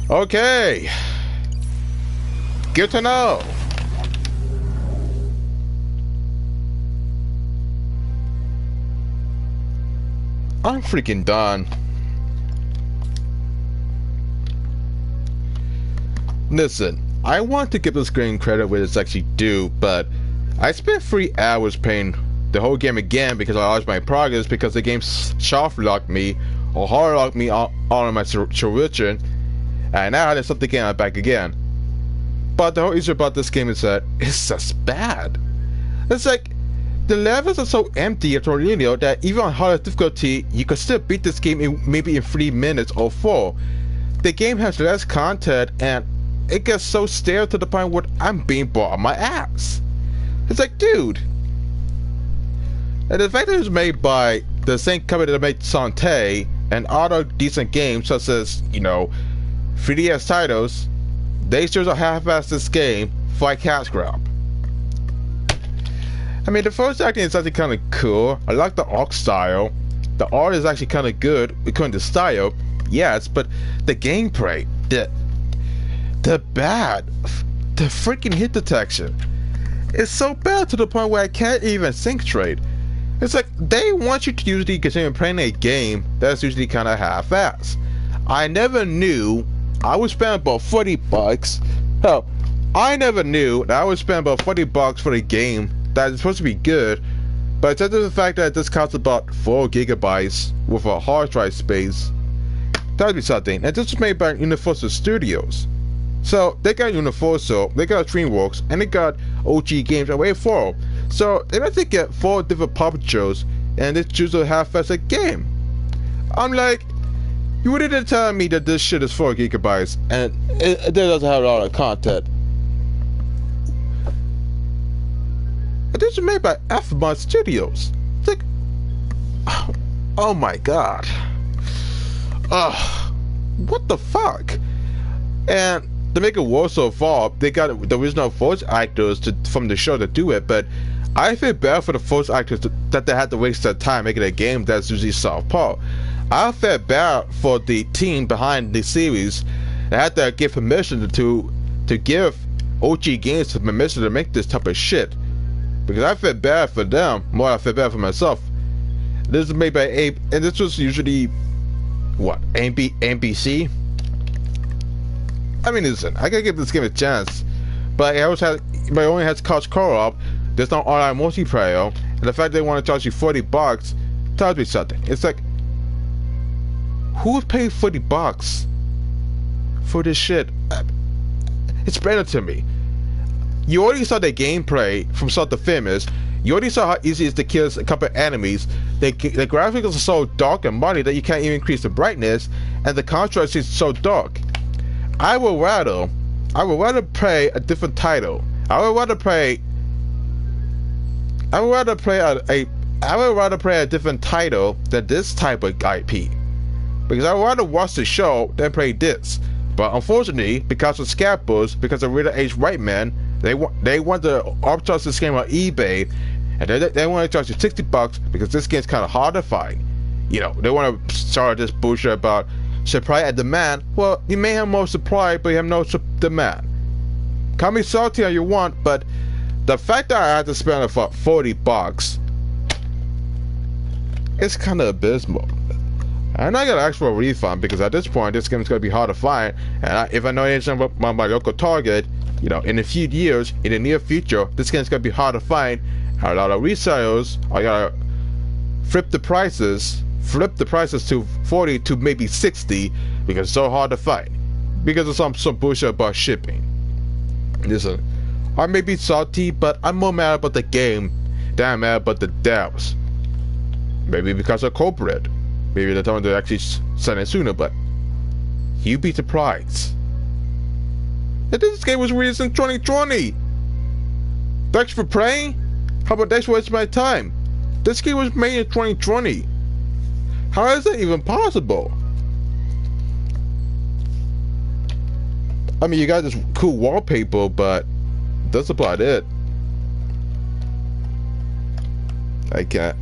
Okay. Good to know. I'm freaking done. Listen, I want to give this game credit where it's actually due, but I spent 3 hours playing the whole game again because I lost my progress because the game soft locked me or hard locked me on my tuition, and now there's something getting back again. But the whole issue about this game is that it's just bad. It's like the levels are so empty at Tornado that even on hardest difficulty, you could still beat this game maybe in 3 minutes or 4. The game has less content and it gets so stale to the point where I'm being bought on my ass. It's like, dude. And the fact that it was made by the same company that made Sante and other decent games such as, you know, 3DS titles, they sure as half-assed this game for like cash grab. I mean, the voice acting is actually kind of cool. I like the art style. The art is actually kind of good according to style, yes, but the gameplay, the freaking hit detection, is so bad to the point where I can't even think straight. It's like they want you to usually continue playing a game that's usually kind of half-assed. I never knew I would spend about $40. Hell, I never knew that I would spend about $40 for a game that is supposed to be good, but it's just the fact that this costs about 4 gigabytes with a hard drive space. That'd be something. And this was made by Universal Studios. So they got Universal, they got DreamWorks, and they got OG Games away for them. So they have to get 4 different publishers, and they choose to half-ass a game. I'm like, you really didn't tell me that this shit is 4 gigabytes, and it doesn't have a lot of content. This is made by F-Mod Studios. It's like, oh my god. What the fuck? And to make it worse so far, they got the original voice actors from the show to do it, but I feel bad for the voice actors that they had to waste their time making a game that's usually soft-power. I feel bad for the team behind the series that had to give permission to give OG Games permission to make this type of shit. Because I feel bad for them more than I feel bad for myself. This is made by Abe, and this was usually what, NBC? I mean, listen, I gotta give this game a chance, but it only has couch co-op. There's no online multiplayer, and the fact they want to charge you $40 tells me something. It's like, who would pay $40 for this shit? It's better to me. You already saw the gameplay from start to finish. You already saw how easy it is to kill a couple of enemies. The graphics are so dark and muddy that you can't even increase the brightness, and the contrast is so dark. I would rather play a different title. I would rather play a different title than this type of IP, because I would rather watch the show than play this. But unfortunately, because of scappers, because of real age white men, they want to arbitrage this game on eBay, and they want to charge you $60 because this game's kind of hard to find. You know, they want to start this bullshit about supply and demand. Well, you may have more supply, but you have no demand. Call me salty all you want, but the fact that I had to spend for $40, it's kind of abysmal. I'm not gonna ask for a refund because at this point this game's gonna be hard to find, and if I know anything about my local Target, you know, in a few years, in the near future, this game's gonna be hard to find. A lot of resellers are gonna flip the prices to 40 to maybe 60 because it's so hard to find because of some bullshit about shipping. Listen, I may be salty, but I'm more mad about the game than I'm mad about the devs. Maybe because of corporate. Maybe they're telling them to actually send it sooner, but you'd be surprised. And this game was released in 2020. Thanks for playing? How about thanks for wasting my time? This game was made in 2020. How is that even possible? I mean, you got this cool wallpaper, but that's about it. I can't.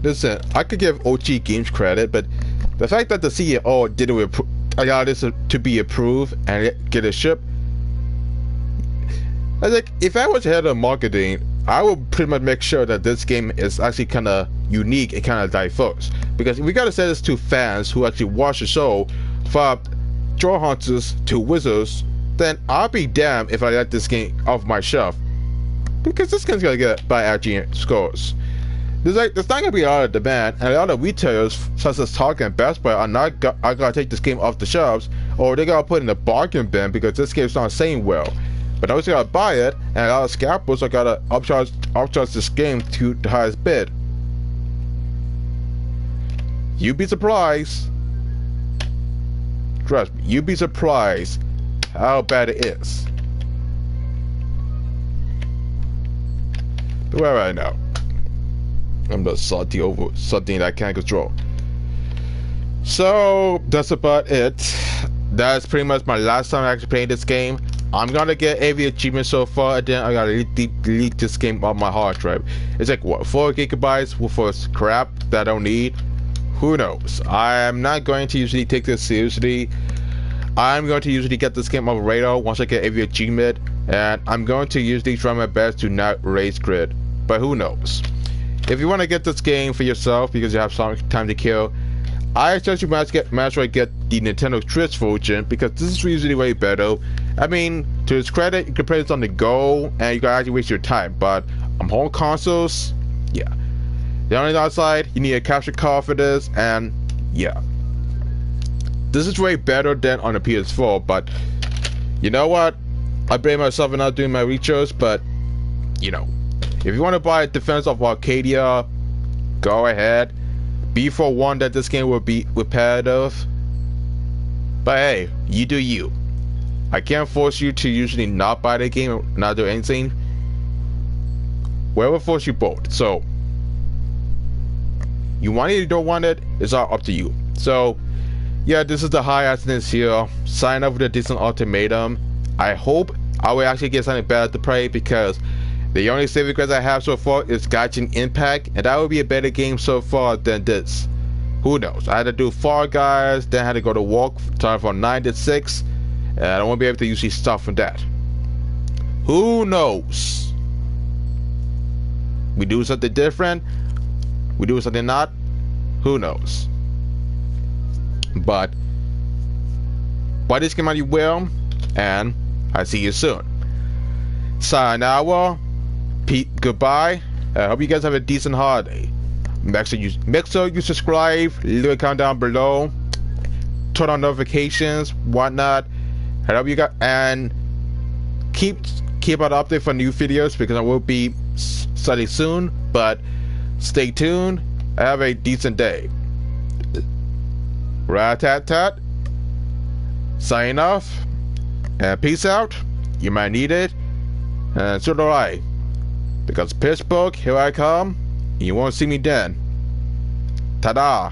Listen, I could give OG Games credit, but the fact that the CEO didn't allow this to be approved and get it shipped, I think if I was head of marketing, I would pretty much make sure that this game is actually kind of unique and kind of diverse. Because we gotta say this to fans who actually watch the show, from TrollHunters to Wizards, then I'll be damned if I let this game off my shelf. Because this game's gonna get by IGN scores. There's not gonna be a lot of demand, and a lot of retailers such as Target and Best Buy are gonna take this game off the shelves, or they're gonna put it in the bargain bin because this game's not selling well. But those gotta buy it, and a lot of scalpers are gonna upcharge this game to the highest bid. You'd be surprised. Trust me, you'd be surprised how bad it is. Well, I know. I'm just salty over something that I can't control. So that's about it. That's pretty much my last time actually playing this game. I'm gonna get every achievement so far, and then I gotta delete this game off my hard drive. It's like what, 4 gigabytes for crap that I don't need? Who knows? I am not going to usually take this seriously. I'm going to usually get this game off the radar once I get every achievement, and I'm going to usually try my best to not raise grid. But who knows? If you want to get this game for yourself because you have some time to kill, I suggest you might as well get the Nintendo Switch version, because this is usually way better. I mean, to its credit, you can play this on the go and you can actually waste your time, but on home consoles, yeah. The only downside, you need a capture card for this, and yeah. This is way better than on the PS4, but you know what? I blame myself for not doing my research, but you know, if you want to buy Defense of Arcadia, go ahead. Be forewarned that this game will be repetitive, but hey, you do you. I can't force you to usually not buy the game or not do anything. Well, we'll force you both, so you want it or don't want it, it's all up to you. So yeah, this is the high accidents here. Sign up with a decent ultimatum. I hope I will actually get something better to play, because the only saving request I have so far is Genshin Impact, and that would be a better game so far than this. Who knows? I had to do Fall Guys, then I had to go to walk time from 9 to 6, and I won't be able to usually stuff from that. Who knows? We do something different, we do something not, who knows? But buy this game out you will, and I see you soon. Sayonara. Pete, goodbye. I hope you guys have a decent holiday. Make sure you subscribe, leave a comment down below, turn on notifications, whatnot. I hope you guys, and keep on update for new videos, because I will be starting soon. But stay tuned. Have a decent day. Rat-tat-tat. Sign off. And peace out. You might need it. And so do I. Because Pittsburgh, here I come, and you won't see me then. Ta-da!